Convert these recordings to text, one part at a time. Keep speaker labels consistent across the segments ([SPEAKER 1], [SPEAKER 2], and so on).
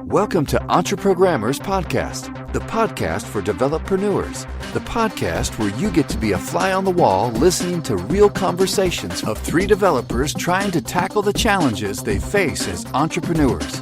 [SPEAKER 1] Welcome to EntreProgrammers Podcast, the podcast for developreneurs, the podcast where you get to be a fly on the wall listening to real conversations of three developers trying to tackle the challenges they face as entrepreneurs.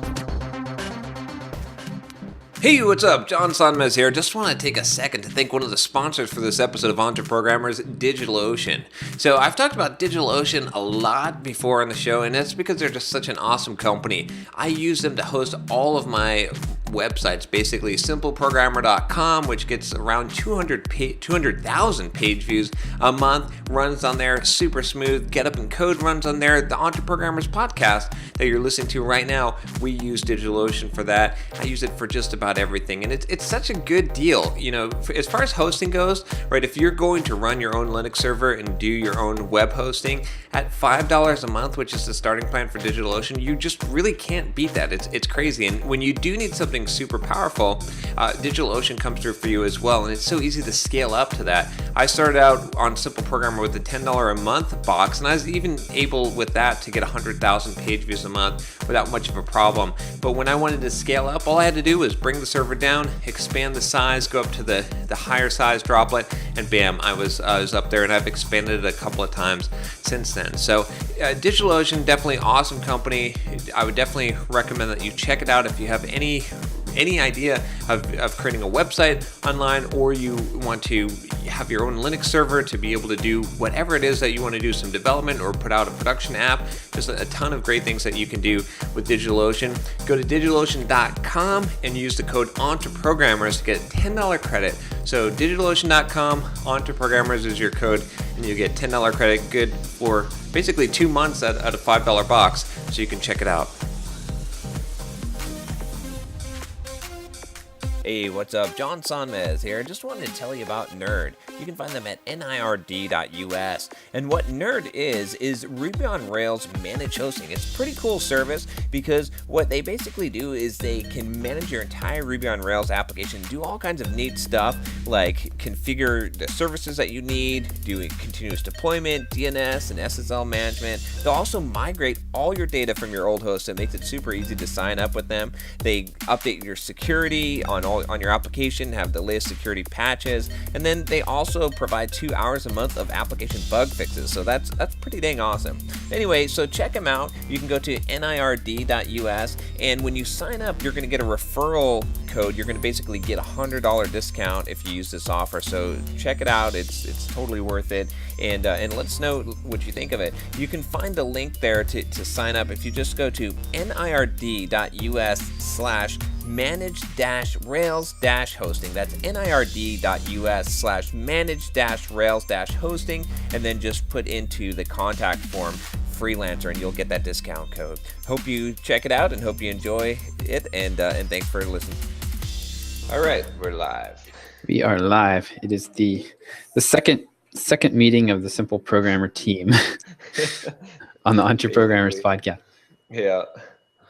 [SPEAKER 2] Hey, what's up? John Sonmez here. Just want to take a second to thank one of the sponsors for this episode of EntreProgrammers, DigitalOcean. So I've talked about DigitalOcean a lot before on the show, and that's because they're just such an awesome company. I use them to host all of my websites, basically simpleprogrammer.com, which gets around 200,000 page views a month, runs on there, super smooth. Get Up and Code runs on there. The EntreProgrammers podcast that you're listening to right now, we use DigitalOcean for that. I use it for just about everything, and it's such a good deal. You know, as far as hosting goes, right, if you're going to run your own Linux server and do your own web hosting at $5 a month, which is the starting plan for DigitalOcean, you just really can't beat that. It's crazy. And when you do need something super powerful, DigitalOcean comes through for you as well, and it's so easy to scale up to that. I started out on Simple Programmer with a $10 a month box, and I was even able with that to get 100,000 page views a month without much of a problem. But when I wanted to scale up, all I had to do was bring the server down, expand the size, go up to the higher size droplet, and bam, I was up there, and I've expanded it a couple of times since then. So DigitalOcean, definitely awesome company. I would definitely recommend that you check it out if you have any idea of creating a website online, or you want to have your own Linux server to be able to do whatever it is that you want to do, some development or put out a production app. There's a ton of great things that you can do with DigitalOcean. Go to digitalocean.com and use the code EntreProgrammers to get a $10 credit. So digitalocean.com, EntreProgrammers is your code, and you get $10 credit, good for basically 2 months at a $5 box, so you can check it out. Hey, what's up? John Sonmez here. Just wanted to tell you about Nerd. You can find them at nird.us. And what Nerd is Ruby on Rails managed hosting. It's a pretty cool service because what they basically do is they can manage your entire Ruby on Rails application, do all kinds of neat stuff like configure the services that you need, do continuous deployment, DNS, and SSL management. They'll also migrate all your data from your old host. It makes it super easy to sign up with them. They update your security on your application, have the latest security patches, and then they also provide 2 hours a month of application bug fixes. So that's pretty dang awesome. Anyway, so check them out. You can go to nird.us, and when you sign up, you're going to get a referral code. You're going to basically get a $100 discount if you use this offer. So check it out. It's totally worth it, and let us know what you think of it. You can find the link there to sign up if you just go to nird.us/manage-rails-hosting. That's nird.us/manage-rails-hosting, and then just put into the contact form freelancer, and you'll get that discount code. Hope you check it out and hope you enjoy it, and thanks for listening. All right, we're live.
[SPEAKER 3] We are live. It is the second meeting of the Simple Programmer team on the EntreProgrammers podcast.
[SPEAKER 2] Yeah.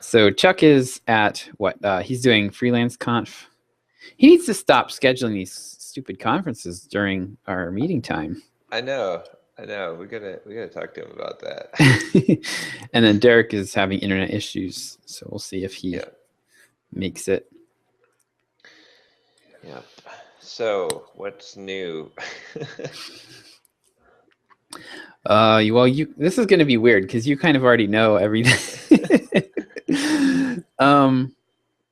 [SPEAKER 3] So Chuck is at he's doing freelance conf. He needs to stop scheduling these stupid conferences during our meeting time.
[SPEAKER 2] I know. We gotta talk to him about that.
[SPEAKER 3] And then Derek is having internet issues, so we'll see if he makes it.
[SPEAKER 2] Yep. So what's new?
[SPEAKER 3] This is going to be weird because you kind of already know everything. All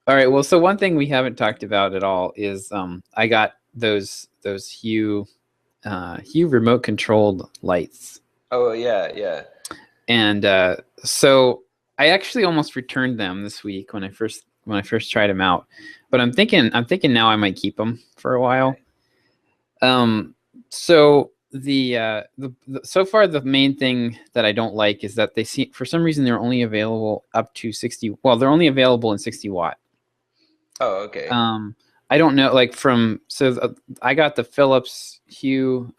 [SPEAKER 3] right. Well, so one thing we haven't talked about at all is I got those Hue remote controlled lights. Oh yeah. And so I actually almost returned them this week when I first tried them out, but I'm thinking now I might keep them for a while. So so far the main thing that I don't like is that for some reason they're only available up to 60. Well, they're only available in 60 watt.
[SPEAKER 2] Oh, okay.
[SPEAKER 3] I don't know, I got the Philips Hue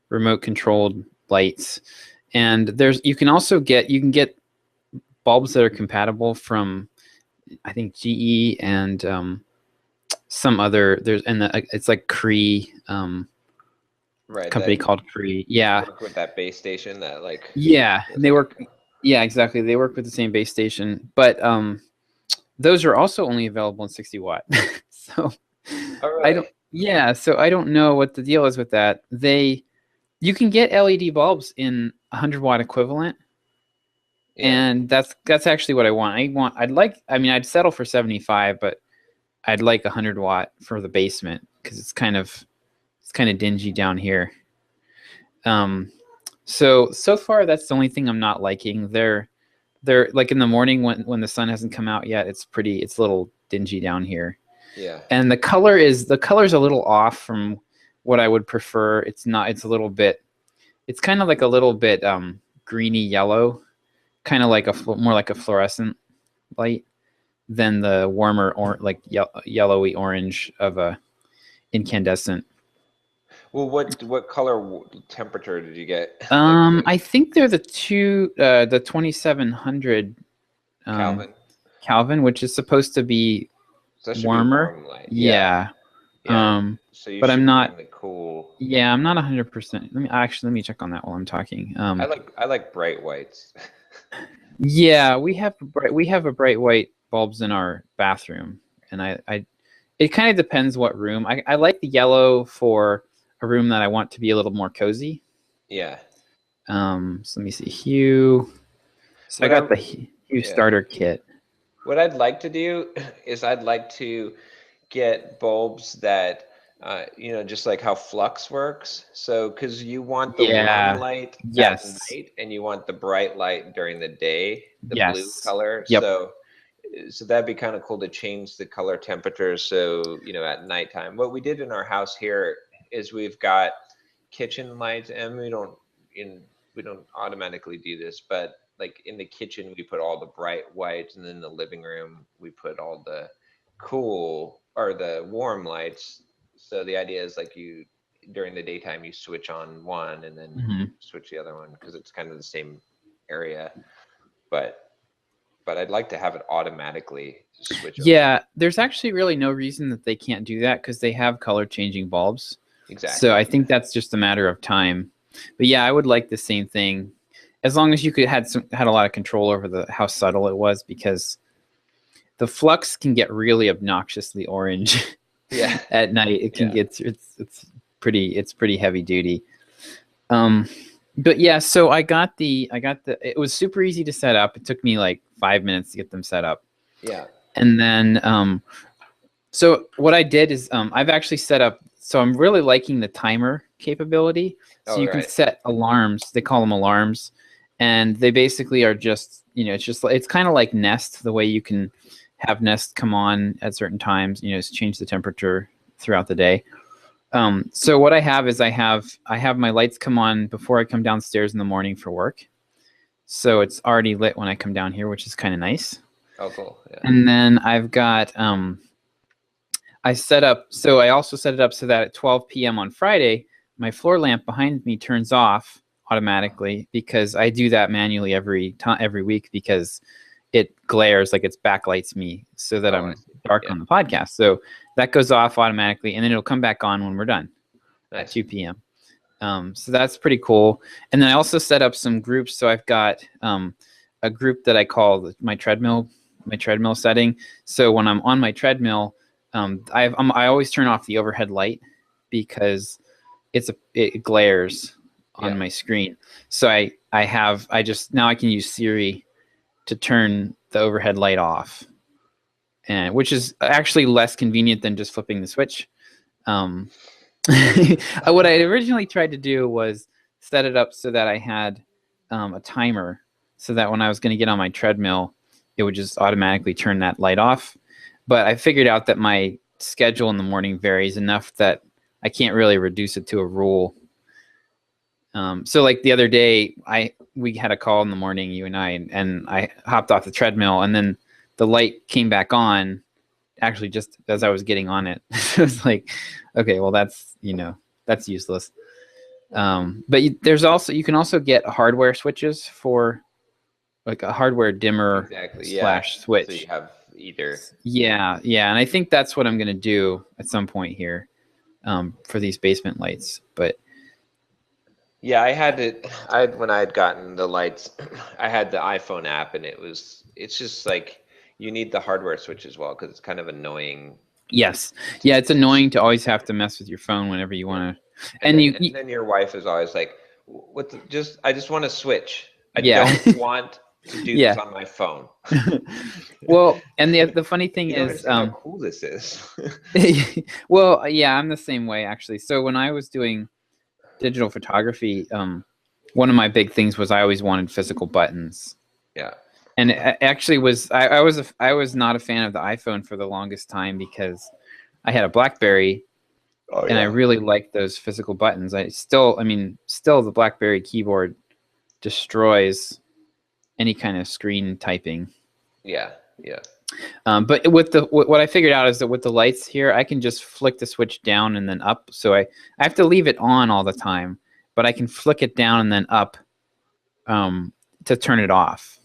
[SPEAKER 3] remote controlled lights, and you can get bulbs that are compatible from, I think, GE and some other. It's like Cree.
[SPEAKER 2] Right.
[SPEAKER 3] Company called Cree. Yeah.
[SPEAKER 2] Work with that base station that
[SPEAKER 3] Yeah, they work. Yeah, exactly. They work with the same base station, but those are also only available in 60 watt. So
[SPEAKER 2] Oh,
[SPEAKER 3] I
[SPEAKER 2] really?
[SPEAKER 3] don't. Yeah, so I don't know what the deal is with that. You can get LED bulbs in 100 watt equivalent,
[SPEAKER 2] Yeah.
[SPEAKER 3] and that's actually what I want. I'd settle for 75, but I'd like 100 watt for the basement because it's kind of dingy down here. So far that's the only thing I'm not liking. They're like in the morning when the sun hasn't come out yet, it's a little dingy down here.
[SPEAKER 2] Yeah.
[SPEAKER 3] And the color's a little off from what I would prefer. It's a little bit, it's kind of like a little bit greeny yellow, kind of like more like a fluorescent light than the warmer or like yellowy orange of a incandescent.
[SPEAKER 2] Well, what color temperature did you get?
[SPEAKER 3] I think they're the 2700
[SPEAKER 2] Calvin.
[SPEAKER 3] Kelvin, which is supposed to be
[SPEAKER 2] So that should be
[SPEAKER 3] warmer.
[SPEAKER 2] warm light.
[SPEAKER 3] Yeah.
[SPEAKER 2] Yeah. So you
[SPEAKER 3] But
[SPEAKER 2] should
[SPEAKER 3] I'm
[SPEAKER 2] be
[SPEAKER 3] not.
[SPEAKER 2] in the cool.
[SPEAKER 3] Yeah, I'm not 100%. Let me check on that while I'm talking.
[SPEAKER 2] I like bright whites.
[SPEAKER 3] Yeah, we have a bright white bulbs in our bathroom, and it kind of depends what room. I like the yellow for a room that I want to be a little more cozy.
[SPEAKER 2] Yeah.
[SPEAKER 3] So let me see, hue. So I got the hue starter kit.
[SPEAKER 2] What I'd like to do is I'd like to get bulbs that, just like how flux works. So, because you want the warm light at night and you want the bright light during the day, the blue color.
[SPEAKER 3] Yep.
[SPEAKER 2] So that'd be kind of cool to change the color temperature. So, at nighttime, what we did in our house here is we've got kitchen lights, and we don't automatically do this, but like in the kitchen we put all the bright whites, and then in the living room we put all the cool or the warm lights. So the idea is like during the daytime you switch on one and then switch the other one because it's kind of the same area. But I'd like to have it automatically switch over.
[SPEAKER 3] Yeah, there's actually really no reason that they can't do that because they have color changing bulbs.
[SPEAKER 2] Exactly.
[SPEAKER 3] So I think that's just a matter of time. But yeah, I would like the same thing, as long as you had a lot of control over how subtle it was, because the flux can get really obnoxiously orange.
[SPEAKER 2] Yeah.
[SPEAKER 3] At night it can get it's pretty heavy duty. But yeah, so I got it was super easy to set up. It took me like 5 minutes to get them set up.
[SPEAKER 2] Yeah.
[SPEAKER 3] And then so what I did is I've actually set up, so I'm really liking the timer capability. So you can set alarms. They call them alarms. And they basically are just, it's kind of like Nest, the way you can have Nest come on at certain times, change the temperature throughout the day. So what I have is I have my lights come on before I come downstairs in the morning for work. So it's already lit when I come down here, which is kind of nice.
[SPEAKER 2] Oh, cool. Yeah.
[SPEAKER 3] And then I've got, I also set it up so that at 12 p.m. on Friday, my floor lamp behind me turns off automatically, because I do that manually every week because it glares, like it backlights me so that I'm dark on the podcast. So that goes off automatically, and then it'll come back on when we're done at 2 p.m. So that's pretty cool. And then I also set up some groups. So I've got a group that I call my treadmill setting. So when I'm on my treadmill, I always turn off the overhead light because it glares on my screen. So now I can use Siri to turn the overhead light off, and which is actually less convenient than just flipping the switch. What I originally tried to do was set it up so that I had a timer, so that when I was going to get on my treadmill, it would just automatically turn that light off. But I figured out that my schedule in the morning varies enough that I can't really reduce it to a rule. So like the other day, we had a call in the morning, you and I hopped off the treadmill, and then the light came back on, actually just as I was getting on it. It was like, okay, well that's useless. But you can also get hardware switches for like a hardware dimmer / switch.
[SPEAKER 2] So you have either.
[SPEAKER 3] Yeah, and I think that's what I'm gonna do at some point here for these basement lights. But
[SPEAKER 2] Yeah, I had it. When I had gotten the lights, I had the iPhone app, and it's just like you need the hardware switch as well because it's kind of annoying.
[SPEAKER 3] Yes. Yeah, it's annoying to always have to mess with your phone whenever you
[SPEAKER 2] Yeah.
[SPEAKER 3] want to.
[SPEAKER 2] And
[SPEAKER 3] And
[SPEAKER 2] then and then your wife is always like, I just want to switch. I
[SPEAKER 3] yeah.
[SPEAKER 2] don't want to do this
[SPEAKER 3] Yeah.
[SPEAKER 2] on my phone.
[SPEAKER 3] Well, and the funny thing
[SPEAKER 2] You don't
[SPEAKER 3] is,
[SPEAKER 2] understand how cool this is.
[SPEAKER 3] well, yeah, I'm the same way actually. So when I was doing digital photography, one of my big things was I always wanted physical buttons.
[SPEAKER 2] Yeah.
[SPEAKER 3] And it actually I was not a fan of the iPhone for the longest time because I had a BlackBerry
[SPEAKER 2] Oh
[SPEAKER 3] and I
[SPEAKER 2] yeah.
[SPEAKER 3] really liked those physical buttons. Still the BlackBerry keyboard destroys any kind of screen typing.
[SPEAKER 2] Yeah. Yeah.
[SPEAKER 3] But with what I figured out is that with the lights here, I can just flick the switch down and then up. So I have to leave it on all the time, but I can flick it down and then up to turn it off.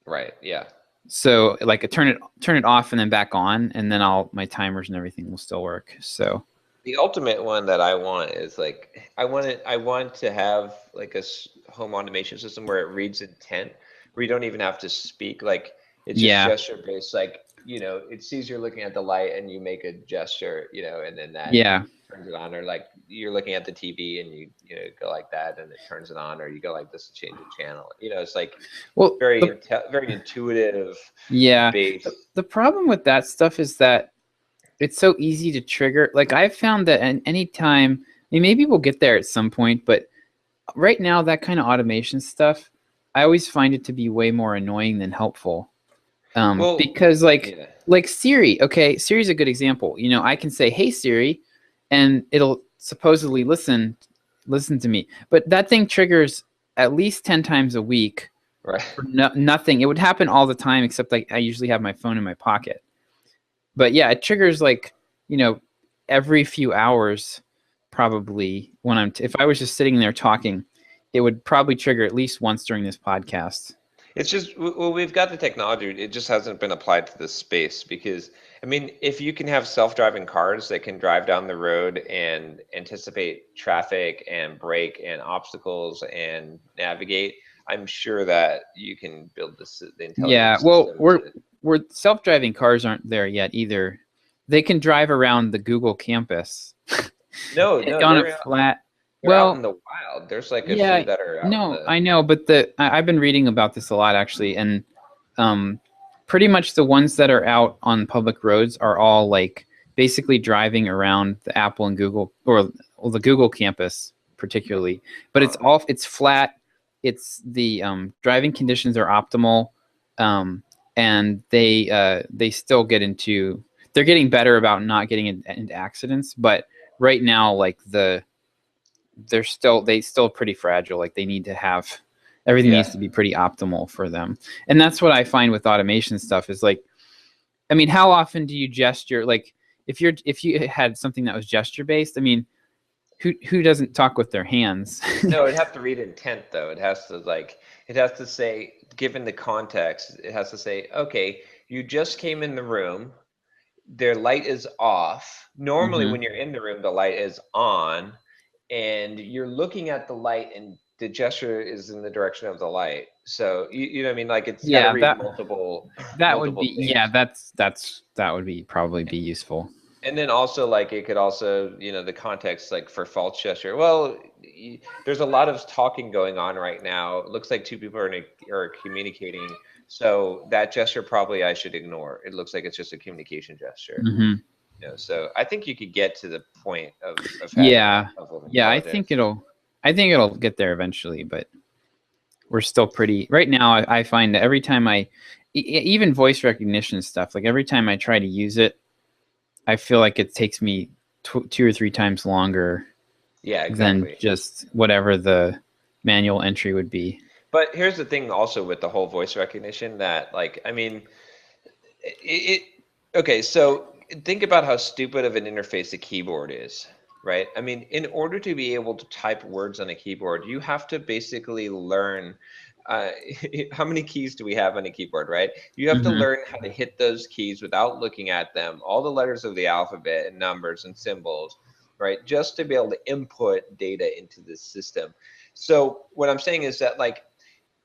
[SPEAKER 2] Right. Yeah.
[SPEAKER 3] So like I turn it off and then back on, and then my timers and everything will still work. So
[SPEAKER 2] The ultimate one that I want is like I want to have like home automation system where it reads intent, where you don't even have to speak. Like it's just
[SPEAKER 3] yeah,
[SPEAKER 2] gesture based. Like it sees you're looking at the light and you make a gesture, and then that
[SPEAKER 3] yeah.
[SPEAKER 2] turns it on. Or like you're looking at the TV and you go like that and it turns it on. Or you go like this to change the channel. It's like
[SPEAKER 3] Well,
[SPEAKER 2] very very intuitive.
[SPEAKER 3] yeah.
[SPEAKER 2] Based.
[SPEAKER 3] The problem with that stuff is that it's so easy to trigger. Like I've found that at any time, I mean, maybe we'll get there at some point, but right now that kind of automation stuff, I always find it to be way more annoying than helpful. Because like Siri, okay, Siri's a good example. I can say, "Hey Siri," and it'll supposedly listen to me, but that thing triggers at least 10 times a week.
[SPEAKER 2] Right.
[SPEAKER 3] For nothing. It would happen all the time, except like I usually have my phone in my pocket. But yeah, it triggers like, every few hours, probably when if I was just sitting there talking, it would probably trigger at least once during this podcast.
[SPEAKER 2] It's just, well, we've got the technology. It just hasn't been applied to this space because, I mean, if you can have self-driving cars that can drive down the road and anticipate traffic and brake and obstacles and navigate, I'm sure that you can build the intelligence.
[SPEAKER 3] Yeah, well, we're self-driving cars aren't there yet either. They can drive around the Google campus.
[SPEAKER 2] No,
[SPEAKER 3] on a flat.
[SPEAKER 2] They're out in the wild. There's like a few that are out.
[SPEAKER 3] No, I know, but I've been reading about this a lot actually, and pretty much the ones that are out on public roads are all like basically driving around the Apple and Google or the Google campus particularly. But it's flat. It's the driving conditions are optimal, and they still get into. They're getting better about not getting into accidents, but right now, like they still pretty fragile. Like they need to have everything needs to be pretty optimal for them. And that's what I find with automation stuff is like, I mean, how often do you gesture? Like if you had something that was gesture based, I mean, who doesn't talk with their hands?
[SPEAKER 2] No, it'd have to read intent though. It has to say, given the context, it has to say, okay, you just came in the room, their light is off. Normally when you're in the room, the light is on. And you're looking at the light and the gesture is in the direction of the light. So you know what I mean? Like it's gotta read multiple
[SPEAKER 3] would be things. Yeah, that would be probably be useful.
[SPEAKER 2] And then also like it could also, the context like for false gesture. Well, there's a lot of talking going on right now. It looks like two people are communicating. So that gesture probably I should ignore. It looks like it's just a communication gesture. So I think you could get to the point of having that level of
[SPEAKER 3] I think it'll get there eventually, but we're still pretty right now. I find that every time even voice recognition stuff, like every time I try to use it, I feel like it takes me 2 or 3 times longer than just whatever the manual entry would be.
[SPEAKER 2] But here's the thing also with the whole voice recognition that like, I mean, okay, so think about how stupid of an interface a keyboard is, right? I mean, in order to be able to type words on a keyboard, you have to basically learn how many keys do we have on a keyboard, right? You have to learn how to hit those keys without looking at them, all the letters of the alphabet and numbers and symbols, right? Just to be able to input data into this system. So what I'm saying is that like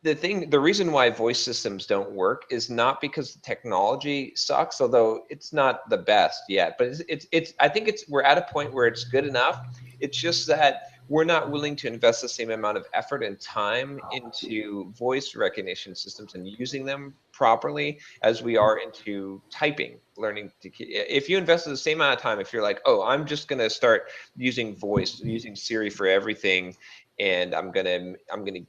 [SPEAKER 2] the reason why voice systems don't work is not because the technology sucks, although it's not the best yet, but it's I think we're at a point where it's good enough. It's just that we're not willing to invest the same amount of effort and time into voice recognition systems and using them properly as we are into typing, learning to. If you invested the same amount of time, if you're like, oh, I'm just gonna start using voice, using Siri for everything, and I'm gonna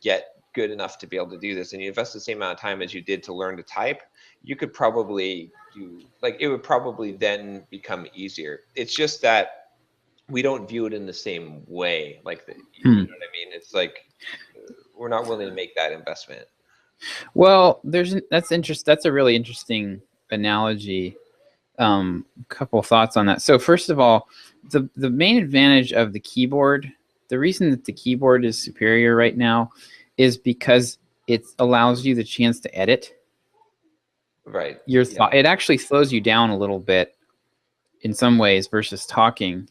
[SPEAKER 2] get good enough to be able to do this, and you invest the same amount of time as you did to learn to type, you could probably do, like, it would probably then become easier. It's just that we don't view it in the same way. Like, you know what I mean? It's like we're not willing to make that investment.
[SPEAKER 3] Well, that's a really interesting analogy. A couple of thoughts on that. So first of all, the main advantage of the keyboard, the reason that the keyboard is superior right now is because it allows you the chance to edit.
[SPEAKER 2] Right.
[SPEAKER 3] Your thought. It actually slows you down a little bit in some ways versus talking.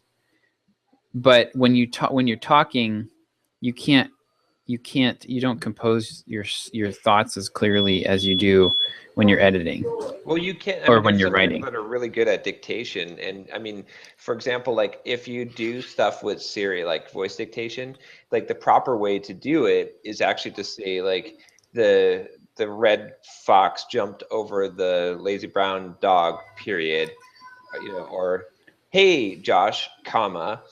[SPEAKER 3] But when you're talking, you don't compose your thoughts as clearly as you do when you're editing.
[SPEAKER 2] Well, you can,
[SPEAKER 3] or when you're writing.
[SPEAKER 2] People that are really good at dictation, and I mean, for example, like if you do stuff with Siri, like voice dictation, like the proper way to do it is actually to say like the red fox jumped over the lazy brown dog, period, you know, or hey Josh, comma,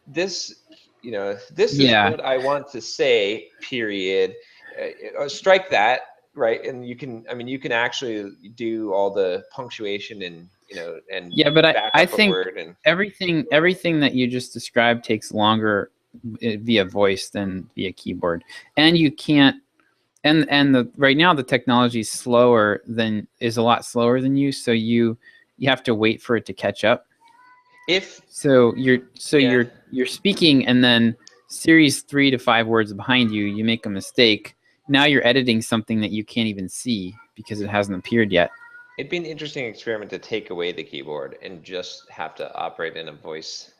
[SPEAKER 2] this, you know, this is what I want to say, period, strike that. Right, and you can actually do all the punctuation and, you know, and
[SPEAKER 3] but I think
[SPEAKER 2] word and
[SPEAKER 3] everything that you just described takes longer via voice than via keyboard, and you can't, and right now the technology is a lot slower than you, so you have to wait for it to catch up. You're speaking, and then Siri's 3 to 5 words behind you. You make a mistake. Now you're editing something that you can't even see because it hasn't appeared yet.
[SPEAKER 2] It'd be an interesting experiment to take away the keyboard and just have to operate in a voice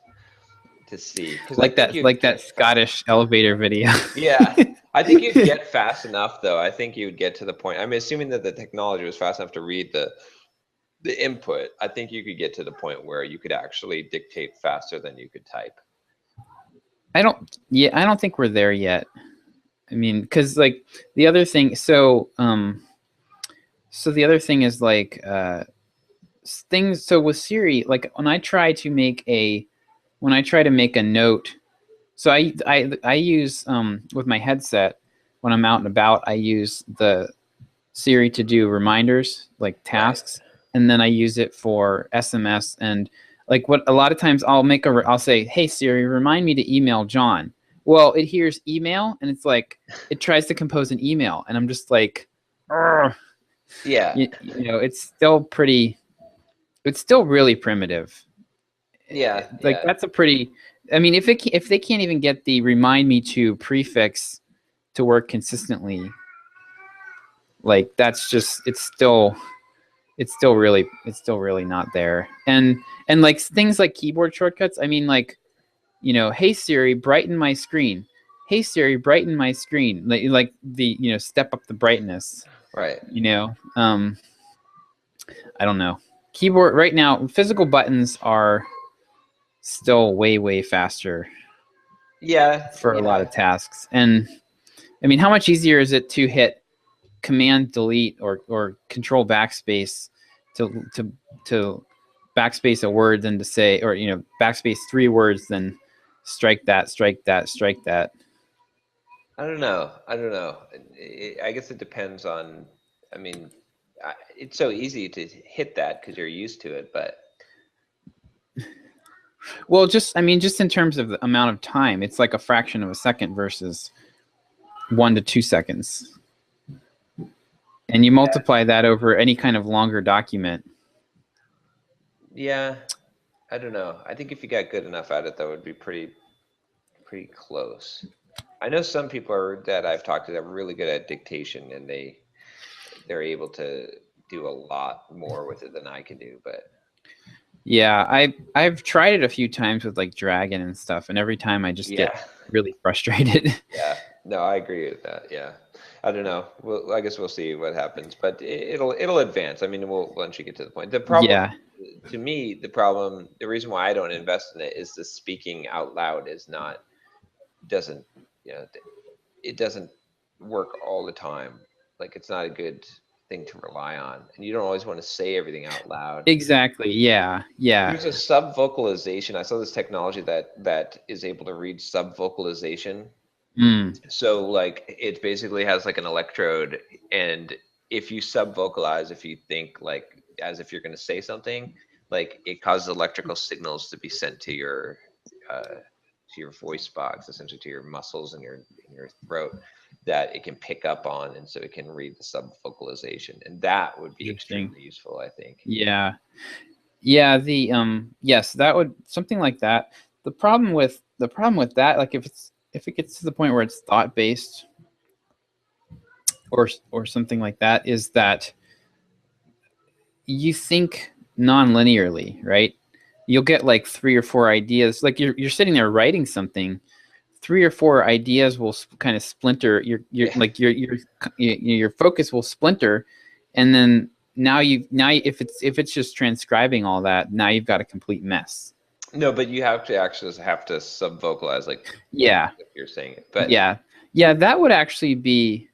[SPEAKER 2] to see.
[SPEAKER 3] Like that Scottish elevator video.
[SPEAKER 2] Yeah, I think you'd get fast enough, though. I think you would get to the point. I'm assuming that the technology was fast enough to read the input. I think you could get to the point where you could actually dictate faster than you could type.
[SPEAKER 3] I don't think we're there yet. I mean, because like the other thing, so the other thing is like things. So with Siri, like when I try to make a note, so I use with my headset when I'm out and about, I use the Siri to do reminders, like tasks, and then I use it for SMS and like what a lot of times I'll say, hey Siri, remind me to email John. Well, it hears email, and it's like, it tries to compose an email, and I'm just like, ugh.
[SPEAKER 2] Yeah.
[SPEAKER 3] You know, it's still really primitive.
[SPEAKER 2] Yeah.
[SPEAKER 3] Like that's a pretty, I mean, if they can't even get the remind me to prefix to work consistently, like that's just, it's still really not there. And like things like keyboard shortcuts, I mean, like, you know, hey Siri, brighten my screen. Hey Siri, brighten my screen. Like the, you know, step up the brightness.
[SPEAKER 2] Right.
[SPEAKER 3] You know, I don't know. Keyboard right now, physical buttons are still way faster.
[SPEAKER 2] Yeah.
[SPEAKER 3] For a lot of tasks. And I mean, how much easier is it to hit Command Delete or Control Backspace to backspace a word than to say, or, you know, backspace 3 words than strike that.
[SPEAKER 2] I don't know. I guess it depends on, I mean, it's so easy to hit that because you're used to it, but.
[SPEAKER 3] Well, just in terms of the amount of time, it's like a fraction of a second versus 1 to 2 seconds. And you multiply that over any kind of longer document.
[SPEAKER 2] Yeah, I don't know. I think if you got good enough at it, that would be pretty close. I know some people that I've talked to that are really good at dictation, and they're able to do a lot more with it than I can do. But
[SPEAKER 3] yeah, I've tried it a few times with like Dragon and stuff, and every time I just get really frustrated.
[SPEAKER 2] Yeah. No, I agree with that. Yeah. I don't know. Well, I guess we'll see what happens, but it'll advance. I mean, we'll once you get to the point. The problem,
[SPEAKER 3] Yeah,
[SPEAKER 2] to me, the reason why I don't invest in it is the speaking out loud is not doesn't you know it doesn't work all the time. Like it's not a good thing to rely on, and you don't always want to say everything out loud.
[SPEAKER 3] exactly. Yeah, yeah.
[SPEAKER 2] There's a subvocalization. I saw this technology that is able to read subvocalization.
[SPEAKER 3] Mm.
[SPEAKER 2] So like it basically has like an electrode, and if you subvocalize, if you think like as if you're going to say something, like it causes electrical signals to be sent to your voice box, essentially to your muscles in your throat, that it can pick up on, and so it can read the subvocalization, and that would be
[SPEAKER 3] Interesting.
[SPEAKER 2] extremely useful, I think.
[SPEAKER 3] Yeah. Yeah, yes, that would something like that. The problem with that, like if it gets to the point where it's thought based or something like that, is that you think non-linearly, right? You'll get like 3 or 4 ideas. Like you're sitting there writing something, 3 or 4 ideas will kind of splinter.
[SPEAKER 2] Yeah.
[SPEAKER 3] Like your focus will splinter, and then if it's just transcribing all that, now you've got a complete mess.
[SPEAKER 2] No, but you have to actually have to subvocalize like
[SPEAKER 3] Yeah,
[SPEAKER 2] if you're saying it. But
[SPEAKER 3] yeah, that would actually be.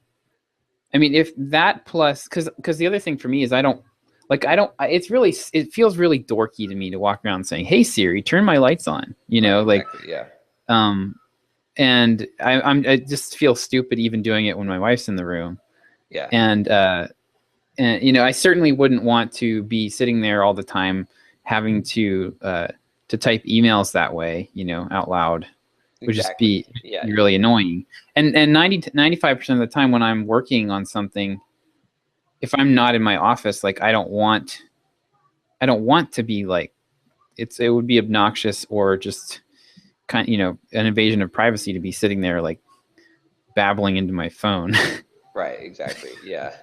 [SPEAKER 3] I mean, if that plus, because the other thing for me is I don't. It feels really dorky to me to walk around saying, "Hey Siri, turn my lights on."
[SPEAKER 2] right,
[SPEAKER 3] Like,
[SPEAKER 2] exactly, yeah.
[SPEAKER 3] um, and I just feel stupid even doing it when my wife's in the room.
[SPEAKER 2] Yeah.
[SPEAKER 3] And I certainly wouldn't want to be sitting there all the time having to type emails that way, out loud. Would just
[SPEAKER 2] Exactly.
[SPEAKER 3] be
[SPEAKER 2] Yeah.
[SPEAKER 3] really annoying. And 95% of the time when I'm working on something, if I'm not in my office, like I don't want to be like it would be obnoxious or just an invasion of privacy to be sitting there like babbling into my phone.
[SPEAKER 2] Right, exactly. Yeah.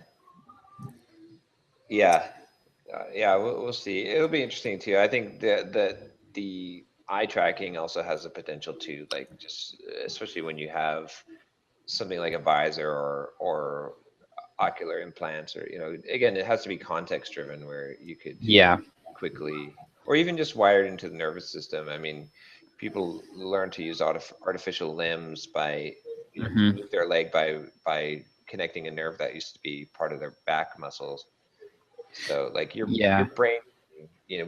[SPEAKER 2] Yeah. Yeah, we'll see. It'll be interesting too. I think the eye tracking also has the potential to like just especially when you have something like a visor or ocular implants or again it has to be context driven where you could
[SPEAKER 3] Yeah.
[SPEAKER 2] quickly or even just wired into the nervous system. I mean, people learn to use artificial limbs by to
[SPEAKER 3] Hmm.
[SPEAKER 2] move their leg by connecting a nerve that used to be part of their back muscles. So like your
[SPEAKER 3] Yeah.
[SPEAKER 2] brain,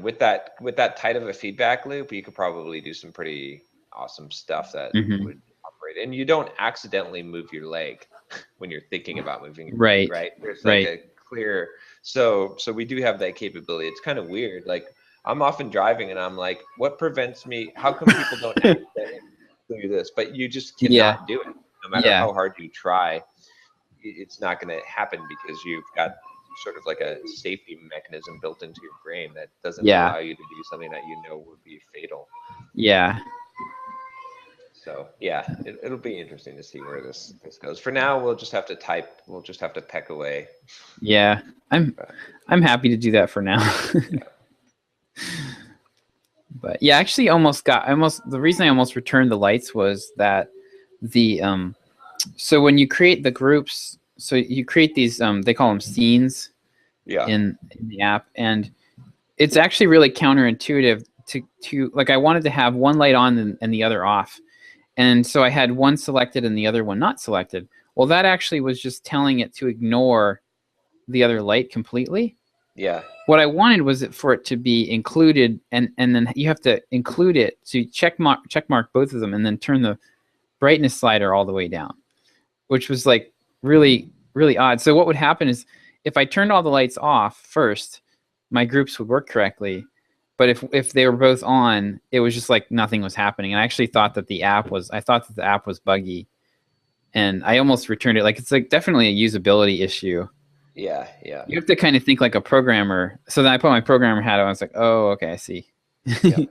[SPEAKER 2] with that tight of a feedback loop, you could probably do some pretty awesome stuff that
[SPEAKER 3] Hmm.
[SPEAKER 2] would operate. And you don't accidentally move your leg when you're thinking about moving your leg,
[SPEAKER 3] Right.
[SPEAKER 2] right? There's like
[SPEAKER 3] Right.
[SPEAKER 2] a clear. So we do have that capability. It's kind of weird. Like I'm often driving and I'm like, what prevents me? How come people don't accidentally do this? But you just
[SPEAKER 3] Yeah.
[SPEAKER 2] cannot do it. No matter
[SPEAKER 3] Yeah.
[SPEAKER 2] how hard you try, it's not going to happen because you've got sort of like a safety mechanism built into your brain that doesn't
[SPEAKER 3] Yeah.
[SPEAKER 2] allow you to do something that would be fatal.
[SPEAKER 3] Yeah.
[SPEAKER 2] So yeah, it'll be interesting to see where this goes. For now, we'll just have to type. We'll just have to peck away.
[SPEAKER 3] Yeah.
[SPEAKER 2] But,
[SPEAKER 3] I'm happy to do that for now.
[SPEAKER 2] yeah.
[SPEAKER 3] But yeah, actually the reason I almost returned the lights was that the so when you create the groups, so you create these they call them scenes
[SPEAKER 2] Yeah.
[SPEAKER 3] in the app, and it's actually really counterintuitive to like I wanted to have one light on and the other off. And so I had one selected and the other one not selected. Well, that actually was just telling it to ignore the other light completely.
[SPEAKER 2] Yeah.
[SPEAKER 3] What I wanted was for it to be included, and then you have to include it. So you check mark both of them, and then turn the brightness slider all the way down, which was like really, really odd. So what would happen is if I turned all the lights off first, my groups would work correctly. But if they were both on, it was just like nothing was happening. And I actually thought that the app was buggy, and I almost returned it. Like it's like definitely a usability issue.
[SPEAKER 2] Yeah. Yeah.
[SPEAKER 3] You have to kind of think like a programmer. So then I put my programmer hat on. I was like, oh, okay, I see.
[SPEAKER 2] Yeah.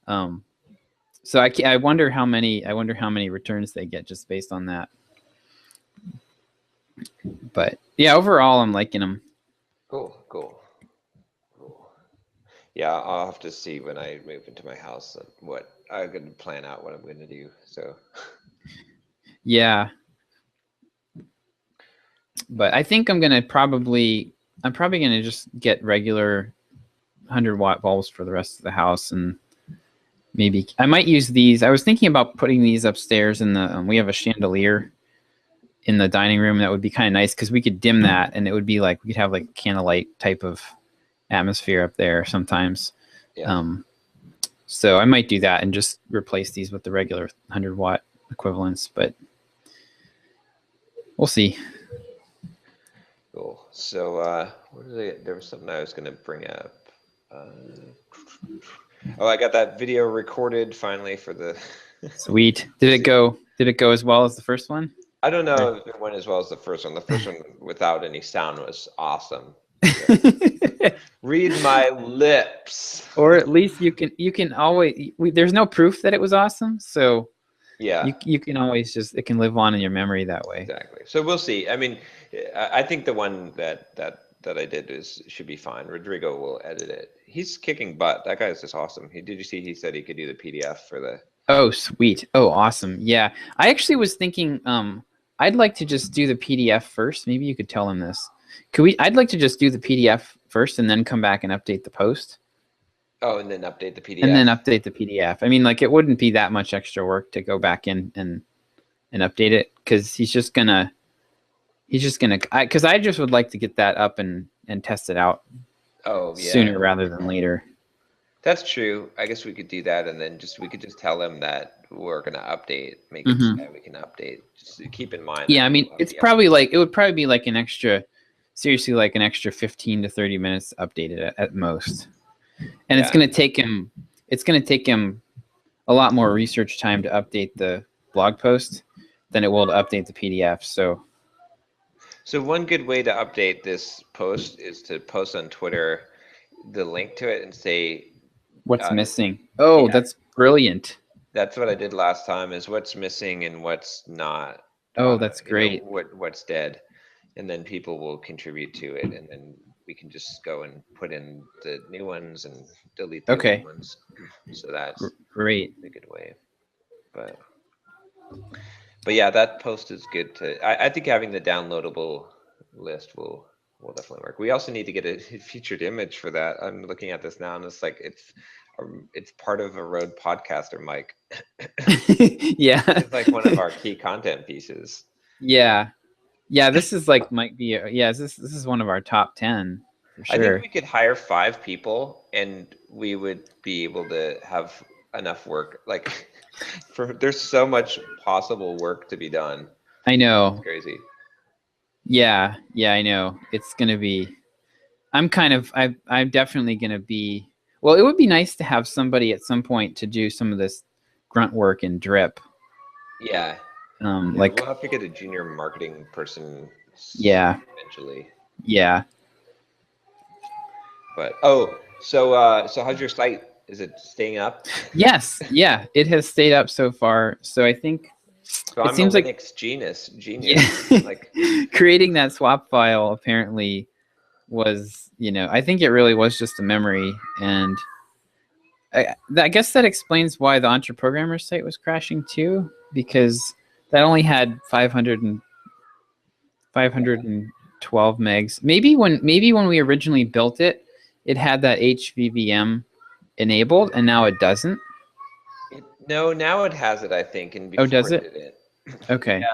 [SPEAKER 3] um, so I wonder how many returns they get just based on that. But yeah, overall, I'm liking them.
[SPEAKER 2] Cool. Yeah, I'll have to see when I move into my house what I'm going to plan out what I'm going to do. So
[SPEAKER 3] Yeah. But I think I'm probably gonna just get regular 100-watt bulbs for the rest of the house, and maybe I might use these. I was thinking about putting these upstairs in the. We have a chandelier in the dining room that would be kind of nice because we could dim that, and it would be like we could have like candlelight type of atmosphere up there sometimes.
[SPEAKER 2] Yeah.
[SPEAKER 3] So I might do that and just replace these with the regular 100-watt equivalents, but we'll see.
[SPEAKER 2] Cool. So there was something I was going to bring up. I got that video recorded finally for the.
[SPEAKER 3] Sweet. Did it go as well as the first one?
[SPEAKER 2] I don't know if it went as well as the first one. The first one without any sound was awesome. Read my lips.
[SPEAKER 3] Or at least you can always. There's no proof that it was awesome, so
[SPEAKER 2] yeah,
[SPEAKER 3] you can always it can live on in your memory that way.
[SPEAKER 2] Exactly. So we'll see. I mean, I think the one that I did should be fine. Rodrigo will edit it. He's kicking butt. That guy's just awesome. Did you see? He said he could do the PDF for the.
[SPEAKER 3] Oh, sweet. Oh, awesome. Yeah, I actually was thinking. I'd like to just do the PDF first. Maybe you could tell him this. I'd like to just do the PDF first and then come back and update the post.
[SPEAKER 2] Oh, and then update the PDF.
[SPEAKER 3] And then update the PDF. I mean, like, it wouldn't be that much extra work to go back in and update it, because he's just gonna. Because I just would like to get that up and test it out.
[SPEAKER 2] Oh, yeah.
[SPEAKER 3] Sooner rather than later.
[SPEAKER 2] That's true. I guess we could do that, and then we could just tell him that we're gonna update, make it so that we can update. Just keep in mind.
[SPEAKER 3] Yeah, I mean, it would probably be like an extra 15 to 30 minutes to update it at most. And it's gonna take him a lot more research time to update the blog post than it will to update the PDF. So
[SPEAKER 2] one good way to update this post is to post on Twitter the link to it and say
[SPEAKER 3] what's missing. Oh, that's brilliant.
[SPEAKER 2] That's what I did last time, is what's missing and what's not.
[SPEAKER 3] Oh, that's great.
[SPEAKER 2] What's dead. And then people will contribute to it, and then we can just go and put in the new ones and delete the old ones. So that's
[SPEAKER 3] great.
[SPEAKER 2] A good way. But yeah, that post is good I think having the downloadable list will definitely work. We also need to get a featured image for that. I'm looking at this now, and it's like it's part of a Rode podcaster mic.
[SPEAKER 3] Yeah,
[SPEAKER 2] it's like one of our key content pieces.
[SPEAKER 3] Yeah, this is like this is one of our top 10 for sure.
[SPEAKER 2] I think we could hire 5 people, and we would be able to have enough work. Like, there's so much possible work to be done.
[SPEAKER 3] I know.
[SPEAKER 2] It's crazy.
[SPEAKER 3] Yeah, I know. It's gonna be. I'm definitely gonna be. Well, it would be nice to have somebody at some point to do some of this grunt work in Drip.
[SPEAKER 2] Yeah.
[SPEAKER 3] Like,
[SPEAKER 2] we'll have to get a junior marketing person.
[SPEAKER 3] Yeah.
[SPEAKER 2] Eventually.
[SPEAKER 3] Yeah.
[SPEAKER 2] But so how's your site? Is it staying up?
[SPEAKER 3] Yes. Yeah, it has stayed up so far. So I think.
[SPEAKER 2] So it seems like genius.
[SPEAKER 3] Yeah.
[SPEAKER 2] Like
[SPEAKER 3] creating that swap file apparently was, I think it really was just a memory, and I guess that explains why the EntreProgrammers site was crashing too, because that only had 512 megs. Maybe when we originally built it, it had that HVVM enabled, and now it doesn't.
[SPEAKER 2] No, now it has it, I think. And
[SPEAKER 3] does it? Okay.
[SPEAKER 2] Yeah.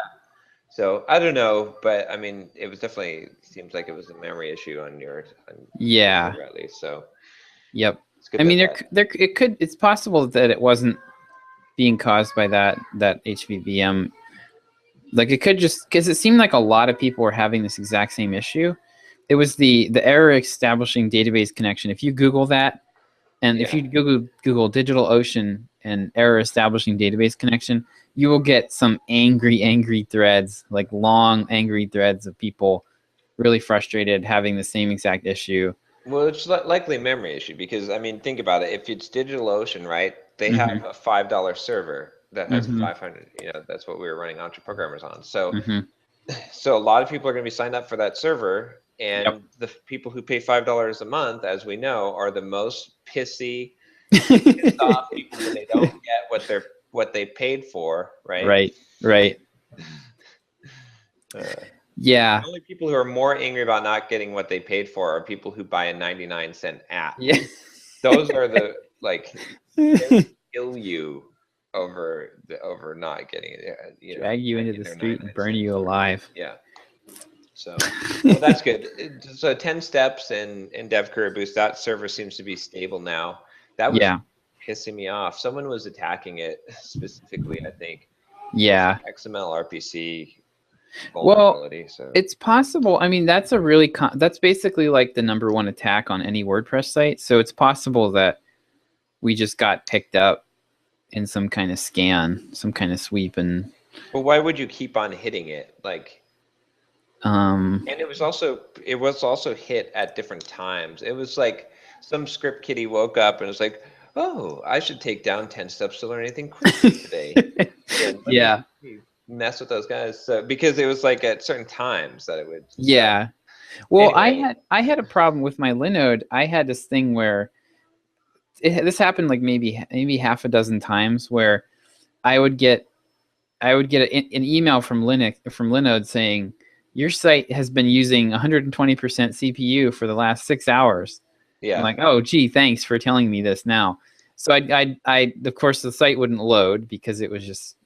[SPEAKER 2] So I don't know, but I mean, it was definitely seems like it was a memory issue on your.
[SPEAKER 3] Yeah.
[SPEAKER 2] At least, so.
[SPEAKER 3] Yep. I mean, it's possible that it wasn't being caused by that HVVM. Like, it could just, because it seemed like a lot of people were having this exact same issue. It was the error establishing database connection. If you Google that, and if you Google DigitalOcean and error establishing database connection, you will get some angry threads, like long angry threads of people really frustrated having the same exact issue.
[SPEAKER 2] Well, it's likely a memory issue, because I mean, think about it. If it's DigitalOcean, right? They have a $5 server that has 500. That's what we were running EntreProgrammers on. So, so a lot of people are going to be signed up for that server. And the people who pay $5 a month, as we know, are the most pissed off people when they don't get what they paid for, right?
[SPEAKER 3] Right. Yeah.
[SPEAKER 4] The only people who are more angry about not getting what they paid for are people who buy a 99-cent app.
[SPEAKER 3] Yeah.
[SPEAKER 4] Those are the like they kill you over not getting it.
[SPEAKER 3] Drag you into the street and burn you alive.
[SPEAKER 4] Yeah. So, well, that's good. So 10 steps and Dev Career Boost, that server seems to be stable now. That was pissing me off. Someone was attacking it specifically, I think.
[SPEAKER 3] Yeah.
[SPEAKER 4] XML RPC
[SPEAKER 3] vulnerability. Well, so it's possible. I mean, that's a really that's basically like the #1 attack on any WordPress site. So it's possible that we just got picked up in some kind of scan, some kind of sweep, and.
[SPEAKER 4] Well, why would you keep on hitting it? Like. And it was also hit at different times. It was like some script kiddie woke up and was like, "Oh, I should take down 10 steps to learn anything quickly today."
[SPEAKER 3] Yeah.
[SPEAKER 4] Mess with those guys. So, because it was like at certain times that it would.
[SPEAKER 3] Yeah. Well, anyway. I had a problem with my Linode. I had this thing where this happened like maybe half a dozen times where I would get an email from Linode saying, your site has been using 120% CPU for the last 6 hours.
[SPEAKER 4] Yeah.
[SPEAKER 3] I'm like, oh, gee, thanks for telling me this now. So I of course the site wouldn't load because it was just,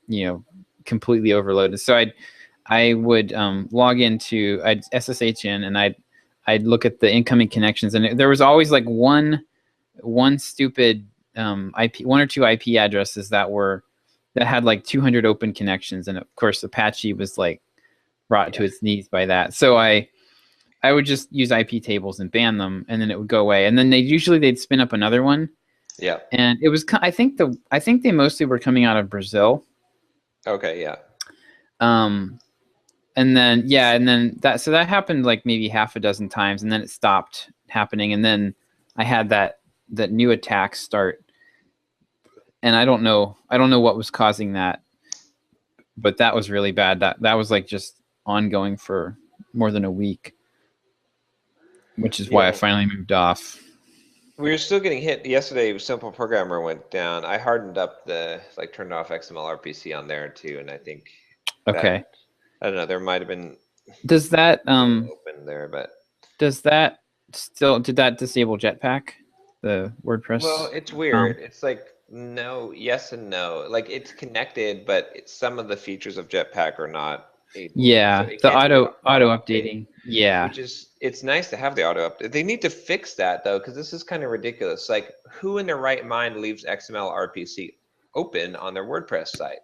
[SPEAKER 3] completely overloaded. So I would log into, I'd SSH in, and I'd look at the incoming connections, and there was always like one stupid IP, 1 or 2 IP addresses that had like 200 open connections, and of course Apache was like brought to its knees by that. So I would just use IP tables and ban them, and then it would go away. And then they'd spin up another one.
[SPEAKER 4] Yeah.
[SPEAKER 3] And it was, I think they mostly were coming out of Brazil.
[SPEAKER 4] Okay. Yeah.
[SPEAKER 3] And then that happened like maybe half a dozen times, and then it stopped happening. And then I had that new attack start, and I don't know what was causing that, but that was really bad. That was like just ongoing for more than a week, which is why I finally moved off.
[SPEAKER 4] We were still getting hit yesterday. Simple Programmer went down. I hardened up turned off XML RPC on there too, and I think.
[SPEAKER 3] Okay.
[SPEAKER 4] I don't know. There might have been.
[SPEAKER 3] Does that
[SPEAKER 4] open there, but.
[SPEAKER 3] Does that did that disable Jetpack, the WordPress?
[SPEAKER 4] Well, it's weird. It's like no, yes and no. Like it's connected, but some of the features of Jetpack are not.
[SPEAKER 3] Yeah, so the auto updating. Yeah,
[SPEAKER 4] it's nice to have the auto update. They need to fix that though, because this is kind of ridiculous. Like, who in their right mind leaves XML RPC open on their WordPress site?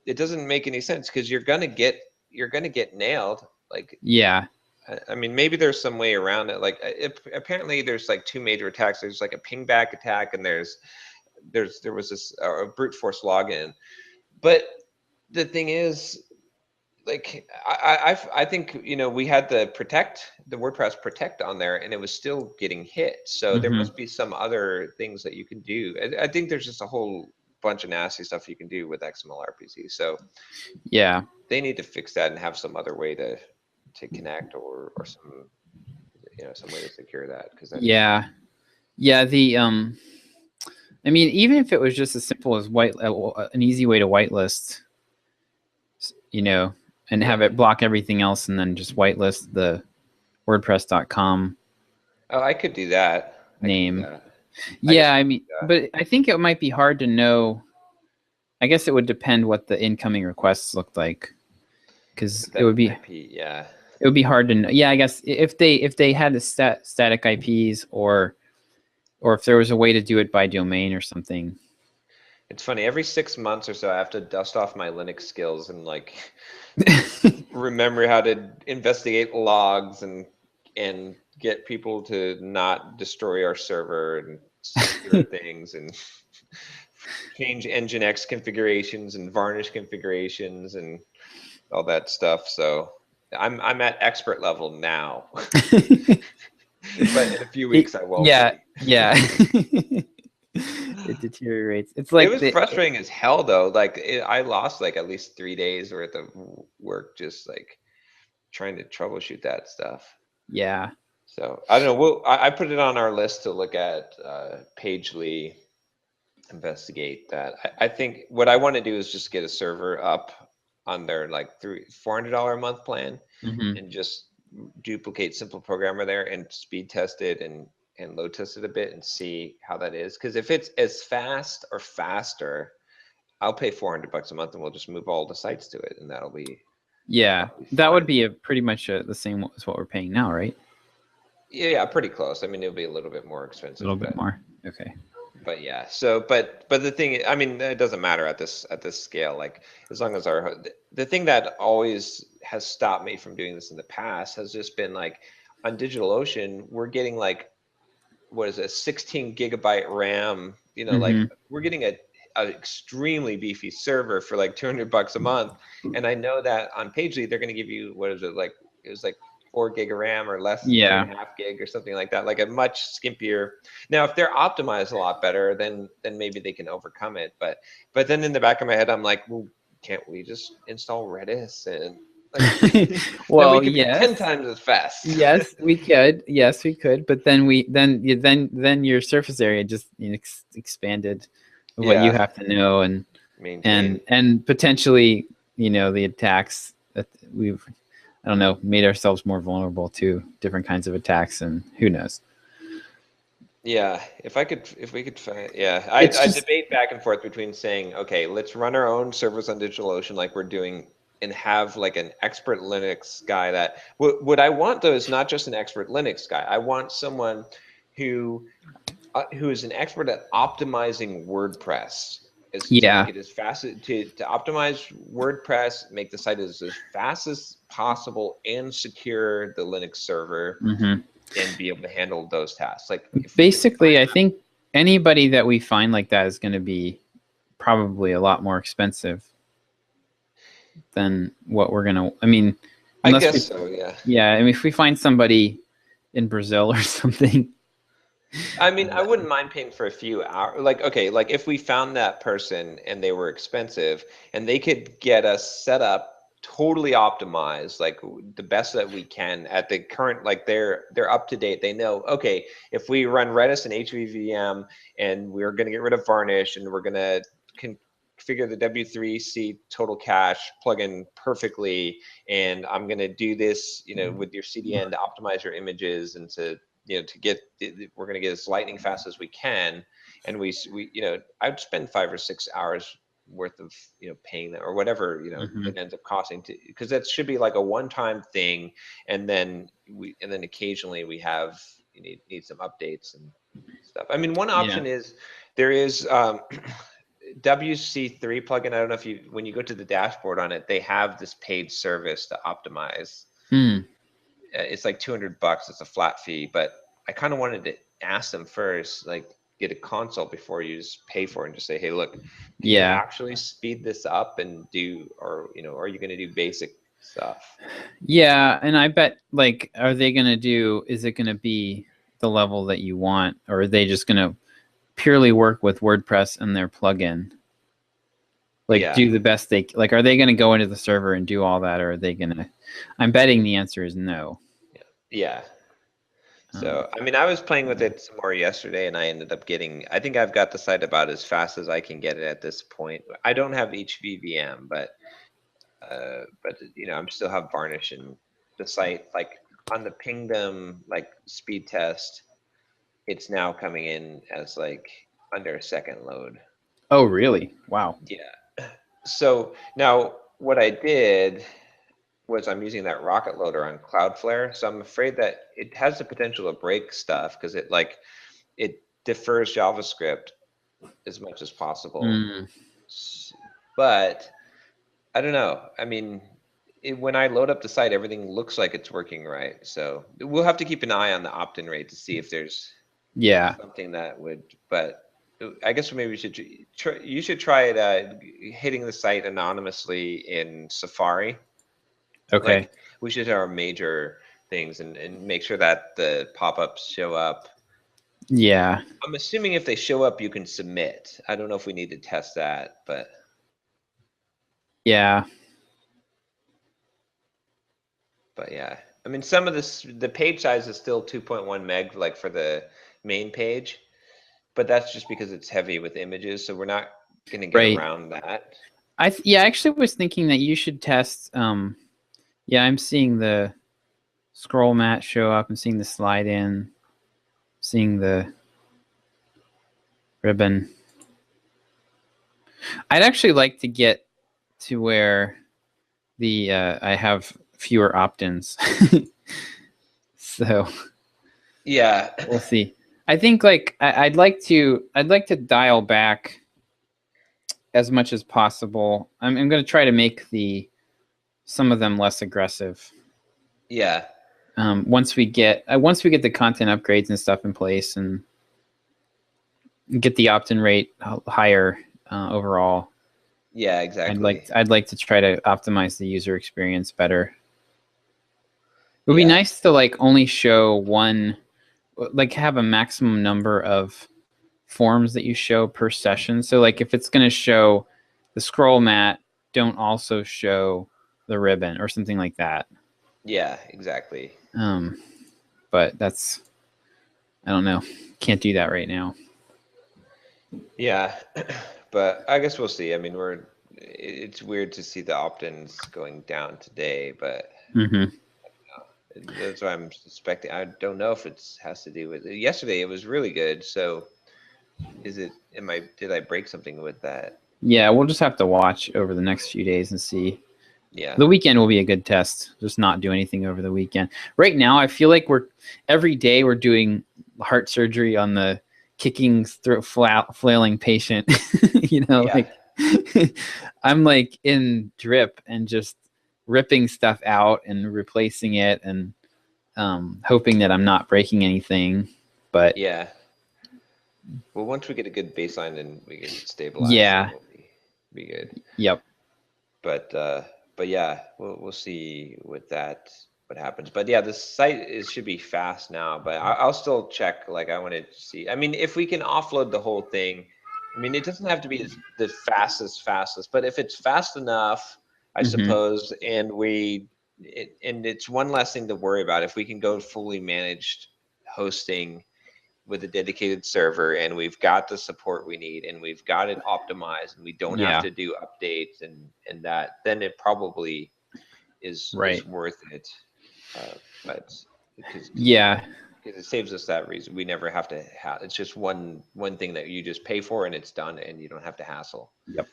[SPEAKER 4] It doesn't make any sense because you're gonna get nailed. Like,
[SPEAKER 3] yeah.
[SPEAKER 4] I mean, maybe there's some way around it. Like, apparently there's like 2 major attacks. There's like a pingback attack, and there was this brute force login. But the thing is, like, I think we had the WordPress protect on there, and it was still getting hit. So there must be some other things that you can do. I think there's just a whole bunch of nasty stuff you can do with XML RPC. So
[SPEAKER 3] yeah,
[SPEAKER 4] they need to fix that and have some other way to connect or some some way to secure that.
[SPEAKER 3] I mean, even if it was just as simple as an easy way to whitelist, and have it block everything else, and then just whitelist the WordPress.com.
[SPEAKER 4] Oh, I could do that.
[SPEAKER 3] Name. I mean, but I think it might be hard to know. I guess it would depend what the incoming requests looked like, because it would be it would be hard to know. Yeah, I guess if they had the static IPs, or if there was a way to do it by domain or something.
[SPEAKER 4] It's funny. Every 6 months or so, I have to dust off my Linux skills and like remember how to investigate logs and get people to not destroy our server and secure things and change Nginx configurations and Varnish configurations and all that stuff. So I'm at expert level now, but in a few weeks I won't.
[SPEAKER 3] Yeah. It deteriorates. It's like
[SPEAKER 4] it was frustrating as hell though. Like I lost like at least 3 days worth of work just like trying to troubleshoot that stuff.
[SPEAKER 3] Yeah.
[SPEAKER 4] So I don't know. I put it on our list to look at Pagely, investigate that. I think what I want to do is just get a server up their like $400 a month plan,
[SPEAKER 3] Mm-hmm.
[SPEAKER 4] and just duplicate Simple Programmer there and speed test it and load test it a bit and see how that is. Because if it's as fast or faster, I'll pay $400 a month and we'll just move all the sites to it, and that'll be
[SPEAKER 3] Yeah, that would be pretty much the same as what we're paying now, right?
[SPEAKER 4] yeah, pretty close. I mean, it'll be a little bit more
[SPEAKER 3] A
[SPEAKER 4] expensive,
[SPEAKER 3] little bit more. Okay.
[SPEAKER 4] but yeah. So, but the thing, I mean, it doesn't matter at this scale. Like, as long as the thing that always has stopped me from doing this in the past has just been like, on DigitalOcean, we're getting like, what is it, 16 gigabyte RAM? You know, like
[SPEAKER 3] Mhm.
[SPEAKER 4] we're getting a extremely beefy server for like $200 a month, and I know that on Pagely they're going to give you, what is it, like it was like 4 gig of RAM or less,
[SPEAKER 3] Yeah.
[SPEAKER 4] 3.5 gig or something like that, like a much skimpier. Now, if they're optimized a lot better, then maybe they can overcome it. But then in the back of my head, I'm like, well, can't we just install Redis and like, then
[SPEAKER 3] Well,
[SPEAKER 4] we could be 10
[SPEAKER 3] yes.
[SPEAKER 4] times as fast.
[SPEAKER 3] Yes, we could. Yes, we could. But then then your surface area just expanded what you
[SPEAKER 4] Yeah,
[SPEAKER 3] have to know, and
[SPEAKER 4] maintain.
[SPEAKER 3] potentially, the attacks that I don't know, made ourselves more vulnerable to different kinds of attacks, and who knows.
[SPEAKER 4] Yeah, if we could find, yeah, I debate back and forth between saying, okay, let's run our own servers on DigitalOcean like we're doing, and have like an expert Linux guy. That what I want though is not just an expert Linux guy. I want someone who is an expert at optimizing WordPress, is to
[SPEAKER 3] Yeah.
[SPEAKER 4] make it as fast to optimize WordPress, make the site as fast as possible, and secure the Linux server,
[SPEAKER 3] Mm-hmm.
[SPEAKER 4] and be able to handle those tasks. Like
[SPEAKER 3] Basically, I think anybody that we find like that is going to be probably a lot more expensive than what we're going to, I mean,
[SPEAKER 4] I
[SPEAKER 3] unless
[SPEAKER 4] guess so, yeah.
[SPEAKER 3] Yeah, I mean, if we find somebody in Brazil or something.
[SPEAKER 4] I mean, I wouldn't mind paying for a few hours. Like, okay, like if we found that person and they were expensive and they could get us set up totally optimized, like the best that we can at the current, like they're up to date. They know, okay, if we run Redis and HVVM and we're going to get rid of Varnish and we're going to configure the W3C total cache plugin perfectly, and I'm going to do this, with your CDN to optimize your images and to get, we're going to get as lightning fast as we can, and we I'd spend 5 or 6 hours worth of paying them or whatever
[SPEAKER 3] Mhm.
[SPEAKER 4] it ends up costing, to because that should be like a one-time thing, and then occasionally we have need some updates and stuff. I mean, one option is there is WC3 plugin. I don't know if when you go to the dashboard on it, they have this paid service to optimize. It's like $200. It's a flat fee, but I kind of wanted to ask them first, like get a consult before you just pay for it and just say, hey, look, can you actually speed this up and do, or are you going to do basic stuff?
[SPEAKER 3] Yeah, and I bet, like, are they going to do, is it going to be the level that you want, or are they just going to purely work with WordPress and their plugin? Like, do the best they, like, are they going to go into the server and do all that, or are they going to, I'm betting the answer is no.
[SPEAKER 4] Yeah. So, I mean, I was playing with it some more yesterday, and I ended up I think I've got the site about as fast as I can get it at this point. I don't have HVVM, but I'm still have Varnish, and the site, like on the Pingdom, like speed test, it's now coming in as like under a second load.
[SPEAKER 3] Oh, really? Wow.
[SPEAKER 4] Yeah. So now what I did was I'm using that rocket loader on Cloudflare. So I'm afraid that it has the potential to break stuff because it defers JavaScript as much as possible. But I don't know. I mean, when I load up the site, everything looks like it's working right. So we'll have to keep an eye on the opt-in rate to see if there's something that would, but I guess maybe you should try it hitting the site anonymously in Safari.
[SPEAKER 3] Okay.
[SPEAKER 4] Like we should have our major things and make sure that the pop-ups show up.
[SPEAKER 3] Yeah.
[SPEAKER 4] I'm assuming if they show up, you can submit. I don't know if we need to test that, but.
[SPEAKER 3] Yeah.
[SPEAKER 4] But yeah, I mean, some of the page size is still 2.1 meg, like for the main page, but that's just because it's heavy with images. So we're not going to get around that.
[SPEAKER 3] I actually was thinking that you should test. Yeah, I'm seeing the scroll mat show up. I'm seeing the slide in. Seeing the ribbon. I'd actually like to get to where the I have fewer opt-ins. So
[SPEAKER 4] Yeah.
[SPEAKER 3] we'll see. I think like I'd like to dial back as much as possible. I'm going to try to make some of them less aggressive.
[SPEAKER 4] Yeah.
[SPEAKER 3] Once we get the content upgrades and stuff in place and get the opt-in rate higher overall.
[SPEAKER 4] Yeah, exactly.
[SPEAKER 3] I'd like to try to optimize the user experience better. It would be nice to like only show one, like have a maximum number of forms that you show per session. So like if it's going to show the scroll mat, don't also show the ribbon or something like that.
[SPEAKER 4] Yeah, exactly.
[SPEAKER 3] But I don't know. Can't do that right now.
[SPEAKER 4] Yeah, but I guess we'll see. I mean, it's weird to see the opt-ins going down today, but that's what I'm suspecting. I don't know if it has to do with it. Yesterday it was really good. So did I break something with that?
[SPEAKER 3] Yeah, we'll just have to watch over the next few days and see.
[SPEAKER 4] Yeah.
[SPEAKER 3] The weekend will be a good test. Just not do anything over the weekend. Right now, I feel like every day we're doing heart surgery on the kicking, flailing patient. Like I'm like in drip and just ripping stuff out and replacing it and hoping that I'm not breaking anything. But
[SPEAKER 4] yeah. Well, once we get a good baseline and we can stabilize,
[SPEAKER 3] yeah,
[SPEAKER 4] it'll be good.
[SPEAKER 3] Yep.
[SPEAKER 4] But yeah, we'll see with that what happens. But yeah, the site should be fast now. But I'll still check. Like I wanted to see. I mean, if we can offload the whole thing, I mean, it doesn't have to be the fastest, but if it's fast enough, I suppose, and it's one less thing to worry about. If we can go fully managed hosting with a dedicated server and we've got the support we need and we've got it optimized and we don't have to do updates and that, then it probably is worth it. But because it saves us that reason. We never have to it's just one thing that you just pay for and it's done and you don't have to hassle.
[SPEAKER 3] Yep.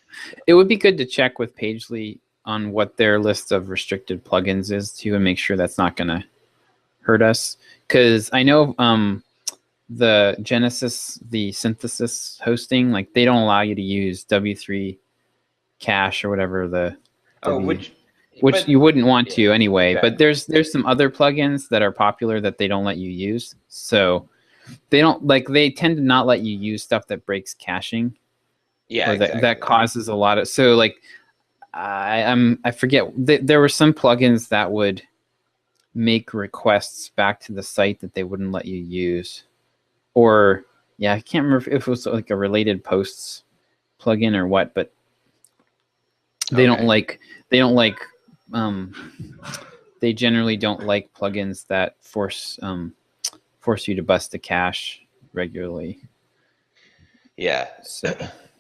[SPEAKER 3] It would be good to check with Pagely on what their list of restricted plugins is too and make sure that's not going to hurt us. Because I know the Genesis, the synthesis hosting, like they don't allow you to use W3 cache or whatever which you wouldn't want to anyway. Exactly. But there's some other plugins that are popular that they don't let you use. So they tend to not let you use stuff that breaks caching.
[SPEAKER 4] Yeah,
[SPEAKER 3] or that causes a lot of. So like I forget, there were some plugins that would make requests back to the site that they wouldn't let you use. Or I can't remember if it was like a related posts plugin or what, but they generally don't like plugins that force you to bust a cache regularly.
[SPEAKER 4] Yeah.
[SPEAKER 3] So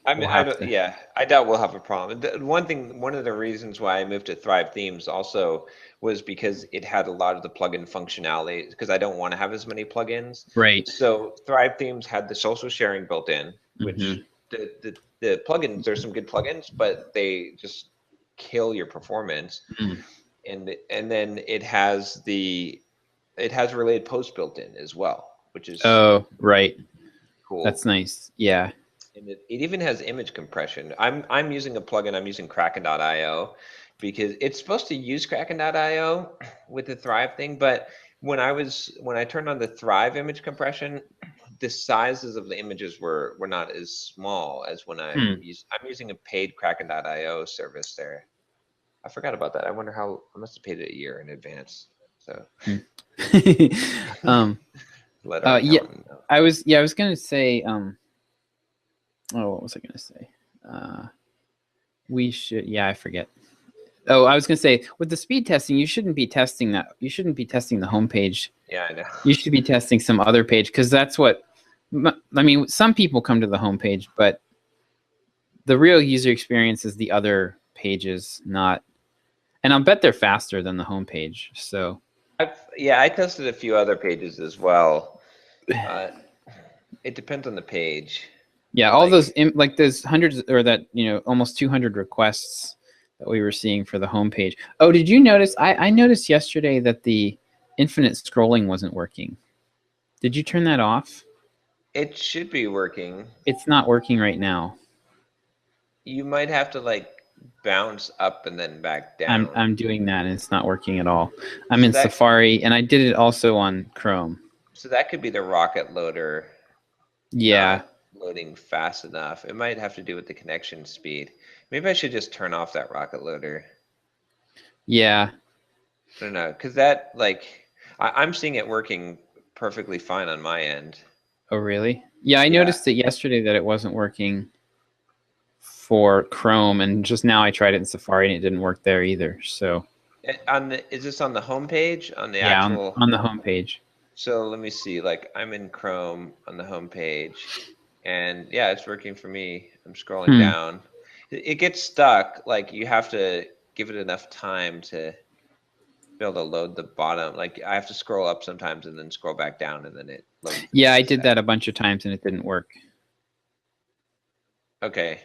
[SPEAKER 4] I mean, I doubt we'll have a problem. One of the reasons why I moved to Thrive Themes also was because it had a lot of the plugin functionality, because I don't want to have as many plugins.
[SPEAKER 3] Right.
[SPEAKER 4] So Thrive Themes had the social sharing built in, which the plugins, there's some good plugins, but they just kill your performance. And then it has related posts built in as well, which is
[SPEAKER 3] cool. That's nice. Yeah.
[SPEAKER 4] And it even has image compression. I'm using a plugin. I'm using Kraken.io because it's supposed to use Kraken.io with the Thrive thing. But when I turned on the Thrive image compression, the sizes of the images were not as small as when I'm using a paid Kraken.io service there. I forgot about that. I wonder how I must have paid it a year in advance. So
[SPEAKER 3] I was gonna say what was I going to say? We should, I forget. Oh, I was going to say, with the speed testing, you shouldn't be testing that. You shouldn't be testing the homepage.
[SPEAKER 4] Yeah, I know.
[SPEAKER 3] You should be testing some other page because that's what, I mean, some people come to the homepage, but the real user experience is the other pages, not. And I'll bet they're faster than the home page. So.
[SPEAKER 4] I tested a few other pages as well. It depends on the page.
[SPEAKER 3] Yeah, all those like those hundreds or that almost 200 requests that we were seeing for the homepage. Oh, did you notice? I noticed yesterday that the infinite scrolling wasn't working. Did you turn that off?
[SPEAKER 4] It should be working.
[SPEAKER 3] It's not working right now.
[SPEAKER 4] You might have to like bounce up and then back down.
[SPEAKER 3] I'm doing that and it's not working at all. I'm in Safari and I did it also on Chrome.
[SPEAKER 4] So that could be the rocket loader.
[SPEAKER 3] Yeah.
[SPEAKER 4] Loading fast enough. It might have to do with the connection speed. Maybe I should just turn off that rocket loader.
[SPEAKER 3] Yeah.
[SPEAKER 4] I don't know, because that I'm seeing it working perfectly fine on my end.
[SPEAKER 3] Oh really? Yeah, I noticed it yesterday that it wasn't working for Chrome, and just now I tried it in Safari and it didn't work there either. So
[SPEAKER 4] is this on the home page? On the
[SPEAKER 3] on the home page.
[SPEAKER 4] So let me see, like I'm in Chrome on the home page and yeah, it's working for me. I'm scrolling down. It gets stuck, like you have to give it enough time to be able to load the bottom. Like I have to scroll up sometimes and then scroll back down and then it loads.
[SPEAKER 3] Yeah, I did that a bunch of times and it didn't work.
[SPEAKER 4] Okay.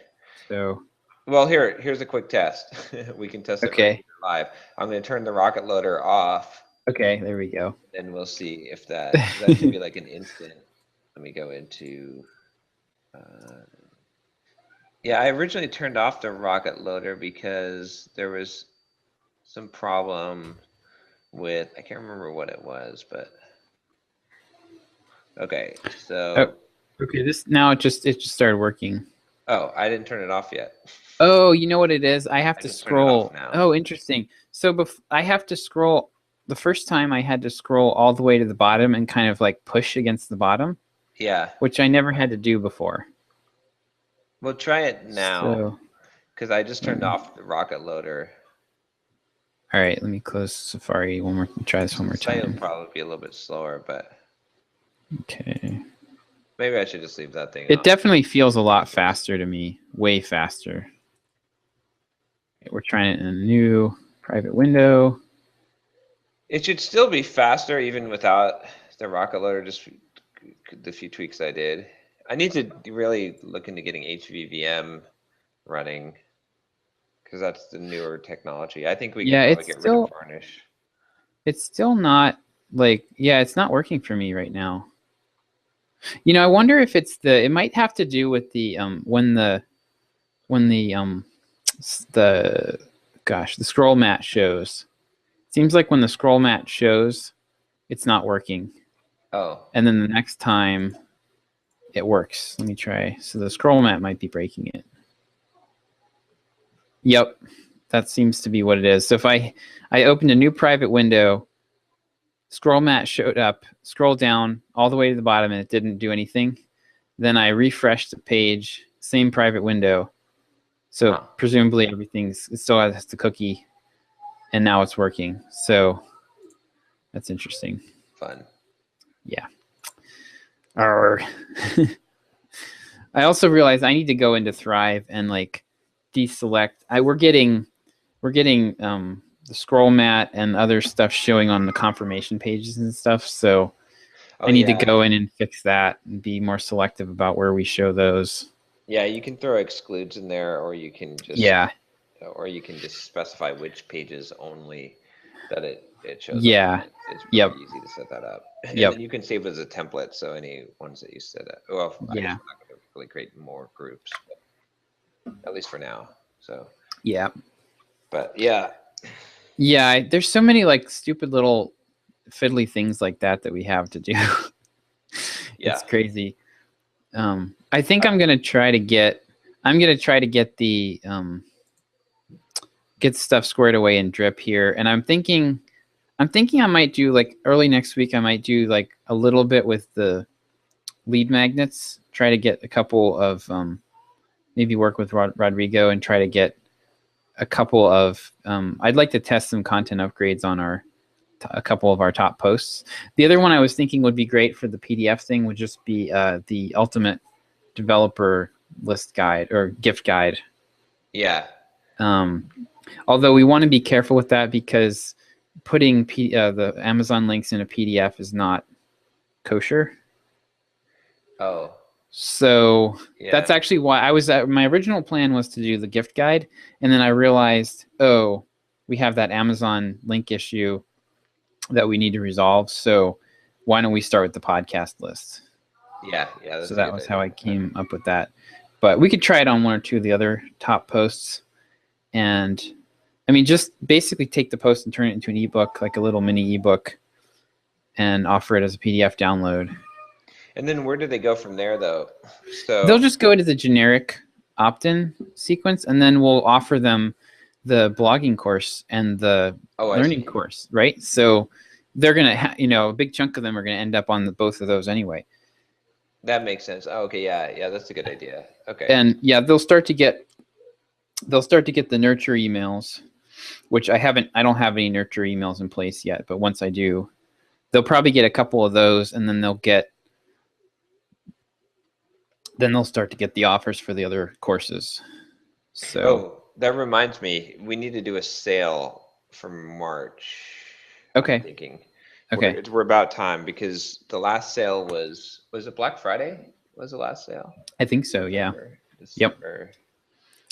[SPEAKER 3] So,
[SPEAKER 4] well, here's a quick test. We can test it right live. I'm going to turn the rocket loader off.
[SPEAKER 3] Okay, there we go.
[SPEAKER 4] Then we'll see if that should be like an instant. Let me go into. Yeah, I originally turned off the rocket loader because there was some problem with, I can't remember what it was, but okay. So
[SPEAKER 3] okay, now it just started working.
[SPEAKER 4] Oh, I didn't turn it off yet.
[SPEAKER 3] Oh, you know what it is? I have to scroll. Oh, interesting. So I have to scroll. The first time I had to scroll all the way to the bottom and kind of like push against the bottom.
[SPEAKER 4] Yeah.
[SPEAKER 3] Which I never had to do before.
[SPEAKER 4] Well, try it now. Because I just turned off the rocket loader.
[SPEAKER 3] All right, let me close Safari try this one more time.
[SPEAKER 4] It'll probably be a little bit slower, but.
[SPEAKER 3] Okay.
[SPEAKER 4] Maybe I should just leave that thing.
[SPEAKER 3] It definitely feels a lot faster to me, way faster. Okay, we're trying it in a new private window.
[SPEAKER 4] It should still be faster even without the rocket loader, just the few tweaks I did. I need to really look into getting HVVM running because that's the newer technology. I think we can probably get rid of Varnish.
[SPEAKER 3] It's still not it's not working for me right now. I wonder if it might have to do with the scroll mat shows. It seems like when the scroll mat shows, it's not working.
[SPEAKER 4] Oh.
[SPEAKER 3] And then the next time it works. Let me try. So the scroll mat might be breaking it. Yep. That seems to be what it is. So if I opened a new private window, scroll mat showed up, scroll down all the way to the bottom and it didn't do anything. Then I refreshed the page, same private window. So presumably it still has the cookie and now it's working. So that's interesting.
[SPEAKER 4] Fun.
[SPEAKER 3] Yeah. I also realized I need to go into Thrive and deselect. We're getting the scroll mat and other stuff showing on the confirmation pages and stuff. So I need to go in and fix that and be more selective about where we show those.
[SPEAKER 4] Yeah, you can throw excludes in there, or you can just or you can just specify which pages only that it shows.
[SPEAKER 3] Yeah,
[SPEAKER 4] it's pretty easy to set that up. And then you can save it as a template, so any ones that you set up. Well, I guess we're not going to really create more groups, but at least for now. So but
[SPEAKER 3] yeah, there's so many stupid little fiddly things like that we have to do. It's crazy. I think I'm gonna try to get the get stuff squared away in Drip here, and I'm thinking I might do early next week. I might do a little bit with the lead magnets. Try to get a couple of maybe work with Rodrigo and try to get a couple of. I'd like to test some content upgrades on a couple of our top posts. The other one I was thinking would be great for the PDF thing would just be the Ultimate Developer list guide or gift guide.
[SPEAKER 4] Yeah.
[SPEAKER 3] Although we want to be careful with that because putting the Amazon links in a PDF is not kosher.
[SPEAKER 4] Oh.
[SPEAKER 3] So
[SPEAKER 4] Yeah.
[SPEAKER 3] that's actually why my original plan was to do the gift guide. And then I realized, we have that Amazon link issue that we need to resolve. So why don't we start with the podcast list?
[SPEAKER 4] Yeah. That's
[SPEAKER 3] so that was how I came up with that. But we could try it on one or two of the other top posts. And I mean, just basically take the post and turn it into an ebook, like a little mini ebook, and offer it as a PDF download.
[SPEAKER 4] And then where do they go from there, though? So
[SPEAKER 3] they'll just go to the generic opt-in sequence, and then we'll offer them the blogging course and the learning course, right? So they're gonna, a big chunk of them are gonna end up on both of those anyway.
[SPEAKER 4] That makes sense. Oh, okay, yeah, that's a good idea. Okay.
[SPEAKER 3] And yeah, they'll start to get the nurture emails, which I don't have any nurture emails in place yet, but once I do, they'll probably get a couple of those, and then they'll start to get the offers for the other courses. So
[SPEAKER 4] that reminds me, we need to do a sale for March.
[SPEAKER 3] Okay.
[SPEAKER 4] I'm thinking.
[SPEAKER 3] Okay.
[SPEAKER 4] We're about time because the last sale was it Black Friday? Was the last sale?
[SPEAKER 3] I think so, yeah.
[SPEAKER 4] December,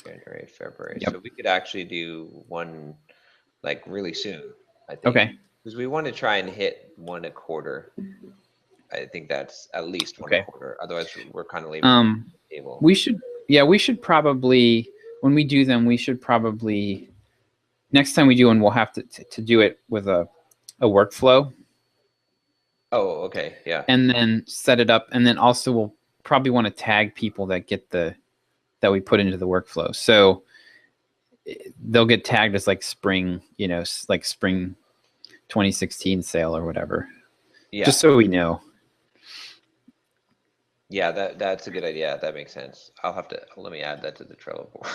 [SPEAKER 4] January, February.
[SPEAKER 3] Yep.
[SPEAKER 4] So we could actually do one like really soon, I think.
[SPEAKER 3] Okay.
[SPEAKER 4] Because we want to try and hit one a quarter. I think that's at least one a quarter. Otherwise, we're kind of leaving the table.
[SPEAKER 3] We should probably, when we do them, next time we do one, we'll have to do it with a workflow.
[SPEAKER 4] Oh, okay, yeah.
[SPEAKER 3] And then set it up, and then also we'll probably want to tag people that we put into the workflow. So they'll get tagged as like spring, like spring 2016 sale or whatever. Yeah. Just so we know.
[SPEAKER 4] Yeah, that's a good idea. That makes sense. Let me add that to the Trello board.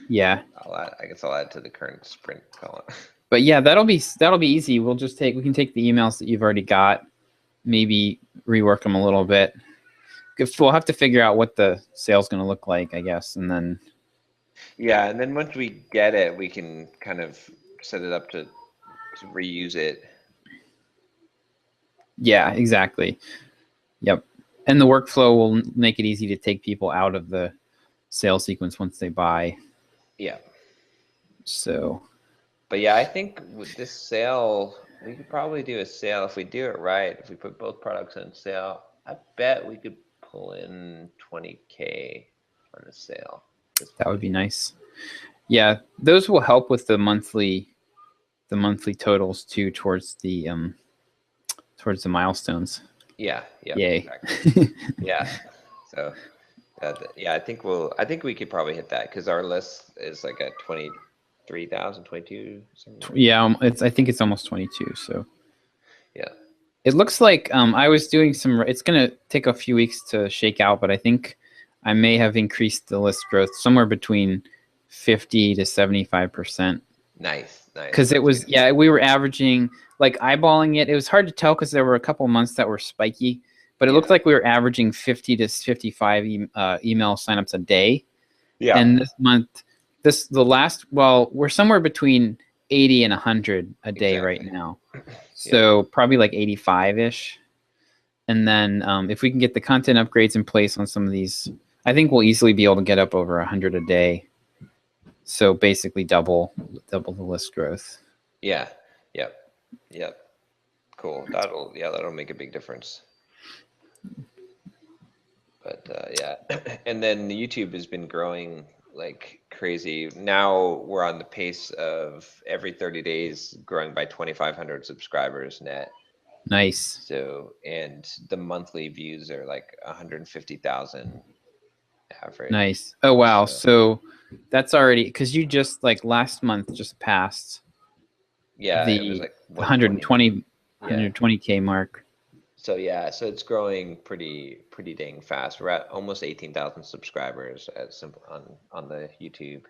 [SPEAKER 3] Yeah.
[SPEAKER 4] I guess I'll add to the current sprint column.
[SPEAKER 3] But yeah, that'll be easy. We can take the emails that you've already got, maybe rework them a little bit. We'll have to figure out what the sale's going to look like, I guess, and then.
[SPEAKER 4] Yeah, and then once we get it, we can kind of set it up to reuse it.
[SPEAKER 3] Yeah, exactly. Yep. And the workflow will make it easy to take people out of the sale sequence once they buy.
[SPEAKER 4] Yeah.
[SPEAKER 3] So.
[SPEAKER 4] But yeah, I think with this sale, we could probably do a sale if we do it right. If we put both products on sale, I bet we could pull in $20K on a sale.
[SPEAKER 3] That would be nice. Yeah, those will help with the monthly totals too towards the milestones.
[SPEAKER 4] Yeah.
[SPEAKER 3] Yay.
[SPEAKER 4] Exactly. Yeah. So I think we could probably hit that because our list is like at 23,000, 22.
[SPEAKER 3] Yeah, I think it's almost 22. So.
[SPEAKER 4] Yeah.
[SPEAKER 3] It looks like I was doing it's going to take a few weeks to shake out, but I think I may have increased the list growth somewhere between 50 to 75%.
[SPEAKER 4] Nice.
[SPEAKER 3] Because it was, we were averaging, like eyeballing it. It was hard to tell because there were a couple months that were spiky, but it looked like we were averaging 50 to 55 email signups a day. Yeah. And this month, we're somewhere between 80 and 100 a day right now. So probably like 85-ish. And then if we can get the content upgrades in place on some of these, I think we'll easily be able to get up over 100 a day. So basically double the list growth.
[SPEAKER 4] Yeah. Yep. Cool. That'll make a big difference. But and then YouTube has been growing like crazy. Now we're on the pace of every 30 days growing by 2,500 subscribers net.
[SPEAKER 3] Nice.
[SPEAKER 4] So, and the monthly views are like 150,000 average.
[SPEAKER 3] Nice. Oh, wow. So that's already, because you just like last month just passed
[SPEAKER 4] it was like
[SPEAKER 3] 120K mark.
[SPEAKER 4] So so it's growing pretty dang fast. We're at almost 18,000 subscribers on the YouTube.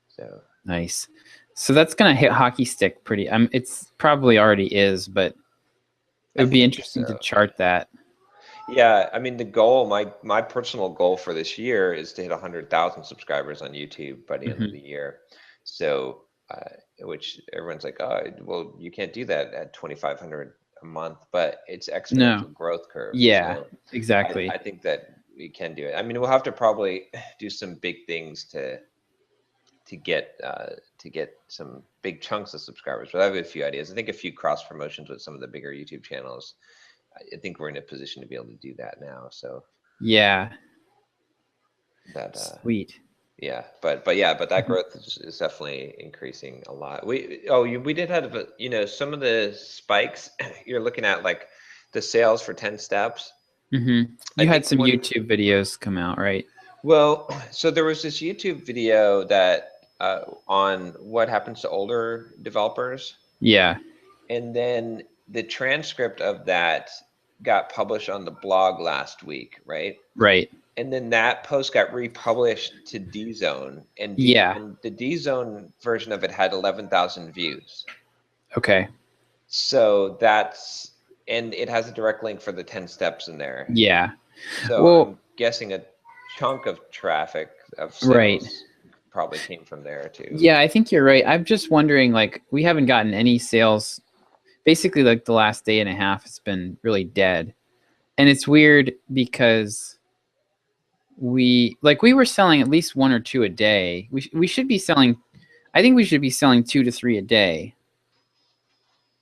[SPEAKER 4] So
[SPEAKER 3] nice. So that's gonna hit hockey stick pretty. It's probably already is, but it would be interesting to chart that.
[SPEAKER 4] Yeah, I mean the goal, my personal goal for this year is to hit 100,000 subscribers on YouTube by the end of the year. So, which everyone's like, oh, well, you can't do that at 2,500 a month, but it's exponential growth curve.
[SPEAKER 3] Yeah,
[SPEAKER 4] So
[SPEAKER 3] exactly.
[SPEAKER 4] I think that we can do it. I mean, we'll have to probably do some big things to get some big chunks of subscribers, but I have a few ideas. I think a few cross promotions with some of the bigger YouTube channels. I think we're in a position to be able to do that now. So
[SPEAKER 3] yeah,
[SPEAKER 4] that
[SPEAKER 3] sweet.
[SPEAKER 4] yeah, but that growth is definitely increasing a lot. We did have, some of the spikes. You're looking at like the sales for 10 steps.
[SPEAKER 3] You had some YouTube videos come out, right?
[SPEAKER 4] Well, so there was this YouTube video that on what happens to older developers.
[SPEAKER 3] Yeah.
[SPEAKER 4] And then the transcript of that got published on the blog last week, right?
[SPEAKER 3] Right.
[SPEAKER 4] And then that post got republished to D-Zone, and the D-Zone version of it had 11,000 views.
[SPEAKER 3] Okay.
[SPEAKER 4] So and it has a direct link for the 10 steps in there.
[SPEAKER 3] Yeah.
[SPEAKER 4] So I'm guessing a chunk of traffic of sales probably came from there too.
[SPEAKER 3] Yeah, I think you're right. I'm just wondering, like, we haven't gotten any sales. Basically, like the last day and a half, it's been really dead. And it's weird because we were selling at least 1 or 2 a day. We should be selling, I think we should be selling 2 to 3 a day.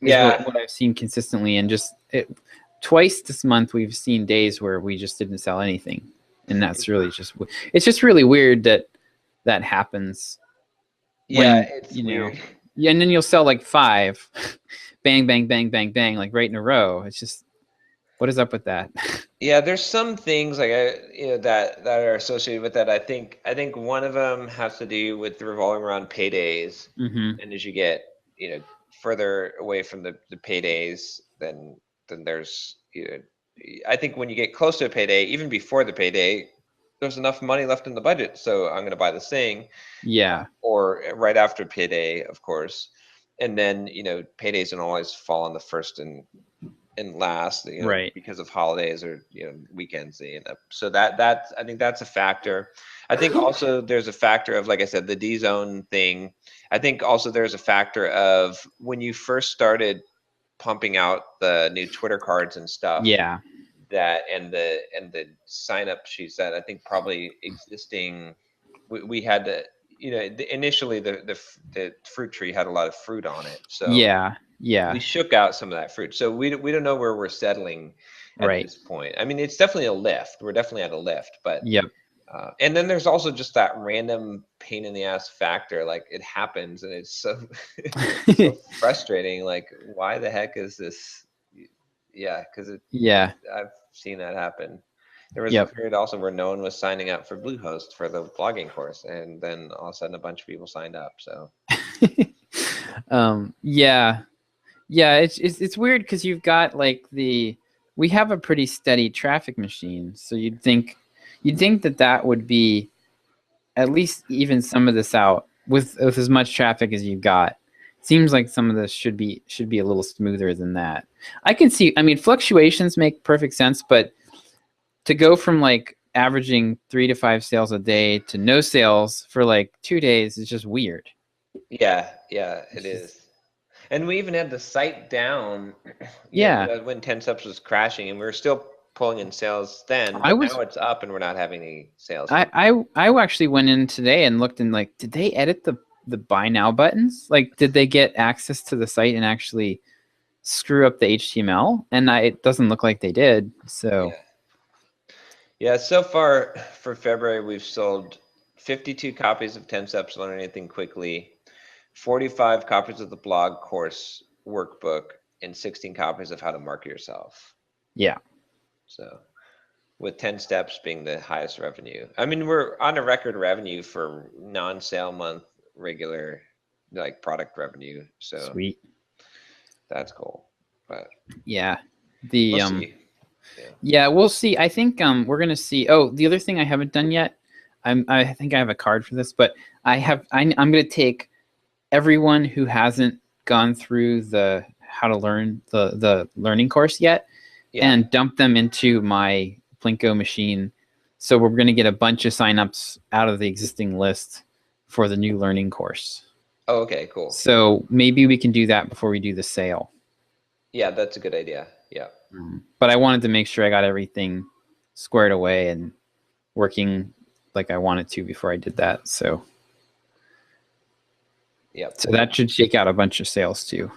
[SPEAKER 4] Yeah.
[SPEAKER 3] What I've seen consistently. And just twice this month, we've seen days where we just didn't sell anything. And that's really it's just really weird that happens.
[SPEAKER 4] Yeah, it's weird.
[SPEAKER 3] Yeah, and then you'll sell like 5, bang, bang, bang, bang, bang, like right in a row. It's just, what is up with that?
[SPEAKER 4] Yeah, there's some things like that are associated with that. I think one of them has to do with revolving around paydays, and as you get further away from the paydays, then there's I think when you get close to a payday, even before the payday, there's enough money left in the budget, so I'm going to buy this thing.
[SPEAKER 3] Yeah.
[SPEAKER 4] Or right after payday, of course, and then paydays don't always fall on the first and last,
[SPEAKER 3] right,
[SPEAKER 4] because of holidays or weekends. So that I think that's a factor. I think also there's a factor of, like I said, the D-Zone thing. I think also there's a factor of when you first started pumping out the new Twitter cards and stuff.
[SPEAKER 3] Yeah.
[SPEAKER 4] That and the sign up sheets that I think probably existing. We had to, initially the fruit tree had a lot of fruit on it. So
[SPEAKER 3] yeah.
[SPEAKER 4] we shook out some of that fruit. So we don't know where we're settling at this point. I mean, it's definitely a lift. We're definitely at a lift, but and then there's also just that random pain in the ass factor. Like, it happens and it's so, so frustrating. Like, why the heck is this? Yeah, because I've seen that happen. There was a period also where no one was signing up for Bluehost for the blogging course, and then all of a sudden a bunch of people signed up. So
[SPEAKER 3] it's weird because you've got like we have a pretty steady traffic machine, so you'd think that would be at least even some of this out with as much traffic as you've got. Seems like some of this should be a little smoother than that. I can see, I mean, fluctuations make perfect sense, but to go from like averaging 3 to 5 sales a day to no sales for like 2 days is just weird.
[SPEAKER 4] Yeah, it is. And we even had the site down. When 10 Steps was crashing, and we were still pulling in sales then. But now it's up, and we're not having any sales.
[SPEAKER 3] I actually went in today and looked, and like, did they edit the buy now buttons? Like, did they get access to the site and actually screw up the HTML? And it doesn't look like they did. So
[SPEAKER 4] so far for February, we've sold 52 copies of 10 Steps Learn Anything Quickly, 45 copies of the blog course workbook, and 16 copies of How to Market Yourself.
[SPEAKER 3] Yeah.
[SPEAKER 4] So with 10 Steps being the highest revenue. I mean, we're on a record revenue for non-sale month regular like product revenue. So
[SPEAKER 3] sweet.
[SPEAKER 4] That's cool. But
[SPEAKER 3] we'll see. We'll see. I think we're gonna see. Oh, the other thing I haven't done yet, I think I have a card for this, but I'm gonna take everyone who hasn't gone through the how to learn the learning course yet, and dump them into my Plinko machine. So we're going to get a bunch of signups out of the existing list for the new learning course.
[SPEAKER 4] Oh, okay, cool.
[SPEAKER 3] So maybe we can do that before we do the sale.
[SPEAKER 4] Yeah, that's a good idea. Yeah.
[SPEAKER 3] But I wanted to make sure I got everything squared away and working like I wanted to before I did that. So that should shake out a bunch of sales too.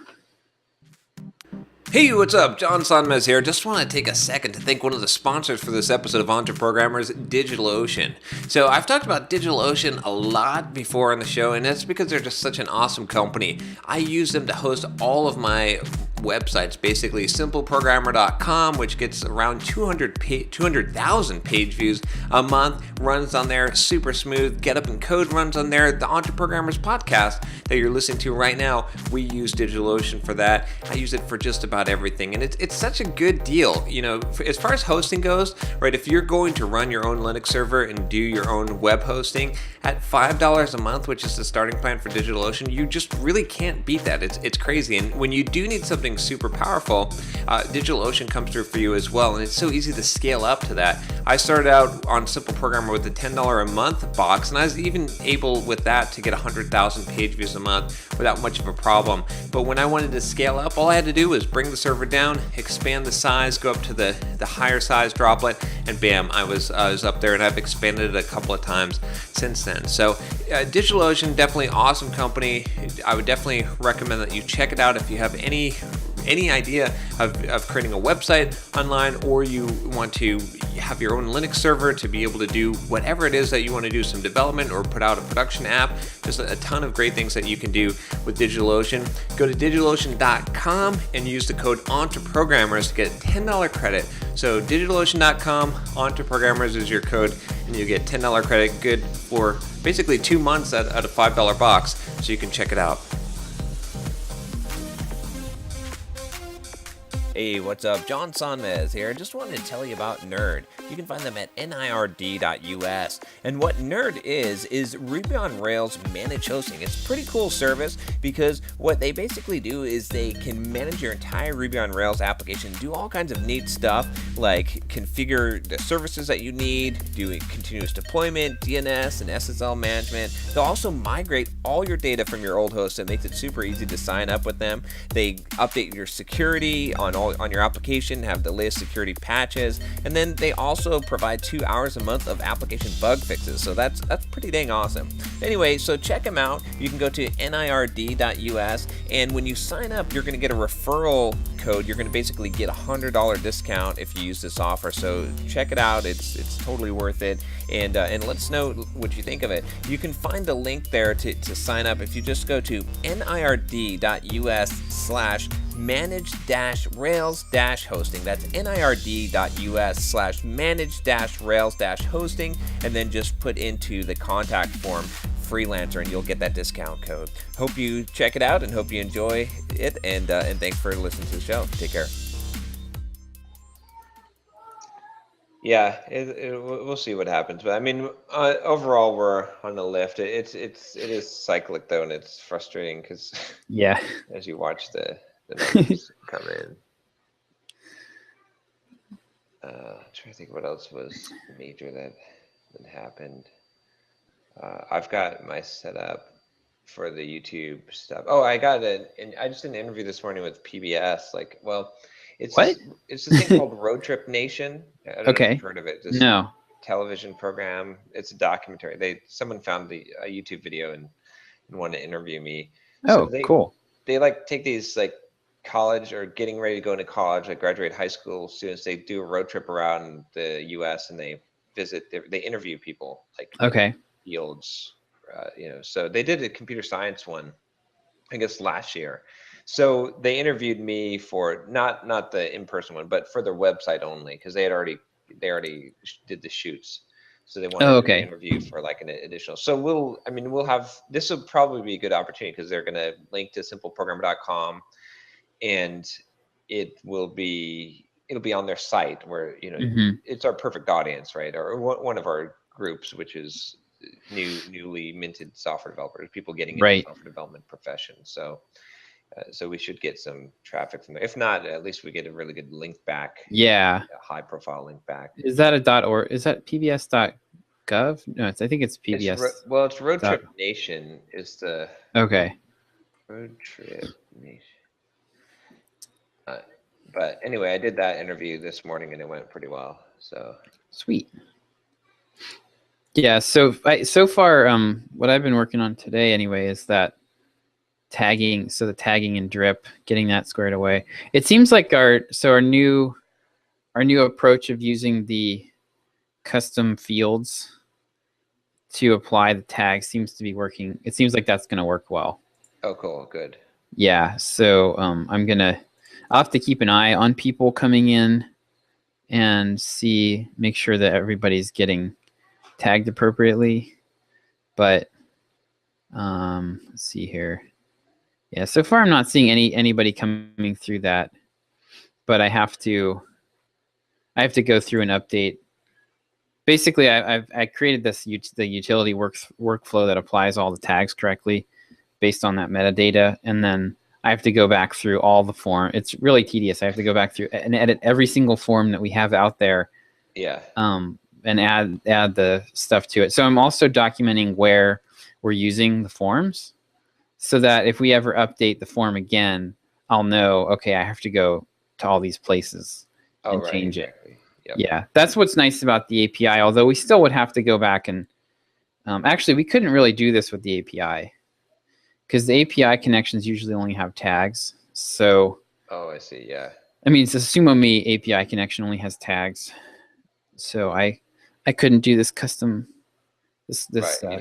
[SPEAKER 2] Hey, what's up? John Sonmez here. Just want to take a second to thank one of the sponsors for this episode of EntreProgrammers, DigitalOcean. So I've talked about DigitalOcean a lot before on the show, and that's because they're just such an awesome company. I use them to host all of my websites, basically simpleprogrammer.com, which gets around 200,000 page views a month, runs on there, super smooth. Get Up and Code runs on there. The EntreProgrammers podcast that you're listening to right now, we use DigitalOcean for that. I use it for just about everything, and it's such a good deal. You know, as far as hosting goes, right, if you're going to run your own Linux server and do your own web hosting at $5 a month, which is the starting plan for DigitalOcean, you just really can't beat that. It's crazy. And when you do need something super powerful, DigitalOcean comes through for you as well, and it's so easy to scale up to that. I started out on Simple Programmer with the $10 a month box, and I was even able with that to get 100,000 page views a month without much of a problem. But when I wanted to scale up, all I had to do was bring the server down, expand the size, go up to the higher size droplet, and bam, I was up there, and I've expanded it a couple of times since then. So DigitalOcean, definitely awesome company. I would definitely recommend that you check it out if you have any idea of creating a website online, or you want to have your own Linux server to be able to do whatever it is that you want to do, some development or put out a production app. Just a ton of great things that you can do with DigitalOcean. Go to digitalocean.com and use the code EntreProgrammers to get a $10 credit. So digitalocean.com, EntreProgrammers is your code, and you get $10 credit, good for basically 2 months at a $5 box, so you can check it out. Hey, what's up? John Sonmez here. Just wanted to tell you about Nerd. You can find them at nird.us. And what Nerd is Ruby on Rails managed hosting. It's a pretty cool service because what they basically do is they can manage your entire Ruby on Rails application, do all kinds of neat stuff like configure the services that you need, do continuous deployment, DNS, and SSL management. They'll also migrate all your data from your old host. It makes it super easy to sign up with them. They update your security on your application, have the latest security patches, and then they also provide 2 hours a month of application bug fixes. So that's pretty dang awesome. Anyway, so check them out. You can go to nird.us, and when you sign up, you're going to get a referral code. You're going to basically get a $100 discount if you use this offer. So check it out. It's totally worth it. And let us know what you think of it. You can find the link there to sign up if you just go to nird.us/manage-rails-hosting. That's nird.us/manage-rails-hosting, and then just put into the contact form freelancer, and you'll get that discount code. Hope you check it out and hope you enjoy it. And thanks for listening to the show. Take care.
[SPEAKER 4] Yeah, we'll see what happens, but I mean, overall we're on the lift. It is cyclic though, and it's frustrating because as you watch the numbers come in. Trying to think what else was major that happened. I've got my setup for the YouTube stuff. Oh, I just did an interview this morning with PBS. It's this thing called Road Trip Nation. I don't know if you've heard of it. This television program. It's a documentary. Someone found a YouTube video and wanted to interview me.
[SPEAKER 3] Oh, cool.
[SPEAKER 4] They take these college or getting ready to go into college, graduate high school students. They do a road trip around the U.S. and they they interview people fields. So they did a computer science one, I guess last year. So they interviewed me for not the in-person one, but for their website only, because they already did the shoots. So they wanted to interview for an additional. So we'll have, this will probably be a good opportunity because they're going to link to simpleprogrammer.com, and it'll be on their site where, it's our perfect audience, right? Or one of our groups, which is newly minted software developers, people getting into the software development profession. So So we should get some traffic from there. If not, at least we get a really good link back.
[SPEAKER 3] Yeah.
[SPEAKER 4] A high profile link back.
[SPEAKER 3] Is that a .org? Is that pbs.gov? No, I think it's pbs.
[SPEAKER 4] It's Road Trip Nation is the
[SPEAKER 3] Okay.
[SPEAKER 4] Road Trip Nation. But anyway, I did that interview this morning and it went pretty well. So
[SPEAKER 3] sweet. Yeah. So far, what I've been working on today anyway is that tagging. So the tagging in drip, getting that squared away. It seems like our new approach of using the custom fields to apply the tag seems to be working. It seems like that's going to work well.
[SPEAKER 4] Oh, cool. Good.
[SPEAKER 3] Yeah. So I'll have to keep an eye on people coming in and make sure that everybody's getting tagged appropriately. But let's see here. Yeah, so far I'm not seeing anybody coming through that, but I have to go through and update. Basically, I created the utility workflow that applies all the tags correctly based on that metadata, and then I have to go back through all the form. It's really tedious. I have to go back through and edit every single form that we have out there.
[SPEAKER 4] Yeah.
[SPEAKER 3] And add the stuff to it. So I'm also documenting where we're using the forms, so that if we ever update the form again, I'll know, okay, I have to go to all these places and change it. Yep. Yeah, that's what's nice about the API, although we still would have to go back and actually, we couldn't really do this with the API because the API connections usually only have tags. So,
[SPEAKER 4] oh, I see. Yeah. I
[SPEAKER 3] mean, it's a SumoMe API connection only has tags. So I couldn't do this custom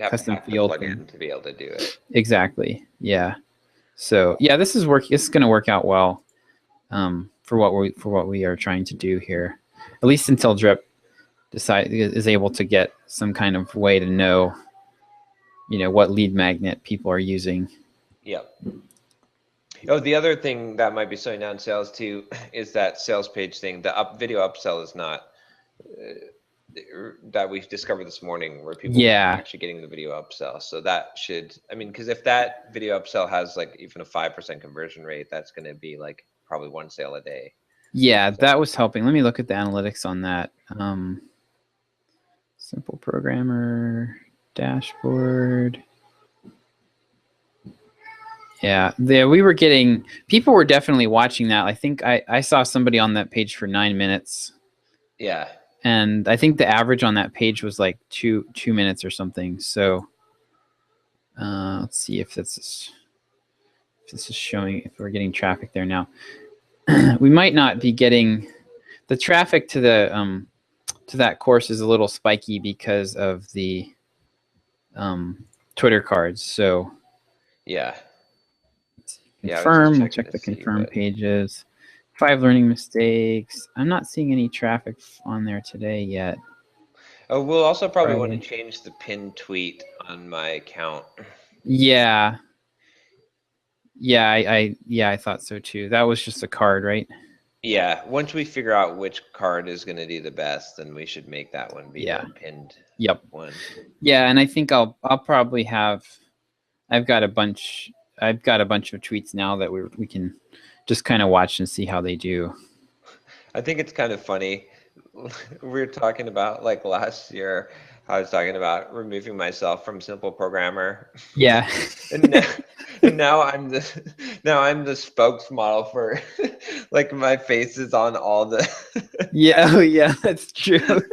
[SPEAKER 3] custom field
[SPEAKER 4] plug in to be able to do it.
[SPEAKER 3] Exactly. Yeah. So yeah, this is It's going to work out well for what we are trying to do here, at least until Drip is able to get some kind of way to know, what lead magnet people are using.
[SPEAKER 4] Yep. Oh, the other thing that might be slowing down sales too is that sales page thing. The video upsell is not that we've discovered this morning, where people are actually getting the video upsell. So that should, because if that video upsell has like even a 5% conversion rate, that's going to be like probably one sale a day.
[SPEAKER 3] Yeah, so that was helping. Let me look at the analytics on that. Simple Programmer dashboard. Yeah, people were definitely watching that. I think I saw somebody on that page for 9 minutes.
[SPEAKER 4] Yeah.
[SPEAKER 3] And I think the average on that page was like 2 minutes or something. So let's see if this is showing, if we're getting traffic there now. We might not be getting the traffic to that course is a little spiky because of the Twitter cards. So
[SPEAKER 4] yeah.
[SPEAKER 3] Confirm. We'll check the confirm pages. 5 learning mistakes. I'm not seeing any traffic on there today yet.
[SPEAKER 4] Oh, we'll also probably want to change the pinned tweet on my account.
[SPEAKER 3] Yeah. I thought so too. That was just a card, right?
[SPEAKER 4] Yeah. Once we figure out which card is going to do the best, then we should make that one be the pinned one.
[SPEAKER 3] Yeah, and I think I'll probably have. I've got a bunch of tweets now that we can just kind of watch and see how they do.
[SPEAKER 4] I think it's kind of funny. We were talking about like last year, I was talking about removing myself from Simple Programmer.
[SPEAKER 3] Yeah.
[SPEAKER 4] and now I'm the spokesmodel for like my face is on all the
[SPEAKER 3] yeah, that's true.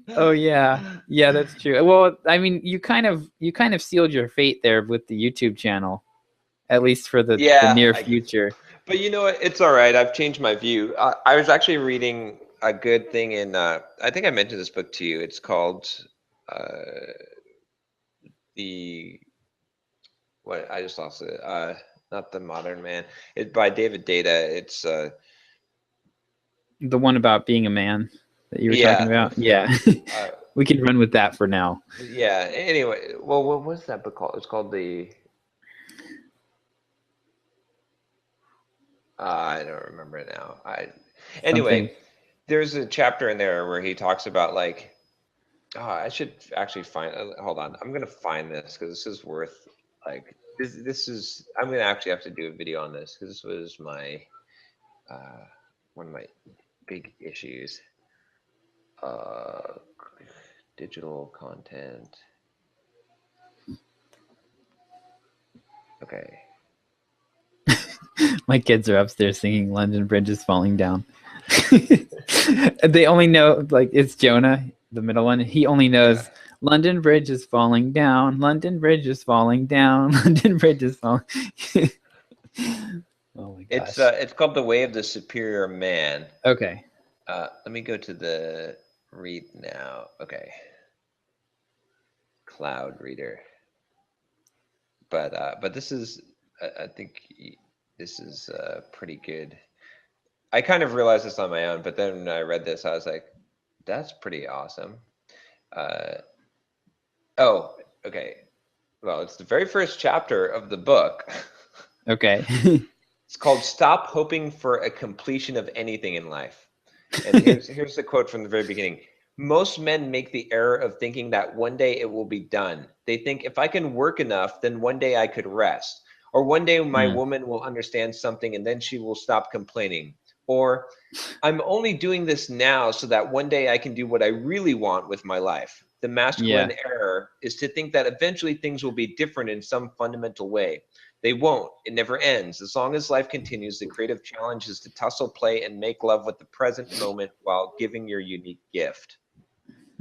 [SPEAKER 3] Oh yeah, that's true. Well, you kind of sealed your fate there with the YouTube channel, at least for the near future.
[SPEAKER 4] But you know what? It's all right. I've changed my view. I was actually reading a good thing in, I think I mentioned this book to you. It's called I just lost it. Not The Modern Man. It's by David Data. It's
[SPEAKER 3] the one about being a man that you were talking about. Yeah. We can run with that for now.
[SPEAKER 4] Yeah. Anyway, well, what was that book called? It's called I don't remember it now. Anyway, there's a chapter in there where he talks about like, I should actually find. Hold on, I'm gonna find this because this is worth like this is, I'm going to actually have to do a video on this because this was my, one of my big issues. Digital content. Okay.
[SPEAKER 3] My kids are upstairs singing London Bridge is Falling Down. They only know, like, it's Jonah, the middle one. He only knows London Bridge is falling down. London Bridge is falling down. London Bridge is falling. Oh my gosh.
[SPEAKER 4] It's called The Way of the Superior Man.
[SPEAKER 3] Okay.
[SPEAKER 4] Let me go to the read now. Okay. Cloud reader. But this is, I think this is pretty good. I kind of realized this on my own, but then when I read this, I was like, that's pretty awesome. Oh, okay. Well, it's the very first chapter of the book.
[SPEAKER 3] Okay.
[SPEAKER 4] It's called Stop Hoping for a Completion of Anything in Life. And here's the quote from the very beginning. Most men make the error of thinking that one day it will be done. They think if I can work enough, then one day I could rest. Or one day my woman will understand something and then she will stop complaining. Or I'm only doing this now so that one day I can do what I really want with my life. The masculine error is to think that eventually things will be different in some fundamental way. They won't. It never ends. As long as life continues, the creative challenge is to tussle, play, and make love with the present moment while giving your unique gift.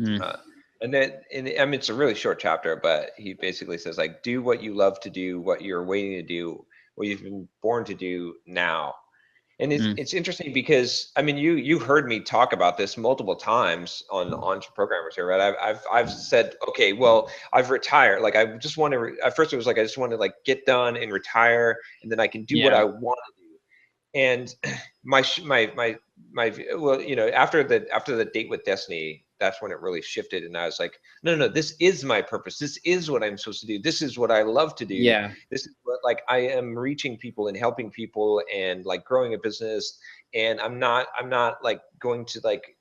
[SPEAKER 4] And then, I mean, it's a really short chapter, but he basically says, like, do what you love to do, what you're waiting to do, what you've been born to do now. And it's interesting because, I mean, you heard me talk about this multiple times on EntreProgrammers here, right? I've said, okay, well, I've retired. Like, I just want to, at first it was like, I just want to like get done and retire, and then I can do what I want to do. And my well, you know, after the date with Destiny, that's when it really shifted, and I was like, no, this is my purpose. This is what I'm supposed to do. This is what I love to do.
[SPEAKER 3] Yeah.
[SPEAKER 4] This is what, like, I am reaching people and helping people and like growing a business. And I'm not like going to like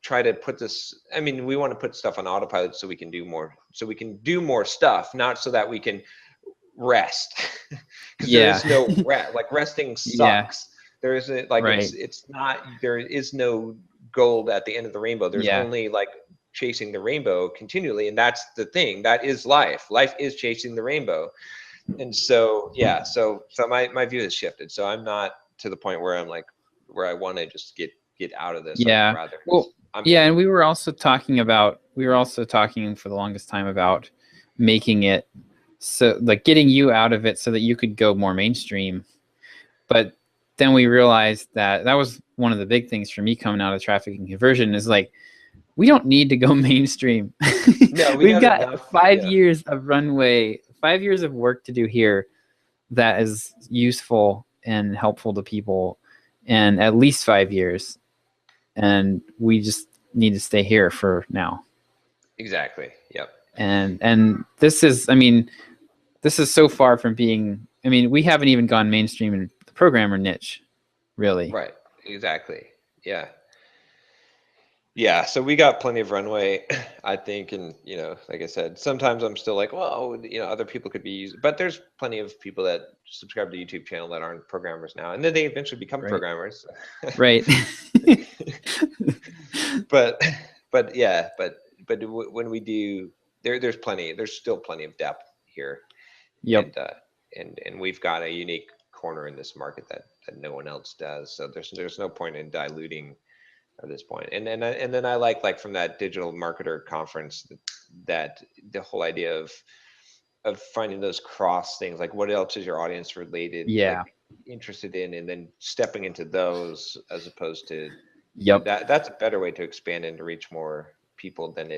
[SPEAKER 4] try to put this, I mean, we want to put stuff on autopilot so we can do more stuff, not so that we can rest. Because there is no rest. Like, resting sucks. There isn't, like, it's not, there is no gold at the end of the rainbow. There's only like chasing the rainbow continually, and that's the thing. That is life. Life is chasing the rainbow. And so so my view has shifted. So I'm not to the point where I'm like, where I want to just get out of this. Rather,
[SPEAKER 3] well, and we were also talking for the longest time about making it so, like, getting you out of it so that you could go more mainstream. But then we realized that was one of the big things for me coming out of traffic and conversion, is like, we don't need to go mainstream.
[SPEAKER 4] No,
[SPEAKER 3] we've got 5 years of runway, 5 years of work to do here that is useful and helpful to people, and at least 5 years. And we just need to stay here for now.
[SPEAKER 4] Exactly. Yep.
[SPEAKER 3] And this is, I mean, this is so far from being, I mean, we haven't even gone mainstream in the programmer niche, really.
[SPEAKER 4] Right. Exactly. Yeah. Yeah. So we got plenty of runway, I think. And, you know, like I said, sometimes I'm still like, well, you know, other people could be used, but there's plenty of people that subscribe to the YouTube channel that aren't programmers now. And then they eventually become programmers.
[SPEAKER 3] Right.
[SPEAKER 4] but when we do, there's still plenty of depth here.
[SPEAKER 3] Yep.
[SPEAKER 4] And we've got a unique corner in this market that no one else does. So there's no point in diluting at this point. And then I like from that digital marketer conference that the whole idea of finding those cross things, like what else is your audience related, like, interested in, and then stepping into those as opposed to that's a better way to expand and to reach more people than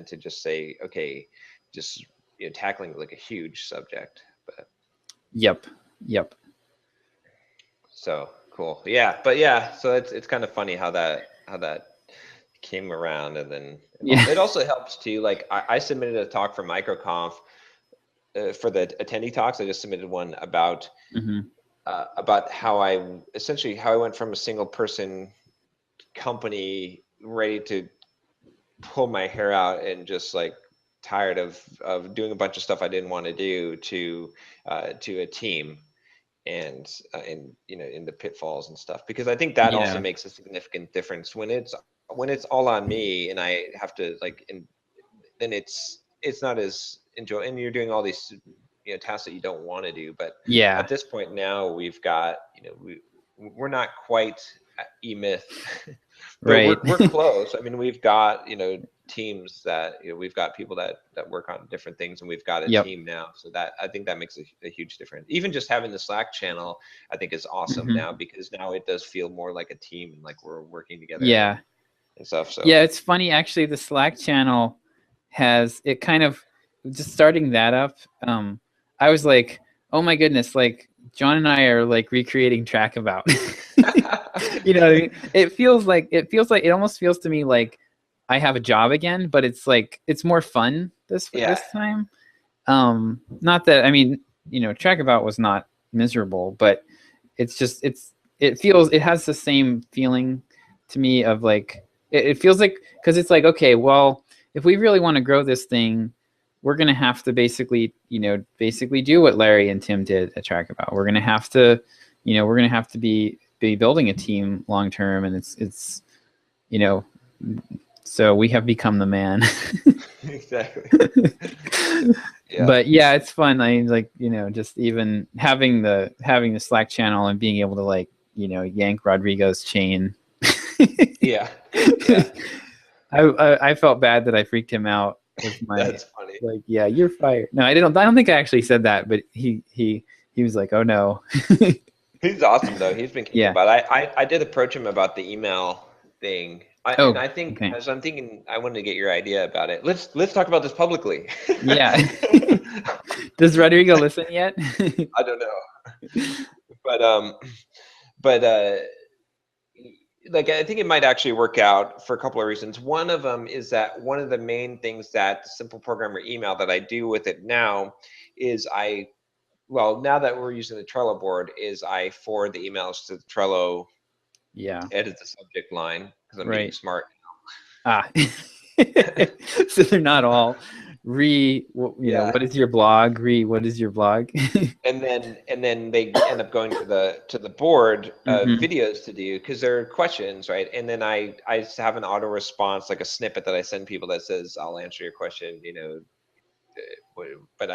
[SPEAKER 4] to just say, okay, just, you know, tackling like a huge subject. But
[SPEAKER 3] Yep.
[SPEAKER 4] So cool. Yeah. So it's kind of funny how that came around. And then it also helps too. Like, I submitted a talk for MicroConf for the attendee talks. I just submitted one about how I went from a single person company ready to pull my hair out and just like tired of doing a bunch of stuff I didn't want to do to a team, and in the pitfalls and stuff, because I think that also
[SPEAKER 3] Yeah.
[SPEAKER 4] makes a significant difference when it's all on me and I have to then it's not as enjoy, and you're doing all these tasks that you don't want to do. But
[SPEAKER 3] Yeah.
[SPEAKER 4] at this point now, we've got we're not quite at E-Myth, but
[SPEAKER 3] Right.
[SPEAKER 4] we're close. I mean, we've got teams that we've got people that work on different things, and we've got a
[SPEAKER 3] Yep.
[SPEAKER 4] team now. So that, I think that makes a huge difference. Even just having the Slack channel, I think, is awesome now, because now it does feel more like a team and like we're working together.
[SPEAKER 3] Yeah.
[SPEAKER 4] And stuff. So
[SPEAKER 3] Yeah, it's funny actually. The Slack channel has it kind of just starting that up. I was like, oh my goodness, like John and I are like recreating Track About. You know what I mean? It almost feels to me like I have a job again, but it's like it's more fun this time. Not that, I mean, Track About was not miserable, but it's just it has the same feeling to me of like it feels like, because it's like, okay, well, if we really want to grow this thing, we're gonna have to basically do what Larry and Tim did at Track About. We're gonna have to be building a team long term, and it's so we have become the man.
[SPEAKER 4] Exactly.
[SPEAKER 3] But yeah, it's fun. I mean, like, just even having the Slack channel and being able to like, yank Rodrigo's chain.
[SPEAKER 4] Yeah.
[SPEAKER 3] I felt bad that I freaked him out with my.
[SPEAKER 4] That's funny.
[SPEAKER 3] Like, yeah, you're fired. No, I don't think I actually said that, but he was like, oh no.
[SPEAKER 4] He's awesome though. He's been kicking butt. I did approach him about the email thing. And I think, as I'm thinking, I wanted to get your idea about it. Let's talk about this publicly.
[SPEAKER 3] Yeah. Does Rodrigo listen yet?
[SPEAKER 4] I don't know. But like, I think it might actually work out for a couple of reasons. One of them is that one of the main things that the Simple Programmer email that I do with it now is now that we're using the Trello board, is I forward the emails to the Trello. Yeah. Edit the subject line, because I'm being smart now.
[SPEAKER 3] So they're not all what is your blog? What is your blog?
[SPEAKER 4] and then they end up going to the board videos to do, because they're questions, right? And then I have an auto response, like a snippet that I send people that says, I'll answer your question, but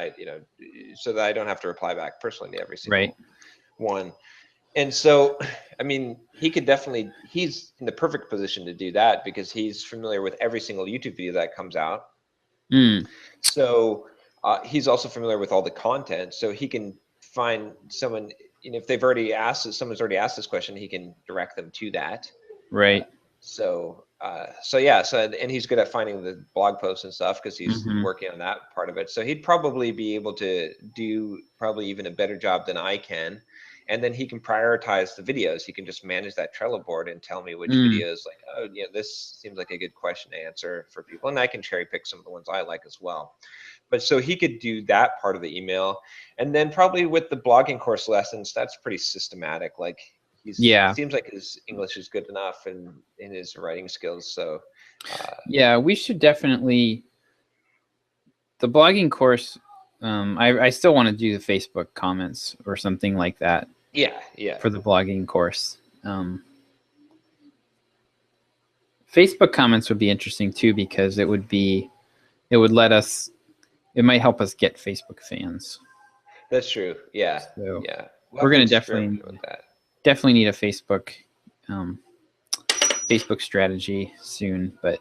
[SPEAKER 4] so that I don't have to reply back personally to every single one. And so, I mean, he's in the perfect position to do that, because he's familiar with every single YouTube video that comes out. So he's also familiar with all the content, so he can find someone, if they've already someone's already asked this question, he can direct them to that. Right. And he's good at finding the blog posts and stuff, because he's working on that part of it. So he'd probably be able to do even a better job than I can. And then he can prioritize the videos. He can just manage that Trello board and tell me which videos, like, oh, yeah, this seems like a good question to answer for people. And I can cherry pick some of the ones I like as well. But so he could do that part of the email. And then probably with the blogging course lessons, that's pretty systematic. Like, it seems like his English is good enough and in his writing skills. So
[SPEAKER 3] yeah, we should definitely, the blogging course, I still want to do the Facebook comments or something like that. Yeah. For the blogging course. Facebook comments would be interesting too, because it might help us get Facebook fans.
[SPEAKER 4] That's true. Yeah.
[SPEAKER 3] So we're going to definitely need a Facebook strategy soon, but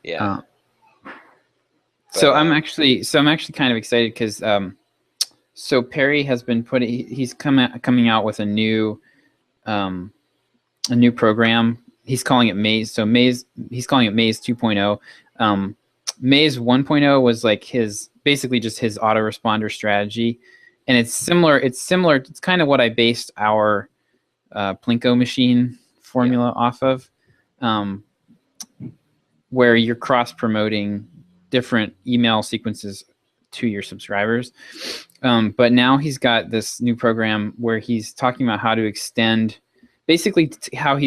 [SPEAKER 3] yeah. So I'm actually kind of excited, because so Perry has been he's coming out with a new program. He's calling it Maze. So he's calling it Maze 2.0. Maze 1.0 was like basically just his autoresponder strategy, and it's similar. It's kind of what I based our Plinko machine formula off of, where you're cross-promoting different email sequences to your subscribers. But now he's got this new program where he's talking about how to extend, basically how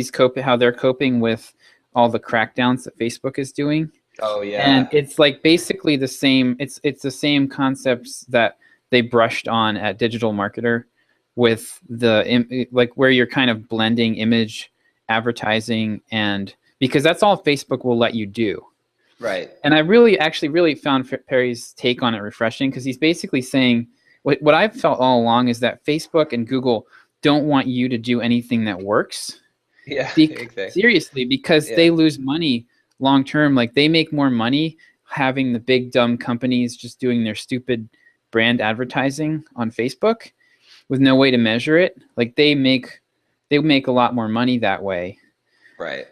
[SPEAKER 3] they're coping with all the crackdowns that Facebook is doing.
[SPEAKER 4] Oh yeah.
[SPEAKER 3] And it's like basically the same. It's the same concepts that they brushed on at Digital Marketer, with like where you're kind of blending image advertising, and because that's all Facebook will let you do.
[SPEAKER 4] Right.
[SPEAKER 3] And I actually really found Perry's take on it refreshing, because he's basically saying what I've felt all along is that Facebook and Google don't want you to do anything that works.
[SPEAKER 4] Yeah. Exactly.
[SPEAKER 3] Seriously, because they lose money long term. Like, they make more money having the big dumb companies just doing their stupid brand advertising on Facebook with no way to measure it. Like, they make a lot more money that way.
[SPEAKER 4] Right.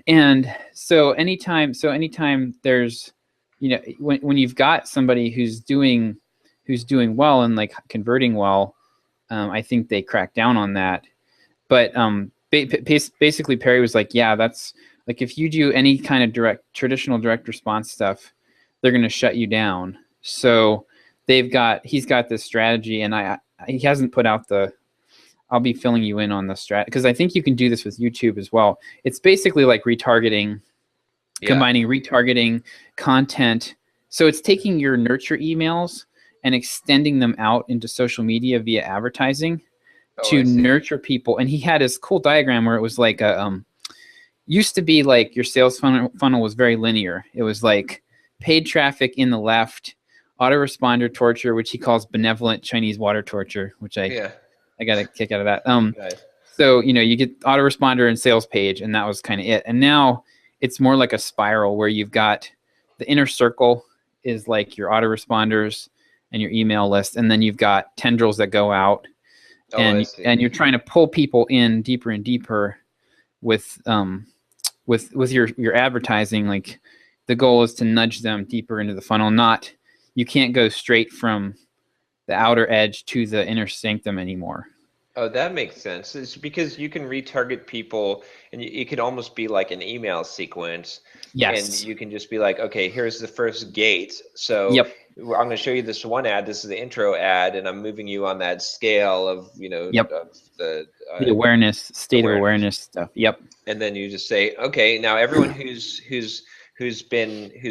[SPEAKER 3] And so anytime there's, when you've got somebody who's doing well and like converting well, I think they crack down on that. But basically Perry was like, yeah, that's like, if you do any kind of traditional direct response stuff, they're going to shut you down. So he's got this strategy, and he hasn't put out I'll be filling you in on the strat, because I think you can do this with YouTube as well. It's basically like retargeting, combining retargeting content. So it's taking your nurture emails and extending them out into social media via advertising to nurture people. And he had this cool diagram where it was like used to be like your sales funnel was very linear. It was like paid traffic in the left, autoresponder torture, which he calls benevolent Chinese water torture, which I got a kick out of that.
[SPEAKER 4] Nice.
[SPEAKER 3] So, you get autoresponder and sales page, and that was kind of it. And now it's more like a spiral where you've got the inner circle is like your autoresponders and your email list. And then you've got tendrils that go out, and you're trying to pull people in deeper and deeper with your advertising. Like, the goal is to nudge them deeper into the funnel. You can't go straight from the outer edge to the inner sanctum anymore.
[SPEAKER 4] Oh, that makes sense. It's because you can retarget people, and it could almost be like an email sequence.
[SPEAKER 3] Yes.
[SPEAKER 4] And you can just be like, okay, here's the first gate. So I'm going to show you this one ad. This is the intro ad, and I'm moving you on that scale of, of the
[SPEAKER 3] awareness, state of awareness stuff. Yep.
[SPEAKER 4] And then you just say, okay, now everyone who's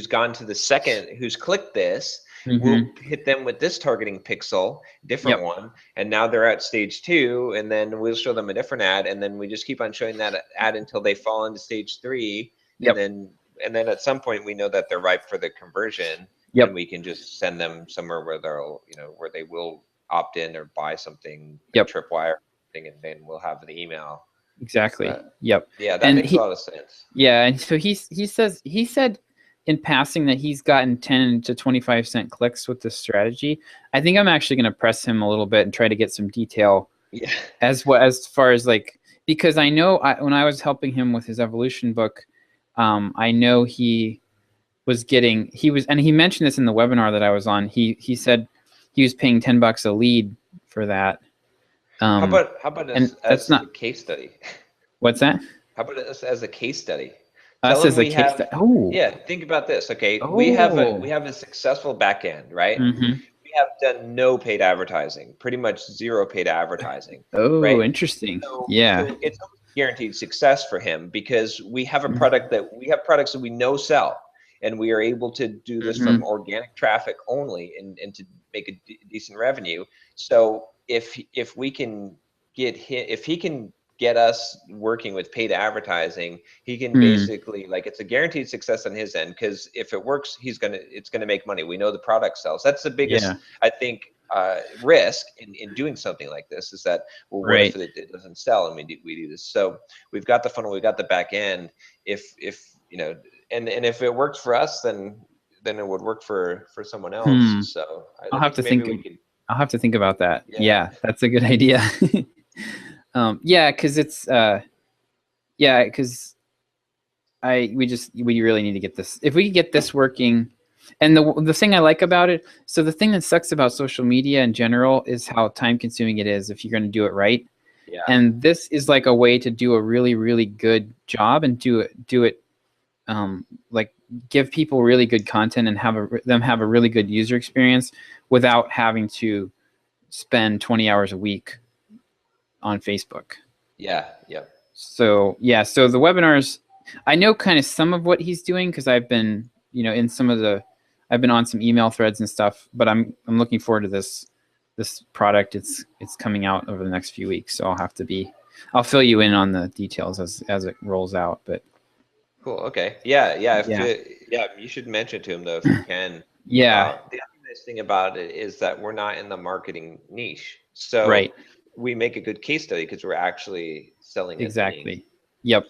[SPEAKER 4] gone to the second, who's clicked this, we'll hit them with this targeting pixel, different one, and now they're at stage 2, and then we'll show them a different ad, and then we just keep on showing that ad until they fall into stage 3, and then at some point we know that they're ripe for the conversion, and we can just send them somewhere where they'll, where they will opt in or buy something, tripwire thing, and then we'll have the email.
[SPEAKER 3] Exactly.
[SPEAKER 4] So,
[SPEAKER 3] yeah,
[SPEAKER 4] that makes a lot of sense.
[SPEAKER 3] Yeah, and so he said in passing that he's gotten 10 to 25 cent clicks with this strategy. I think I'm actually going to press him a little bit and try to get some detail as far as like, because I know when I was helping him with his evolution book, I know he mentioned this in the webinar that I was on. He said he was paying $10 a lead for that.
[SPEAKER 4] How about as a case study?
[SPEAKER 3] What's that?
[SPEAKER 4] How about us as a case study?
[SPEAKER 3] Us as a case study. Oh.
[SPEAKER 4] Yeah, think about this. Okay, we have a successful back end, right? We have done no paid advertising, pretty much zero paid advertising.
[SPEAKER 3] Oh,
[SPEAKER 4] right?
[SPEAKER 3] Interesting.
[SPEAKER 4] So
[SPEAKER 3] it's
[SPEAKER 4] guaranteed success for him, because we have a product we have products that we know sell, and we are able to do this from organic traffic only, and to make a decent revenue. So if he can get us working with paid advertising, he can basically, like, it's a guaranteed success on his end, because if it works, it's gonna make money. We know the product sells. That's the biggest, I think, risk in doing something like this, is that, well, what if it doesn't sell and we do this? So we've got the funnel, we've got the back end. If and if it works for us, then it would work for someone else. So
[SPEAKER 3] I'll have to think about that. Yeah, that's a good idea. Because it's because we really need to get this. If we can get this working, and the thing I like about it, so the thing that sucks about social media in general is how time consuming it is if you're going to do it right. Yeah. And this is like a way to do a really, really good job and do it like give people really good content and have a really good user experience without having to spend 20 hours a week on Facebook. So the webinars, I know kind of some of what he's doing, because I've been in some of the, I've been on some email threads and stuff, but I'm looking forward to this product. It's coming out over the next few weeks, so I'll fill you in on the details as it rolls out. But
[SPEAKER 4] cool. Okay. Yeah.
[SPEAKER 3] Yeah.
[SPEAKER 4] You should mention to him though if you can.
[SPEAKER 3] Yeah.
[SPEAKER 4] The other nice thing about it is that we're not in the marketing niche, so
[SPEAKER 3] Right.
[SPEAKER 4] we make a good case study because we're actually selling it.
[SPEAKER 3] Exactly. Yep.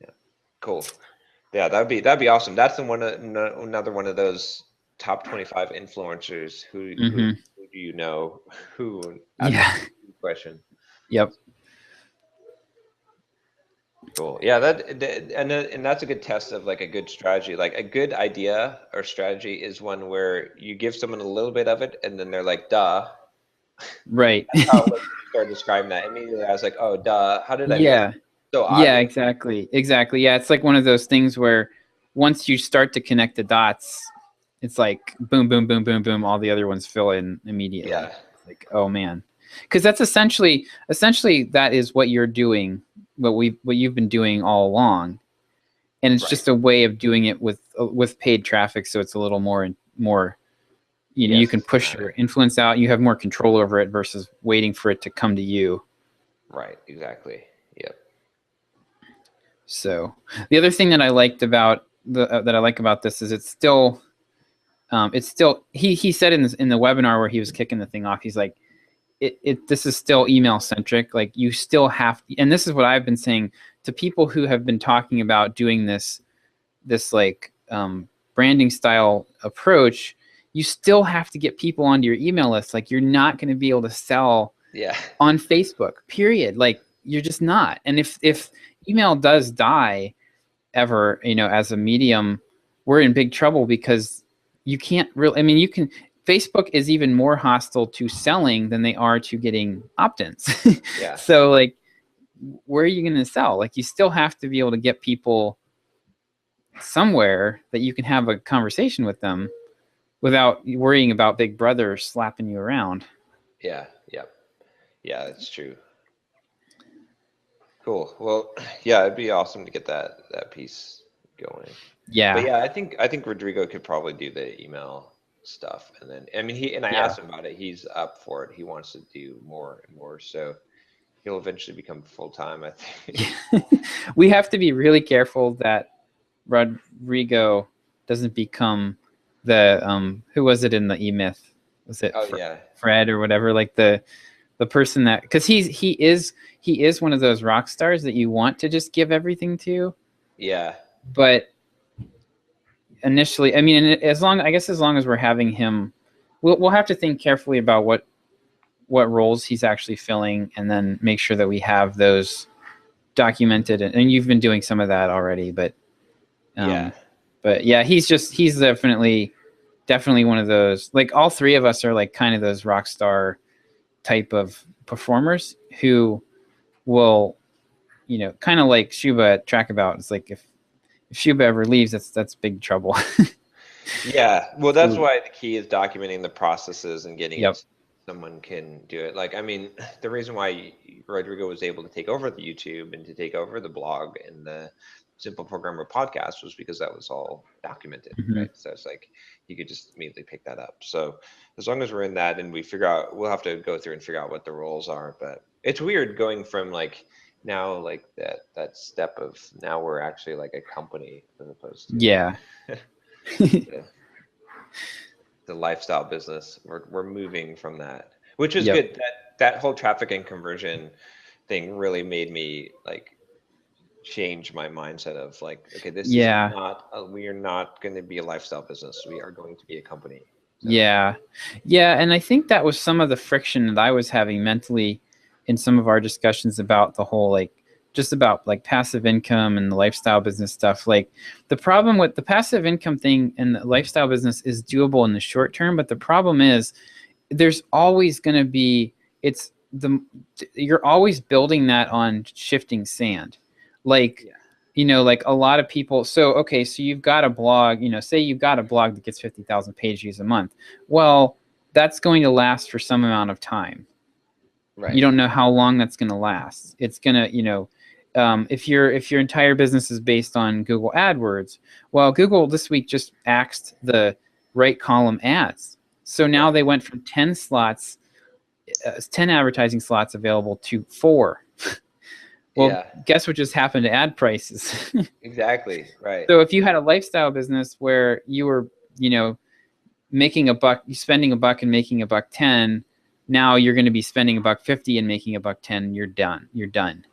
[SPEAKER 4] Yeah. Cool. Yeah, that'd be awesome. That's another one of those top 25 influencers. Who do you know? Who?
[SPEAKER 3] Yeah.
[SPEAKER 4] Question.
[SPEAKER 3] Yep.
[SPEAKER 4] Cool. Yeah, and that's a good test of like a good strategy. Like a good idea or strategy is one where you give someone a little bit of it, and then they're like, "Duh."
[SPEAKER 3] Right.
[SPEAKER 4] That's how you start describing that. Immediately, I was like, "Oh, duh! How did I?"
[SPEAKER 3] Yeah.
[SPEAKER 4] So obvious.
[SPEAKER 3] Yeah. Exactly. Yeah, it's like one of those things where once you start to connect the dots, it's like boom, boom, boom, boom, boom. All the other ones fill in immediately.
[SPEAKER 4] Yeah.
[SPEAKER 3] Like, oh man, because that's essentially that is what you're doing. What you've been doing all along, and it's just a way of doing it with paid traffic, so it's a little more you can push your influence out. You have more control over it versus waiting for it to come to you. Right.
[SPEAKER 4] Exactly. Yep.
[SPEAKER 3] So the other thing that I liked about this is it's still he said in the webinar where he was kicking the thing off, he's like, this is still email centric. Like you still have, and this is what I've been saying to people who have been talking about doing this like branding style approach. You still have to get people onto your email list. Like you're not going to be able to sell on Facebook, period. Like you're just not. And if email does die ever, as a medium, we're in big trouble because you can't really, Facebook is even more hostile to selling than they are to getting opt-ins.
[SPEAKER 4] Yeah.
[SPEAKER 3] So like, where are you going to sell? Like you still have to be able to get people somewhere that you can have a conversation with them without worrying about Big Brother slapping you around.
[SPEAKER 4] Yeah. Yep. Yeah, that's true. Cool. Well, yeah, it'd be awesome to get that piece going.
[SPEAKER 3] Yeah.
[SPEAKER 4] But yeah, I think Rodrigo could probably do the email stuff, and then I asked him about it. He's up for it. He wants to do more and more, so he'll eventually become full-time, I think.
[SPEAKER 3] We have to be really careful that Rodrigo doesn't become the who was it in the E-Myth? Was it Fred or whatever? Like the person that, because he is one of those rock stars that you want to just give everything to.
[SPEAKER 4] Yeah.
[SPEAKER 3] But initially, as long as we're having him, we'll have to think carefully about what roles he's actually filling, and then make sure that we have those documented. And you've been doing some of that already, but he's definitely one of those. Like all three of us are like kind of those rock star type of performers who will, kind of like Shuba at Trackabout. It's like if Shuba ever leaves, that's big trouble.
[SPEAKER 4] Yeah, well, that's why the key is documenting the processes and getting someone can do it. Like, the reason why Rodrigo was able to take over the YouTube and to take over the blog and the Simple Programmer podcast was because that was all documented, right? So it's like you could just immediately pick that up. So as long as we're in that and we figure out, we'll have to go through and figure out what the roles are. But it's weird going from like now like that step of now we're actually like a company as opposed to the lifestyle business. We're moving from that, which is good. That whole traffic and conversion thing really made me like change my mindset of like, okay, this is not we are not going to be a lifestyle business. We are going to be a company. So. Yeah,
[SPEAKER 3] and I think that was some of the friction that I was having mentally in some of our discussions about the whole like just about like passive income and the lifestyle business stuff. Like the problem with the passive income thing and the lifestyle business is doable in the short term, but the problem is there's always going to be you're always building that on shifting sand. Like, like a lot of people. So you've got a blog, say you've got a blog that gets 50,000 page views a month. Well, that's going to last for some amount of time. Right. You don't know how long that's going to last. It's going to, if your entire business is based on Google AdWords, well, Google this week just axed the right column ads. So now they went from 10 slots, 10 advertising slots available to 4. Well, guess what just happened to ad prices?
[SPEAKER 4] Exactly. Right.
[SPEAKER 3] So if you had a lifestyle business where you were, making $1, you spending $1 and making $1.10, now you're going to be spending $1.50 and making $1.10. You're done.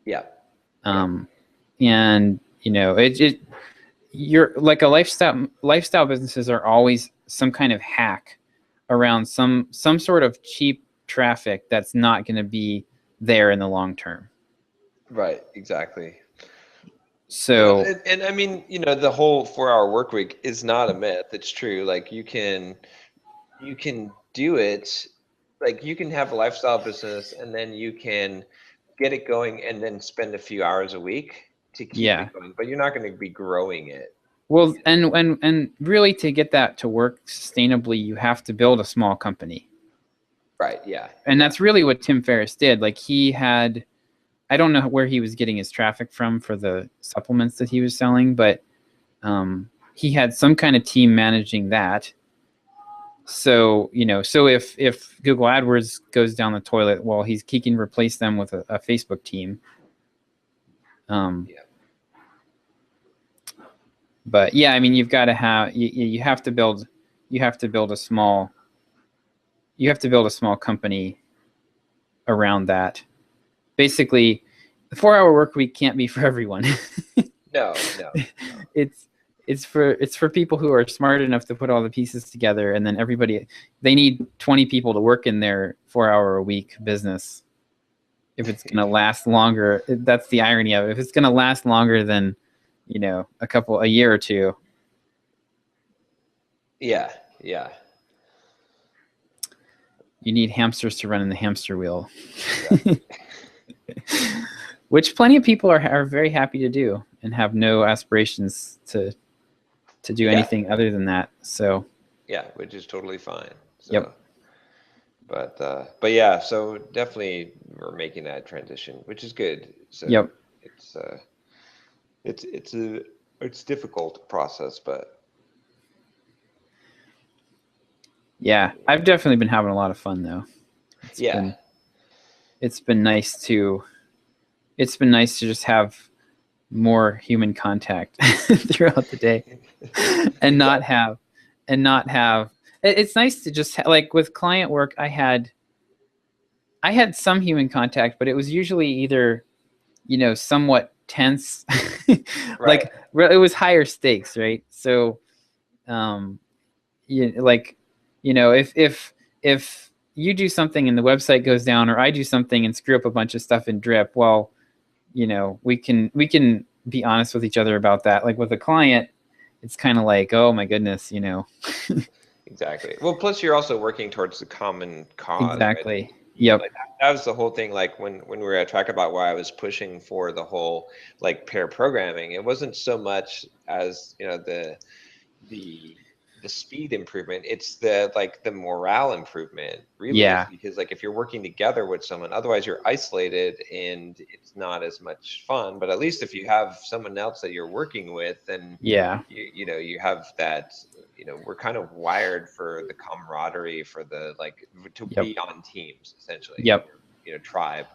[SPEAKER 4] Yeah.
[SPEAKER 3] And you're like a lifestyle businesses are always some kind of hack around some sort of cheap traffic that's not going to be there in the long term.
[SPEAKER 4] Right. Exactly.
[SPEAKER 3] So,
[SPEAKER 4] and I mean, the whole 4-hour work week is not a myth. It's true. Like you can do it. Like you can have a lifestyle business and then you can get it going and then spend a few hours a week to keep it going, but you're not going to be growing it.
[SPEAKER 3] Well, and really to get that to work sustainably, you have to build a small company.
[SPEAKER 4] Right. Yeah.
[SPEAKER 3] And that's really what Tim Ferriss did. Like he had, I don't know where he was getting his traffic from for the supplements that he was selling, but he had some kind of team managing that. So, so if Google AdWords goes down the toilet, well, he can replace them with a Facebook team. But yeah, I mean, you've got to have, you have to build a small company around that. Basically, the 4-hour work week can't be for everyone.
[SPEAKER 4] No.
[SPEAKER 3] It's for people who are smart enough to put all the pieces together, and then they need 20 people to work in their 4-hour a week business. If it's going to last longer, that's the irony of it. If it's going to last longer than, a year or two.
[SPEAKER 4] Yeah.
[SPEAKER 3] You need hamsters to run in the hamster wheel. Which plenty of people are very happy to do and have no aspirations to do anything other than that. So
[SPEAKER 4] which is totally fine. So,
[SPEAKER 3] yep.
[SPEAKER 4] But yeah, so definitely we're making that transition, which is good. So
[SPEAKER 3] yep.
[SPEAKER 4] It's a difficult process, but
[SPEAKER 3] yeah, I've definitely been having a lot of fun though. It's been nice to just have more human contact throughout the day and not have it's nice to just like with client work I had some human contact, but it was usually either somewhat tense like it was higher stakes, right? So if you do something and the website goes down, or I do something and screw up a bunch of stuff in Drip, well, we can be honest with each other about that. Like with a client, it's kind of like, oh my goodness,
[SPEAKER 4] Exactly. Well, plus you're also working towards the common cause.
[SPEAKER 3] Exactly.
[SPEAKER 4] Right?
[SPEAKER 3] Yep.
[SPEAKER 4] Like that was the whole thing. Like when we were at track about why I was pushing for the whole like pair programming, it wasn't so much as the speed improvement, it's the morale improvement, really.
[SPEAKER 3] Yeah.
[SPEAKER 4] Because like if you're working together with someone, otherwise you're isolated and it's not as much fun. But at least if you have someone else that you're working with, then you have that. We're kind of wired for the camaraderie, for the be on teams essentially.
[SPEAKER 3] Yep.
[SPEAKER 4] Tribe.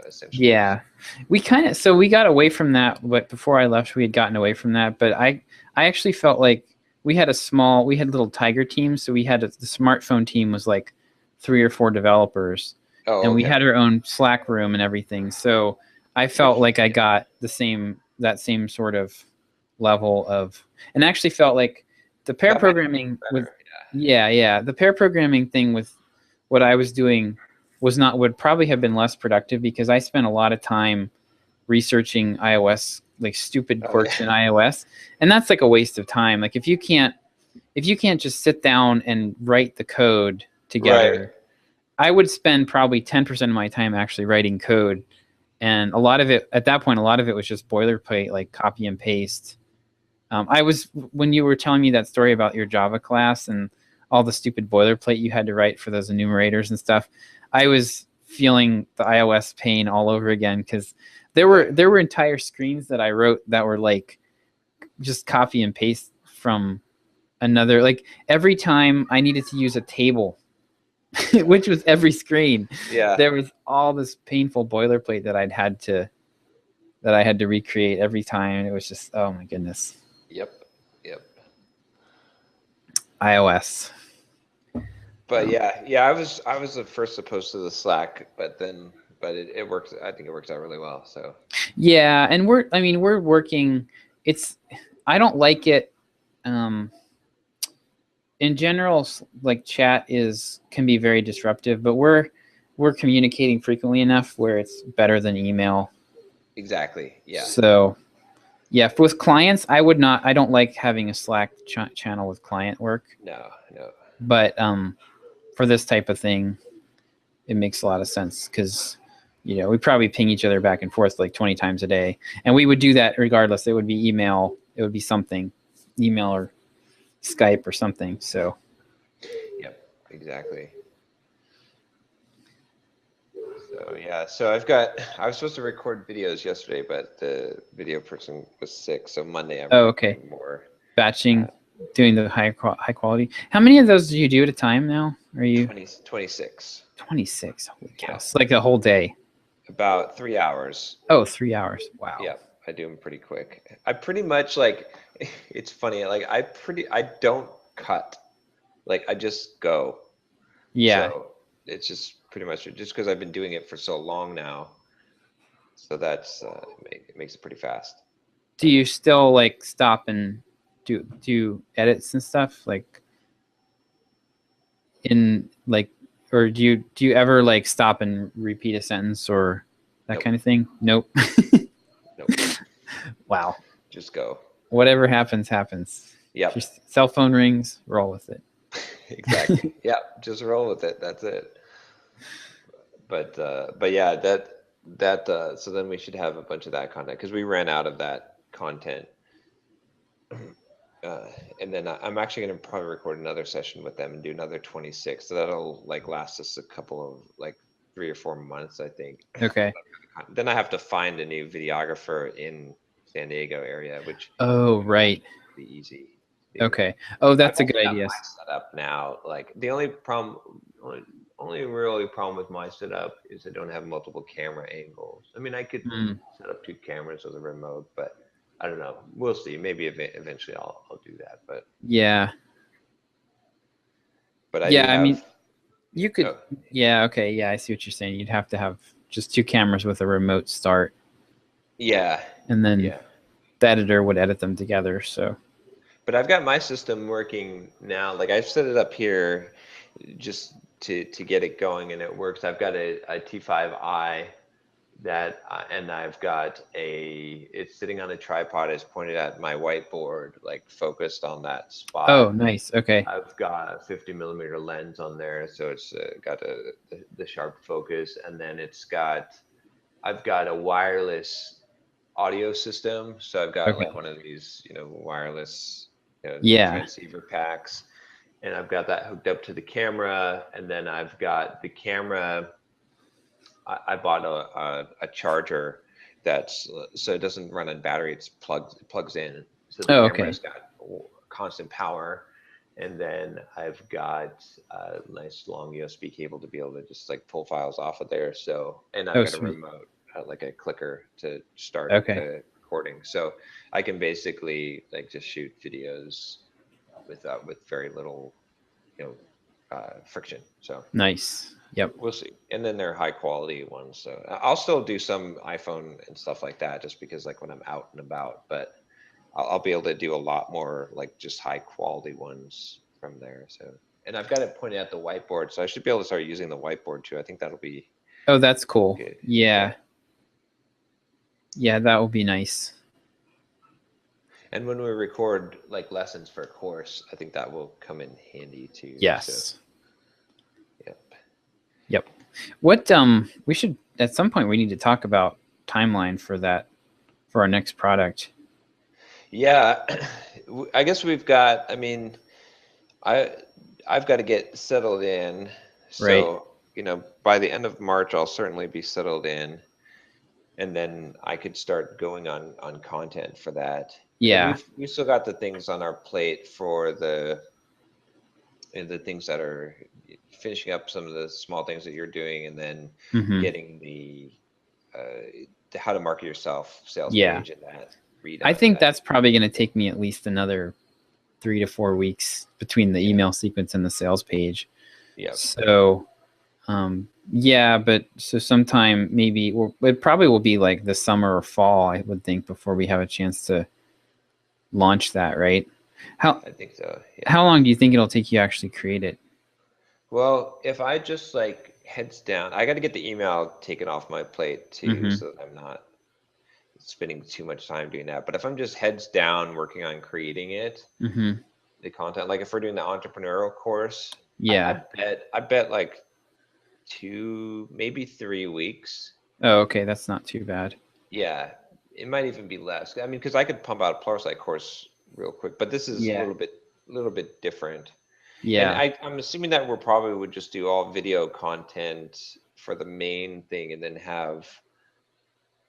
[SPEAKER 4] Essentially.
[SPEAKER 3] Yeah, we got away from that. But before I left, we had gotten away from that. But I actually felt like we had little tiger teams. So we had the smartphone team was like 3 or 4 developers, and we had our own Slack room and everything. So I felt like I got that same sort of level of, and actually felt like the pair programming the pair programming thing with what I was doing would probably have been less productive, because I spent a lot of time researching iOS, like stupid quirks in iOS, and that's like a waste of time. Like if you can't just sit down and write the code together, I would spend probably 10% of my time actually writing code, and a lot of it was just boilerplate, like copy and paste. When you were telling me that story about your Java class and all the stupid boilerplate you had to write for those enumerators and stuff, I was feeling the iOS pain all over again, because There were entire screens that I wrote that were like just copy and paste from another. Like every time I needed to use a table, which was every screen, there was all this painful boilerplate that I had to recreate every time. It was just, oh my goodness.
[SPEAKER 4] Yep.
[SPEAKER 3] iOS.
[SPEAKER 4] But I was the first to post to the Slack, but it works. I think it works out really well. So
[SPEAKER 3] yeah, and we're working. I don't like it. In general, like chat can be very disruptive, but we're communicating frequently enough where it's better than email.
[SPEAKER 4] Exactly. Yeah.
[SPEAKER 3] So yeah, with clients, I don't like having a Slack channel with client work.
[SPEAKER 4] No.
[SPEAKER 3] But for this type of thing, it makes a lot of sense because, we probably ping each other back and forth like 20 times a day. And we would do that regardless. It would be email. It would be something, email or Skype or something. So.
[SPEAKER 4] Yep, exactly. So yeah, I was supposed to record videos yesterday, but the video person was sick. So Monday I'm recording more.
[SPEAKER 3] Batching. Doing the high quality. How many of those do you do at a time now? Are you
[SPEAKER 4] 26?
[SPEAKER 3] 26. Holy cow! Yeah. It's like a whole day.
[SPEAKER 4] About 3 hours.
[SPEAKER 3] Oh, 3 hours. Wow.
[SPEAKER 4] Yeah, I do them pretty quick. I pretty much like. It's funny. Like I don't cut. Like I just go.
[SPEAKER 3] Yeah.
[SPEAKER 4] So it's just pretty much just because I've been doing it for so long now. So that's it makes it pretty fast.
[SPEAKER 3] Do you still like stop and do edits and stuff like or do you ever like stop and repeat a sentence or that kind of thing? Nope.
[SPEAKER 4] Nope.
[SPEAKER 3] Wow.
[SPEAKER 4] Just go.
[SPEAKER 3] Whatever happens.
[SPEAKER 4] Yeah.
[SPEAKER 3] Your cell phone rings, roll with it.
[SPEAKER 4] Exactly. Yeah. Just roll with it. That's it. But yeah, that so then we should have a bunch of that content because we ran out of that content. And then I'm actually going to probably record another session with them and do another 26. So that'll like last us a couple of like 3 or 4 months, I think.
[SPEAKER 3] Okay.
[SPEAKER 4] Then I have to find a new videographer in San Diego area, which
[SPEAKER 3] right.
[SPEAKER 4] be easy.
[SPEAKER 3] Okay. Oh, that's a good idea.
[SPEAKER 4] Setup now, like the only really problem with my setup is I don't have multiple camera angles. I mean, I could set up 2 cameras with a remote, but I don't know. We'll see. Maybe eventually I'll do that. But
[SPEAKER 3] yeah.
[SPEAKER 4] But
[SPEAKER 3] I mean, you could. Oh. Yeah. Okay. Yeah, I see what you're saying. You'd have to have just 2 cameras with a remote start.
[SPEAKER 4] Yeah.
[SPEAKER 3] And then the editor would edit them together. So.
[SPEAKER 4] But I've got my system working now. Like I've set it up here just to get it going, and it works. I've got a T5i that and I've got it's sitting on a tripod. It's pointed at my whiteboard, like focused on that spot.
[SPEAKER 3] Oh, nice. Okay.
[SPEAKER 4] I've got a 50mm lens on there, so it's got the sharp focus, and then I've got a wireless audio system. So I've got like one of these, wireless transceiver packs, and I've got that hooked up to the camera, and then I've got the camera. I bought a charger so it doesn't run on battery. It plugs in. So the camera's got constant power, and then I've got a nice long USB cable to be able to just like pull files off of there. So, and I've got a remote, like a clicker to start the recording. So I can basically like just shoot videos with very little, friction. So
[SPEAKER 3] nice. Yep.
[SPEAKER 4] We'll see. And then they're high quality ones. So I'll still do some iPhone and stuff like that just because like when I'm out and about, but I'll be able to do a lot more like just high quality ones from there. So, and I've got it pointed at the whiteboard, so I should be able to start using the whiteboard too. I think that'll be.
[SPEAKER 3] Oh, that's cool.
[SPEAKER 4] Good.
[SPEAKER 3] Yeah. Yeah, that will be nice.
[SPEAKER 4] And when we record like lessons for a course, I think that will come in handy too.
[SPEAKER 3] Yes.
[SPEAKER 4] So,
[SPEAKER 3] Yep. What we should at some point we need to talk about timeline for our next product.
[SPEAKER 4] Yeah, I guess we've got. I mean, I've got to get settled in. So by the end of March, I'll certainly be settled in. and then I could start going on content for that.
[SPEAKER 3] Yeah.
[SPEAKER 4] We've still got the things on our plate for the things that are finishing up some of the small things that you're doing, and then
[SPEAKER 3] Hmm.
[SPEAKER 4] getting the how to market yourself sales
[SPEAKER 3] Yeah.
[SPEAKER 4] page and that
[SPEAKER 3] I
[SPEAKER 4] redone.
[SPEAKER 3] think that's probably going to take me at least another 3 to 4 weeks between the email sequence and the sales page.
[SPEAKER 4] Yeah.
[SPEAKER 3] So, yeah, but so sometime maybe, it probably will be like the summer or fall, I would think, before we have a chance to launch that, right?
[SPEAKER 4] I think so. Yeah.
[SPEAKER 3] How long do you think it'll take you to actually create it?
[SPEAKER 4] Well, if I just like heads down, I got to get the email taken off my plate too, so that I'm not spending too much time doing that. But if I'm just heads down working on creating it,
[SPEAKER 3] Mm-hmm.
[SPEAKER 4] the content, like if we're doing the entrepreneurial course,
[SPEAKER 3] Yeah.
[SPEAKER 4] I bet like 2, maybe 3 weeks.
[SPEAKER 3] Oh, okay. That's not too bad.
[SPEAKER 4] Yeah, it might even be less. I mean, because I could pump out a Pluralsight course real quick, but this is
[SPEAKER 3] Yeah.
[SPEAKER 4] a little bit different.
[SPEAKER 3] Yeah.
[SPEAKER 4] And I'm assuming that we're probably would just do all video content for the main thing, and then have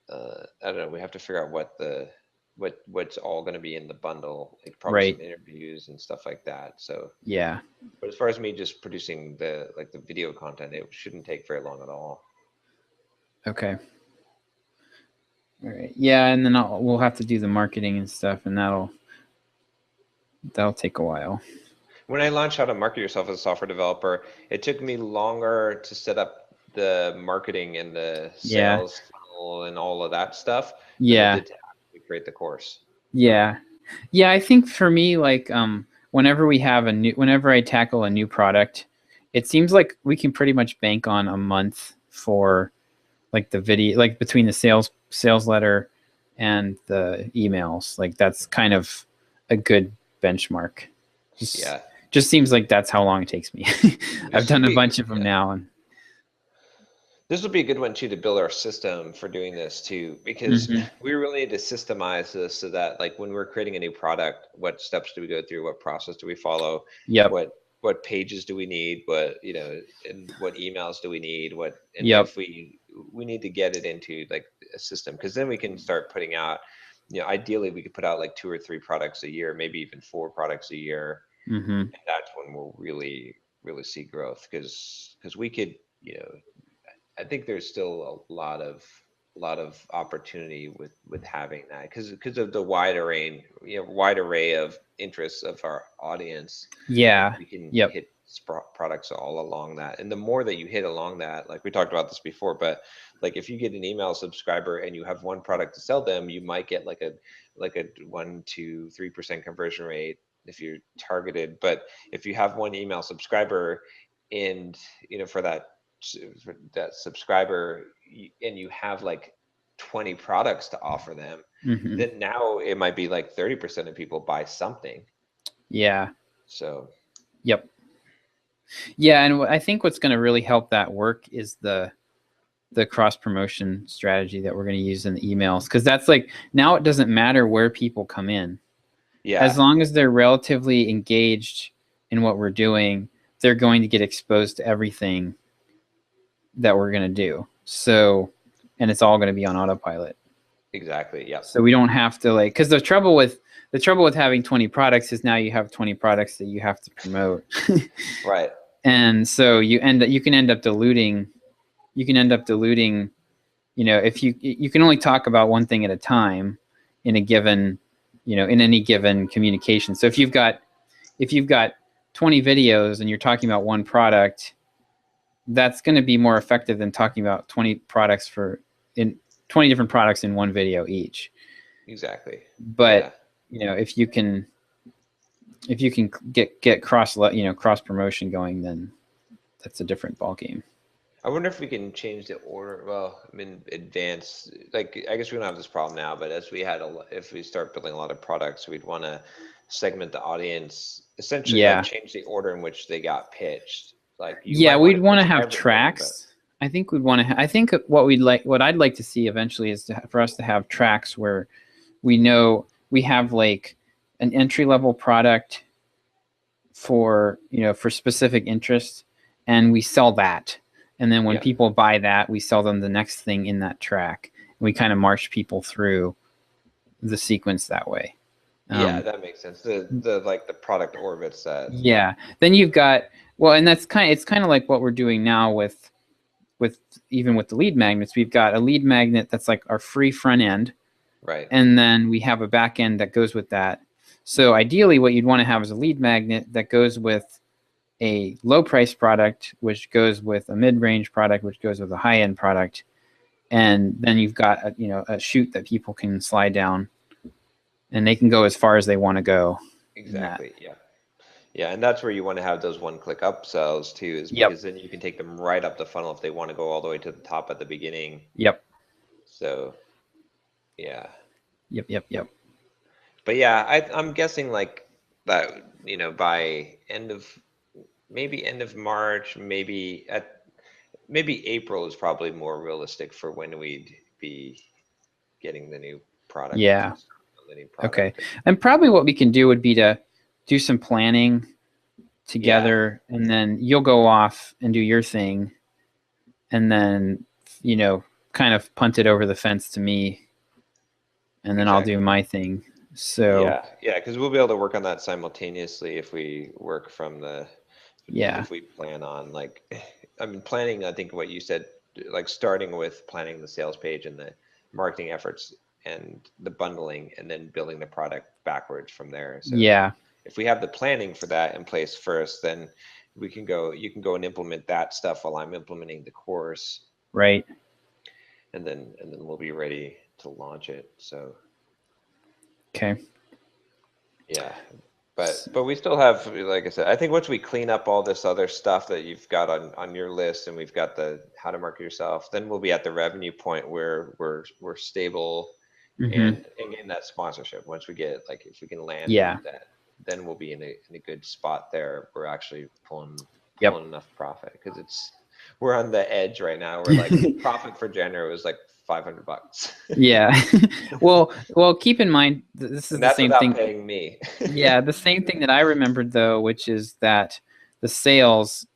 [SPEAKER 4] I don't know. We have to figure out what's all going to be in the bundle, like probably
[SPEAKER 3] Right.
[SPEAKER 4] some interviews and stuff like that. So,
[SPEAKER 3] Yeah.
[SPEAKER 4] but as far as me just producing the video content, it shouldn't take very long at all.
[SPEAKER 3] Okay. All right. Yeah, and then we'll have to do the marketing and stuff, and that'll take a while.
[SPEAKER 4] When I launched How to Market Yourself as a Software Developer, it took me longer to set up the marketing and the sales funnel and all of that stuff than it did to actually create the course.
[SPEAKER 3] Yeah. Yeah, I think for me, like, whenever I tackle a new product, it seems like we can pretty much bank on a month for like the video, like between the sales letter and the emails. Like that's kind of a good benchmark. Just seems like that's how long it takes me. I've done a bunch of them now, and
[SPEAKER 4] this would be a good one too to build our system for doing this too, because we really need to systemize this so that like when we're creating a new product, what steps do we go through? What process do we follow?
[SPEAKER 3] Yep.
[SPEAKER 4] What pages do we need? And what emails do we need? If we need to get it into like a system, because then we can start putting out, ideally we could put out like 2 or 3 products a year, maybe even 4 products a year. And that's when we'll really, really see growth, because we could, I think there's still a lot of opportunity with having that, because of the wide array of interests of our audience.
[SPEAKER 3] Yeah.
[SPEAKER 4] We can hit products all along that, and the more that you hit along that, like we talked about this before, but like if you get an email subscriber and you have one product to sell them, you might get like a 1 to 3% conversion rate if you're targeted. But if you have one email subscriber, and for that subscriber, and you have like 20 products to offer them, then now it might be like 30% of people buy something.
[SPEAKER 3] Yeah.
[SPEAKER 4] So.
[SPEAKER 3] Yep. Yeah, and I think what's going to really help that work is the cross promotion strategy that we're going to use in the emails, because that's like, now it doesn't matter where people come in.
[SPEAKER 4] Yeah.
[SPEAKER 3] As long as they're relatively engaged in what we're doing, they're going to get exposed to everything that we're going to do. So, and it's all going to be on autopilot.
[SPEAKER 4] Exactly. Yeah.
[SPEAKER 3] So we don't have to like, because the trouble with having 20 products is now you have 20 products that you have to promote.
[SPEAKER 4] Right.
[SPEAKER 3] And so you can end up diluting, if you can only talk about one thing at a time in a given, in any given communication. So if you've got 20 videos and you're talking about one product, that's going to be more effective than talking about 20 different products in one video each.
[SPEAKER 4] Exactly.
[SPEAKER 3] But if you can get cross promotion going, then that's a different ballgame.
[SPEAKER 4] I wonder if we can change the order. Well, I mean, advance. Like, I guess we don't have this problem now, but if we start building a lot of products, we'd want to segment the audience, essentially, like change the order in which they got pitched. Like,
[SPEAKER 3] we'd want to have tracks. I think we'd want to. I think what I'd like to see eventually is for us to have tracks where we know we have like an entry-level product for specific interests, and we sell that. And then when people buy that, we sell them the next thing in that track. We kind of march people through the sequence that way.
[SPEAKER 4] Yeah, that makes sense. The like the product orbits that.
[SPEAKER 3] Yeah. Then you've got, well, and it's kind of like what we're doing now with even with the lead magnets. We've got a lead magnet that's like our free front end.
[SPEAKER 4] Right.
[SPEAKER 3] And then we have a back end that goes with that. So ideally what you'd want to have is a lead magnet that goes with a low price product, which goes with a mid-range product, which goes with a high-end product. And then you've got a chute that people can slide down, and they can go as far as they want to go.
[SPEAKER 4] Exactly. Yeah. Yeah, and that's where you want to have those one-click upsells too, is
[SPEAKER 3] Yep.
[SPEAKER 4] because then you can take them right up the funnel if they want to go all the way to the top at the beginning.
[SPEAKER 3] Yep.
[SPEAKER 4] So, yeah.
[SPEAKER 3] Yep.
[SPEAKER 4] But yeah, I'm guessing like that, by end of March, maybe April is probably more realistic for when we'd be getting the new product.
[SPEAKER 3] Yeah.
[SPEAKER 4] The new product.
[SPEAKER 3] Okay. And probably what we can do would be to do some planning together, and then you'll go off and do your thing, and then kind of punt it over the fence to me, and then I'll do my thing. So
[SPEAKER 4] yeah, because we'll be able to work on that simultaneously if we work from if we plan on planning. I think what you said, like starting with planning the sales page and the marketing efforts and the bundling, and then building the product backwards from there. So if we have the planning for that in place first, then you can go and implement that stuff while I'm implementing the course.
[SPEAKER 3] Right.
[SPEAKER 4] And then we'll be ready to launch it. So.
[SPEAKER 3] Okay.
[SPEAKER 4] Yeah. But we still have, like I said, I think once we clean up all this other stuff that you've got on your list, and we've got the how to market yourself, then we'll be at the revenue point where we're stable and getting that sponsorship. Once we get, like, if we can land that, then we'll be in a good spot there. We're actually pulling enough profit, because we're on the edge right now. We're like profit for January was like $500.
[SPEAKER 3] Yeah. Well, keep in mind this is the same thing.
[SPEAKER 4] Paying me.
[SPEAKER 3] Yeah, the same thing that I remembered though, which is that the sales,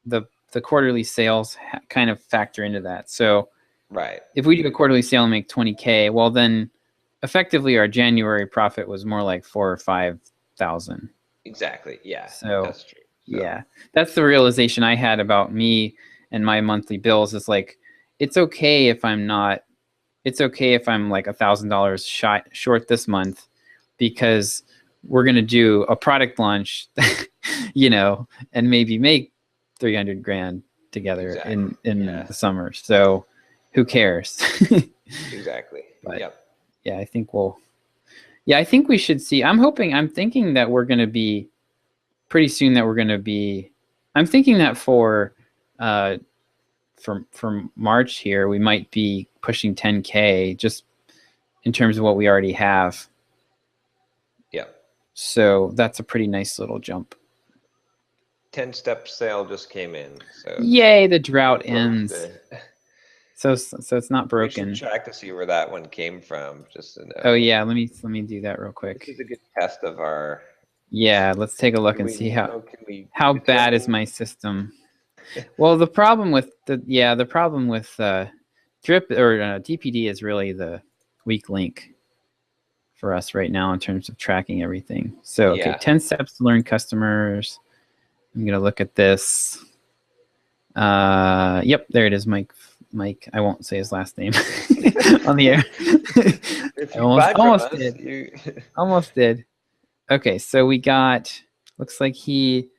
[SPEAKER 3] the quarterly sales kind of factor into that. So
[SPEAKER 4] right.
[SPEAKER 3] If we do a quarterly sale and make $20K, well then effectively our January profit was more like $4,000 or $5,000.
[SPEAKER 4] Exactly. Yeah.
[SPEAKER 3] So
[SPEAKER 4] that's true. So.
[SPEAKER 3] Yeah, that's the realization I had about me and my monthly bills. Is like, it's okay if I'm like $1,000 short this month, because we're going to do a product launch, and maybe make 300 grand together in the summer. So who cares?
[SPEAKER 4] Exactly.
[SPEAKER 3] But,
[SPEAKER 4] yep.
[SPEAKER 3] Yeah, I think we should see. I'm thinking that we're going to be pretty soon I'm thinking that for March here, we might be pushing 10K just in terms of what we already have.
[SPEAKER 4] Yeah.
[SPEAKER 3] So that's a pretty nice little jump.
[SPEAKER 4] 10-step sale just came in. So
[SPEAKER 3] yay, the drought ends. So it's not broken.
[SPEAKER 4] We should check to see where that one came from, just to know.
[SPEAKER 3] Oh yeah, let me do that real quick.
[SPEAKER 4] This is a good test of our.
[SPEAKER 3] Yeah, let's take a look and see how bad is my system. Well, the problem with Drip or DPD is really the weak link for us right now in terms of tracking everything. So, okay, 10 steps to learn customers. I'm gonna look at this. Yep, there it is, Mike. I won't say his last name on the air. Almost did. Okay, so we got, looks like he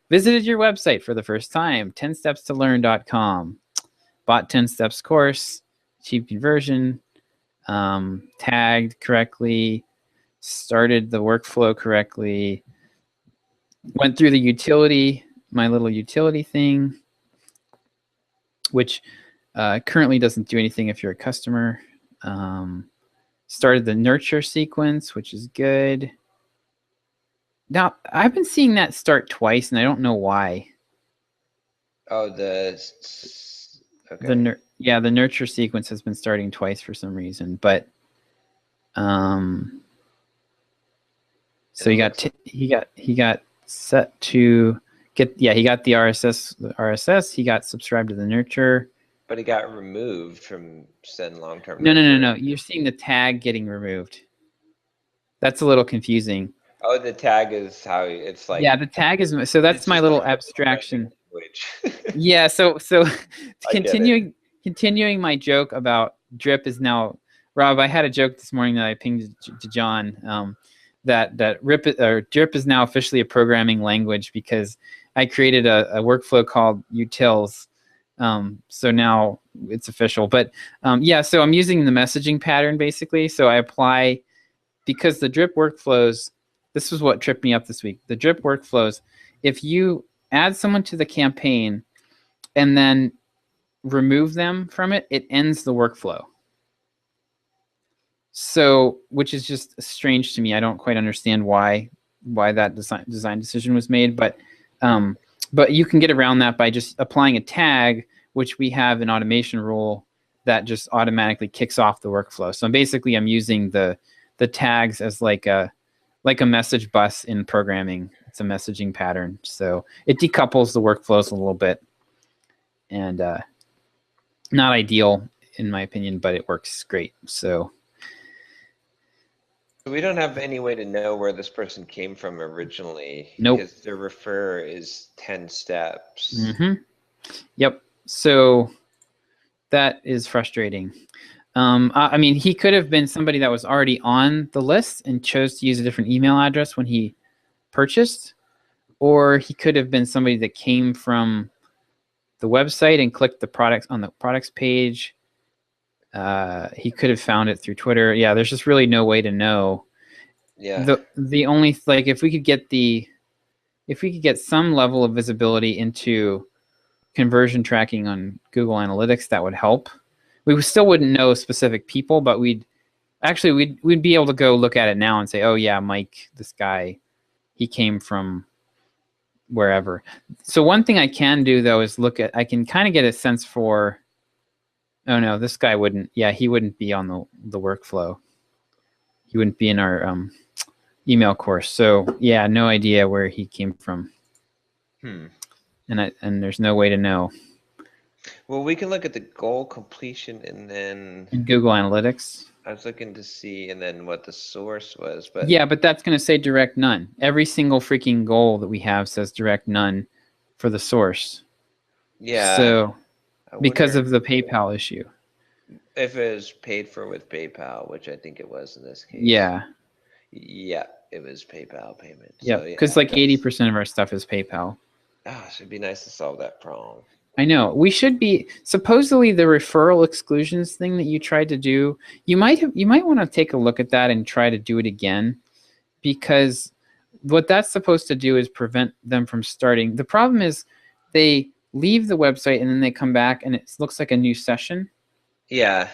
[SPEAKER 3] visited your website for the first time, 10stepstolearn.com, bought 10 steps course, achieved conversion, tagged correctly, started the workflow correctly, went through the utility, my little utility thing, which currently doesn't do anything if you're a customer. Started the nurture sequence, which is good. Now, I've been seeing that start twice, and I don't know why.
[SPEAKER 4] Oh,
[SPEAKER 3] the nurture sequence has been starting twice for some reason, but so he got set to get, he got the RSS, he got subscribed to the nurture.
[SPEAKER 4] But it got removed from send long-term.
[SPEAKER 3] No. You're seeing the tag getting removed. That's a little confusing.
[SPEAKER 4] Oh, the tag is how it's like.
[SPEAKER 3] Yeah, the tag is so that's
[SPEAKER 4] it's
[SPEAKER 3] my
[SPEAKER 4] just
[SPEAKER 3] little
[SPEAKER 4] like
[SPEAKER 3] abstraction.
[SPEAKER 4] language.
[SPEAKER 3] Yeah, so
[SPEAKER 4] I get it.
[SPEAKER 3] continuing my joke about drip is now, Rob, I had a joke this morning that I pinged to John, that drip is now officially a programming language because I created a workflow called utils. So now it's official. But yeah, so I'm using the messaging pattern basically. So I apply, because the drip workflows, this was what tripped me up this week. The drip workflows, if you add someone to the campaign and then remove them from it, it ends the workflow. So, which is just strange to me. I don't quite understand why that design decision was made, but you can get around that by just applying a tag, which we have an automation rule that just automatically kicks off the workflow. So basically, I'm using the tags as like a message bus in programming. It's a messaging pattern, so it decouples the workflows a little bit, and not ideal in my opinion, but it works great. So
[SPEAKER 4] we don't have any way to know where this person came from originally.
[SPEAKER 3] Nope.
[SPEAKER 4] Because the refer is 10 steps.
[SPEAKER 3] Mm-hmm. Yep. So that is frustrating. I mean, he could have been somebody that was already on the list and chose to use a different email address when he purchased, or he could have been somebody that came from the website and clicked the products on the products page. He could have found it through Twitter. Yeah, there's just really no way to know.
[SPEAKER 4] Yeah.
[SPEAKER 3] The only, like, if we could get some level of visibility into conversion tracking on Google Analytics, that would help. We still wouldn't know specific people, but we'd be able to go look at it now and say, oh yeah, Mike, this guy, he came from wherever. So one thing I can do though is I can kind of get a sense for, oh no, this guy wouldn't, yeah, he wouldn't be on the workflow. He wouldn't be in our email course. So yeah, no idea where he came from. And there's no way to know.
[SPEAKER 4] Well, we can look at the goal completion and then
[SPEAKER 3] In Google Analytics.
[SPEAKER 4] I was looking to see and then what the source was, but
[SPEAKER 3] yeah, but that's going to say direct none. Every single freaking goal that we have says direct none for the source.
[SPEAKER 4] Yeah.
[SPEAKER 3] So because
[SPEAKER 4] wonder
[SPEAKER 3] of the PayPal issue.
[SPEAKER 4] if it was paid for with PayPal, which I think it was in this case.
[SPEAKER 3] Yeah.
[SPEAKER 4] Yeah, it was PayPal payment.
[SPEAKER 3] Yeah,
[SPEAKER 4] So,
[SPEAKER 3] because like 80% of our stuff is PayPal.
[SPEAKER 4] It'd be nice to solve that problem.
[SPEAKER 3] I know. We should be, supposedly the referral exclusions thing that you tried to do, you might want to take a look at that and try to do it again, because what that's supposed to do is prevent them from starting. The problem is they leave the website and then they come back and it looks like a new session.
[SPEAKER 4] Yeah.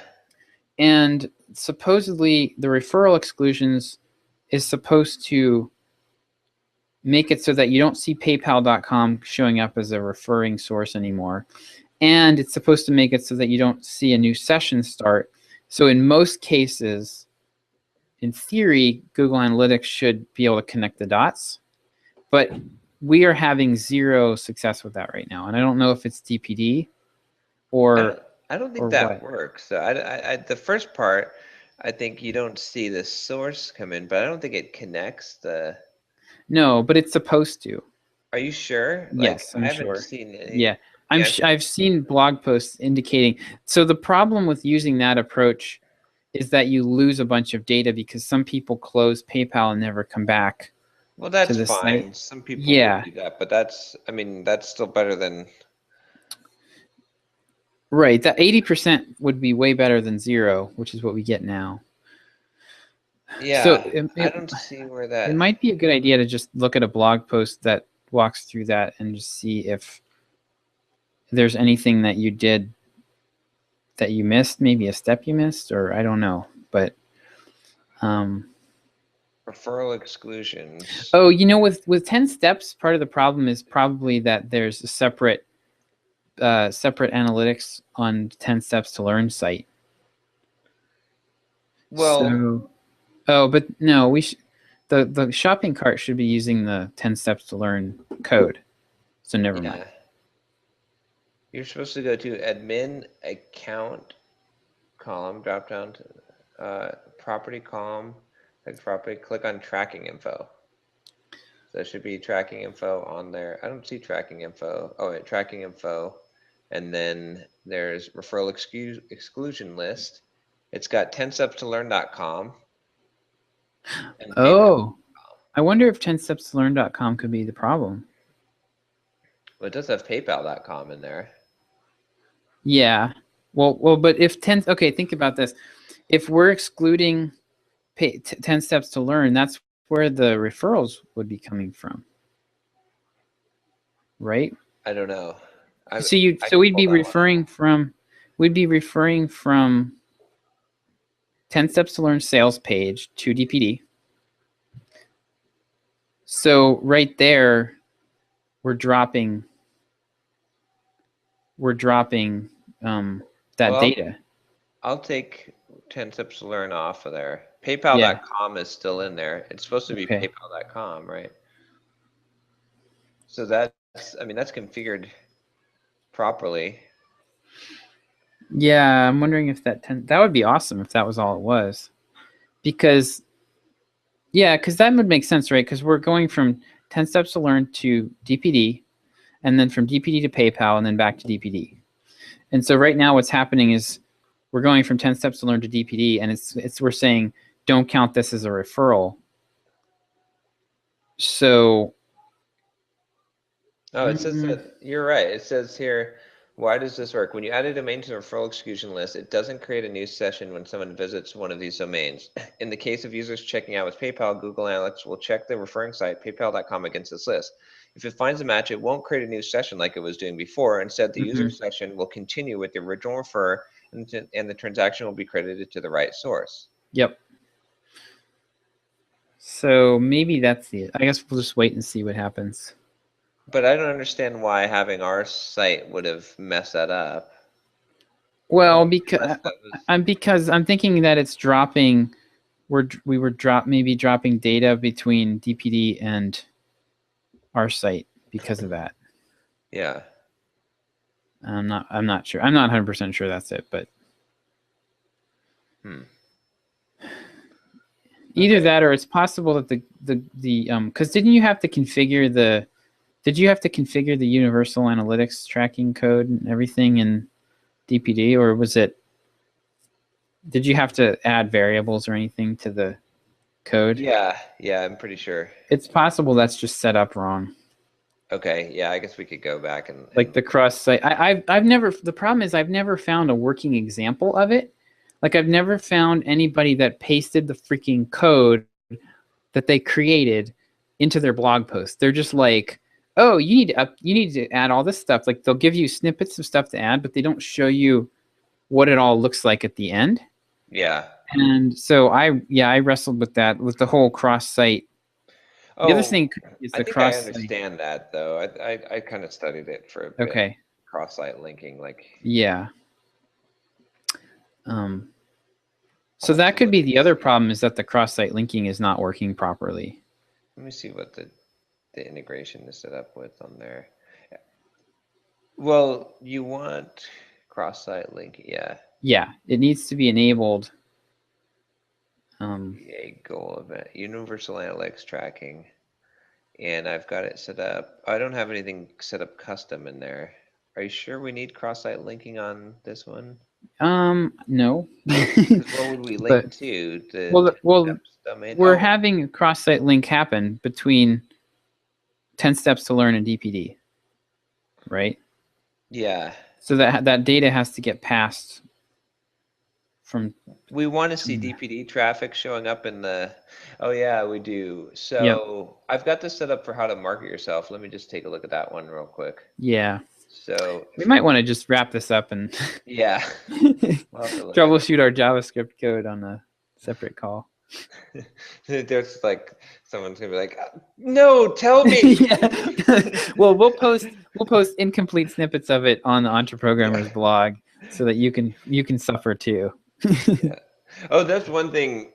[SPEAKER 3] And supposedly the referral exclusions is supposed to make it so that you don't see paypal.com showing up as a referring source anymore. And it's supposed to make it so that you don't see a new session start. So in most cases, in theory, Google Analytics should be able to connect the dots. But we are having zero success with that right now. And I don't know if it's DPD or
[SPEAKER 4] I don't think
[SPEAKER 3] or
[SPEAKER 4] that
[SPEAKER 3] what.
[SPEAKER 4] works. So I the first part, I think you don't see the source come in, but I don't think it connects the.
[SPEAKER 3] No, but it's supposed to.
[SPEAKER 4] Are you sure?
[SPEAKER 3] Yes, I'm
[SPEAKER 4] I haven't
[SPEAKER 3] sure.
[SPEAKER 4] seen any.
[SPEAKER 3] Yeah, I've seen blog posts indicating. So the problem with using that approach is that you lose a bunch of data because some people close PayPal and never come back.
[SPEAKER 4] Well, that's
[SPEAKER 3] the
[SPEAKER 4] fine.
[SPEAKER 3] site.
[SPEAKER 4] Some people
[SPEAKER 3] Yeah.
[SPEAKER 4] do that, but that's still better than.
[SPEAKER 3] Right, that 80% would be way better than 0, which is what we get now.
[SPEAKER 4] Yeah,
[SPEAKER 3] So
[SPEAKER 4] I don't see where that.
[SPEAKER 3] It might be a good idea to just look at a blog post that walks through that and just see if there's anything that you did that you missed, maybe a step you missed, or I don't know. But
[SPEAKER 4] Referral exclusions.
[SPEAKER 3] oh, with 10 steps, part of the problem is probably that there's a separate analytics on 10 steps to learn site.
[SPEAKER 4] Well.
[SPEAKER 3] But no, the shopping cart should be using the 10 steps to learn code. So never mind.
[SPEAKER 4] You're supposed to go to admin account column, drop down to property column, click on tracking info. So there should be tracking info on there. I don't see tracking info. Oh, wait, tracking info. And then there's referral exclusion list. It's got 10stepstolearn.com. And PayPal.
[SPEAKER 3] Oh, I wonder if 10stepstolearn.com could be the problem.
[SPEAKER 4] Well, it does have paypal.com in there.
[SPEAKER 3] Yeah. Well, but if 10, okay, think about this. If we're excluding 10 steps to learn, that's where the referrals would be coming from. Right?
[SPEAKER 4] I don't know.
[SPEAKER 3] So we'd be referring from 10 steps to learn sales page to DPD. So right there, we're dropping that data.
[SPEAKER 4] I'll take 10 steps to learn off of there. PayPal.com is still in there. It's supposed to be PayPal.com, right? So that's configured properly.
[SPEAKER 3] Yeah, I'm wondering if that would be awesome if that was all it was, because that would make sense, right? Because we're going from 10 steps to learn to DPD, and then from DPD to PayPal, and then back to DPD. And so right now, what's happening is we're going from 10 steps to learn to DPD, and we're saying don't count this as a referral. So.
[SPEAKER 4] Oh, it says that you're right. It says here, why does this work? When you add a domain to the referral exclusion list, it doesn't create a new session when someone visits one of these domains. In the case of users checking out with PayPal, Google Analytics will check the referring site, paypal.com, against this list. If it finds a match, it won't create a new session like it was doing before. Instead, the user session will continue with the original refer, and the transaction will be credited to the right source.
[SPEAKER 3] Yep. So maybe that's I guess we'll just wait and see what happens.
[SPEAKER 4] But I don't understand why having our site would have messed that up.
[SPEAKER 3] Well, because I'm thinking that it's dropping. We were maybe dropping data between DPD and our site because of that.
[SPEAKER 4] Yeah.
[SPEAKER 3] I'm not sure. I'm not 100% sure that's it, but either that or it's possible that the because did you have to configure the universal analytics tracking code and everything in DPD, or did you have to add variables or anything to the code?
[SPEAKER 4] Yeah, I'm pretty sure.
[SPEAKER 3] It's possible that's just set up wrong.
[SPEAKER 4] Okay, yeah, I guess we could go back and
[SPEAKER 3] like the cross site. The problem is I've never found a working example of it. Like I've never found anybody that pasted the freaking code that they created into their blog post. They're just like, oh, you need to add all this stuff. Like they'll give you snippets of stuff to add, but they don't show you what it all looks like at the end.
[SPEAKER 4] Yeah.
[SPEAKER 3] And so I wrestled with that, with the whole cross-site. The other thing is the cross-site.
[SPEAKER 4] I understand that though. I kind of studied it for a bit.
[SPEAKER 3] Okay.
[SPEAKER 4] Cross-site linking, like.
[SPEAKER 3] Yeah. So that could be the other problem, is that the cross-site linking is not working properly.
[SPEAKER 4] Let me see what the integration is set up with on there. Well, you want cross-site linking, yeah.
[SPEAKER 3] Yeah, it needs to be enabled.
[SPEAKER 4] A goal event, universal analytics tracking, and I've got it set up. I don't have anything set up custom in there. Are you sure we need cross-site linking on this one?
[SPEAKER 3] No.
[SPEAKER 4] What would we link to?
[SPEAKER 3] We're having a cross-site link happen between 10 steps to learn and DPD, right?
[SPEAKER 4] Yeah.
[SPEAKER 3] So that data has to get passed from.
[SPEAKER 4] We want to see DPD traffic showing up in the. Oh yeah, we do. So I've got this set up for how to market yourself. Let me just take a look at that one real quick.
[SPEAKER 3] Yeah.
[SPEAKER 4] So
[SPEAKER 3] we might want to just wrap this up and troubleshoot our JavaScript code on a separate call.
[SPEAKER 4] There's like someone's gonna be like, no, tell me.
[SPEAKER 3] Well, we'll post incomplete snippets of it on the EntreProgrammers blog so that you can suffer too.
[SPEAKER 4] Oh, that's one thing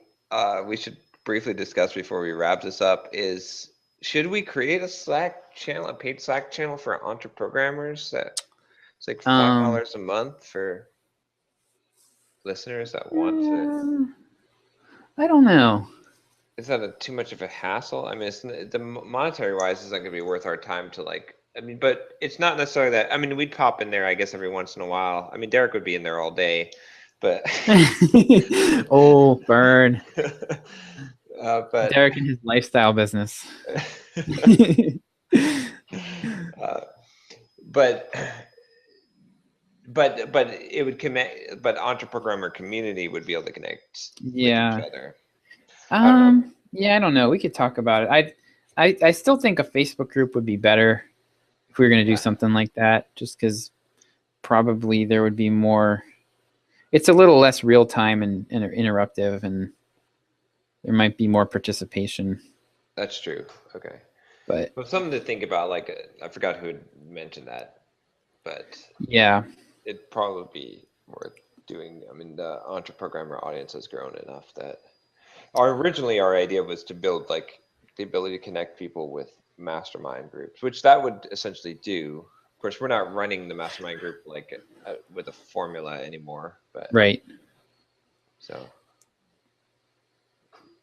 [SPEAKER 4] we should briefly discuss before we wrap this up is, should we create a Slack channel, a paid Slack channel for EntreProgrammers? It's like $5 a month for listeners that want to.
[SPEAKER 3] I don't know.
[SPEAKER 4] Is that too much of a hassle? I mean, the monetary wise, is not going to be worth our time to like. I mean, but it's not necessarily that. I mean, we'd pop in there, I guess, every once in a while. I mean, Derek would be in there all day, but.
[SPEAKER 3] Oh, burn.
[SPEAKER 4] But
[SPEAKER 3] Derek and his lifestyle business.
[SPEAKER 4] But it would connect. But EntreProgrammer community would be able to connect with each other.
[SPEAKER 3] Yeah, I don't know. We could talk about it. I still think a Facebook group would be better if we were going to do something like that, just because probably there would be more. It's a little less real time and interruptive, and there might be more participation.
[SPEAKER 4] That's true. Okay.
[SPEAKER 3] But
[SPEAKER 4] something to think about. Like, I forgot who had mentioned that, but
[SPEAKER 3] yeah,
[SPEAKER 4] it'd probably be worth doing. I mean, the EntreProgrammer audience has grown enough that originally our idea was to build like the ability to connect people with mastermind groups, which that would essentially do. Of course, we're not running the mastermind group like with a formula anymore, but
[SPEAKER 3] right.
[SPEAKER 4] So,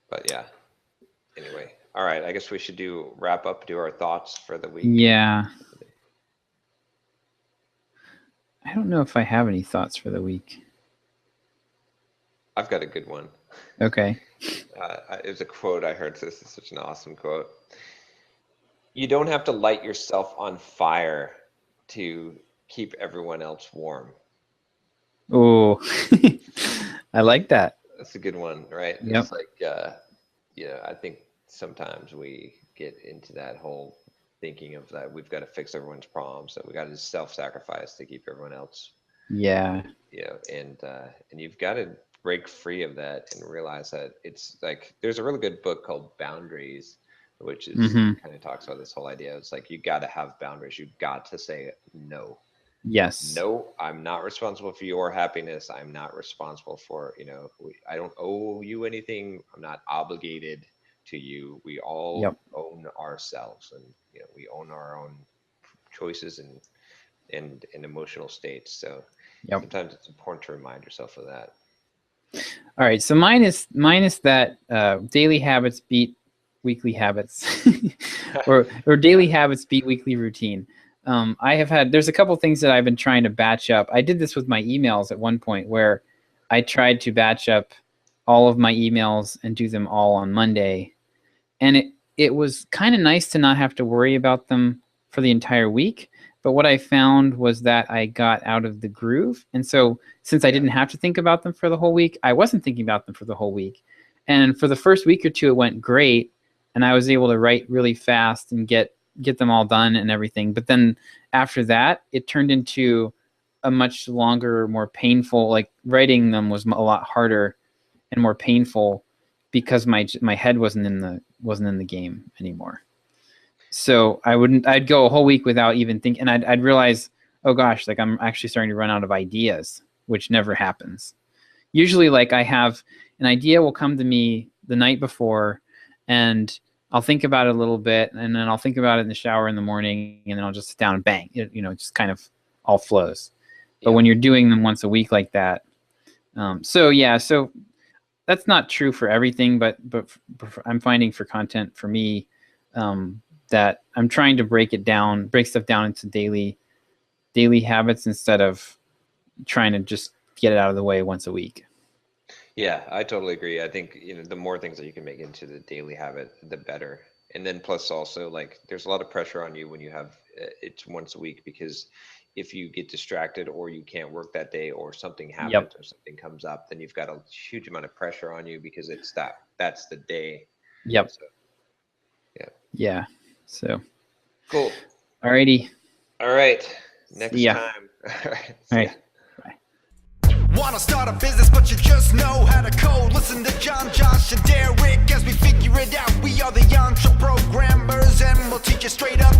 [SPEAKER 4] but yeah. Anyway, all right. I guess we should do our thoughts for the week.
[SPEAKER 3] Yeah. I don't know if I have any thoughts for the week.
[SPEAKER 4] I've got a good one.
[SPEAKER 3] Okay.
[SPEAKER 4] It was a quote I heard. So this is such an awesome quote. You don't have to light yourself on fire to keep everyone else warm.
[SPEAKER 3] Oh, I like that.
[SPEAKER 4] That's a good one, right?
[SPEAKER 3] Yep.
[SPEAKER 4] It's like, I think sometimes we get into that whole thinking of that we've got to fix everyone's problems, that we got to self-sacrifice to keep everyone else.
[SPEAKER 3] Yeah.
[SPEAKER 4] And you've got to break free of that and realize that it's like, there's a really good book called Boundaries, which is kind of talks about this whole idea. It's like, you got to have boundaries. You've got to say no.
[SPEAKER 3] Yes.
[SPEAKER 4] No, I'm not responsible for your happiness. I'm not responsible for, I don't owe you anything. I'm not obligated to you. We all own ourselves, and we own our own choices and emotional states. So sometimes it's important to remind yourself of that.
[SPEAKER 3] All right. So mine is that daily habits beat weekly habits, or daily habits beat weekly routine. There's a couple things that I've been trying to batch up. I did this with my emails at one point where I tried to batch up all of my emails and do them all on Monday. And it was kind of nice to not have to worry about them for the entire week. But what I found was that I got out of the groove. And so since I didn't have to think about them for the whole week, I wasn't thinking about them for the whole week. And for the first week or two, it went great. And I was able to write really fast and get them all done and everything. But then after that, it turned into a much longer, more painful, like writing them was a lot harder and more painful because my head wasn't in the game anymore. So I'd go a whole week without even thinking, and I'd realize, oh gosh, like I'm actually starting to run out of ideas, which never happens. Usually like I have an idea will come to me the night before, and I'll think about it a little bit, and then I'll think about it in the shower in the morning, and then I'll just sit down and bang. It just kind of all flows. But when you're doing them once a week like that, so that's not true for everything, but I'm finding for content for me that I'm trying to break stuff down into daily habits instead of trying to just get it out of the way once a week.
[SPEAKER 4] Yeah, I totally agree. I think, the more things that you can make into the daily habit, the better. And then plus also, like, there's a lot of pressure on you when you have it's once a week, because if you get distracted or you can't work that day or something happens or something comes up, then you've got a huge amount of pressure on you because that's the day.
[SPEAKER 3] Yep.
[SPEAKER 4] So,
[SPEAKER 3] yeah. So
[SPEAKER 4] cool.
[SPEAKER 3] Alrighty.
[SPEAKER 4] All right. Next time. All right.
[SPEAKER 5] Wanna start a business, but you just know how to code. Listen to John, Josh, and Derek as we figure it out. We are the EntreProgrammers, and we'll teach you straight up.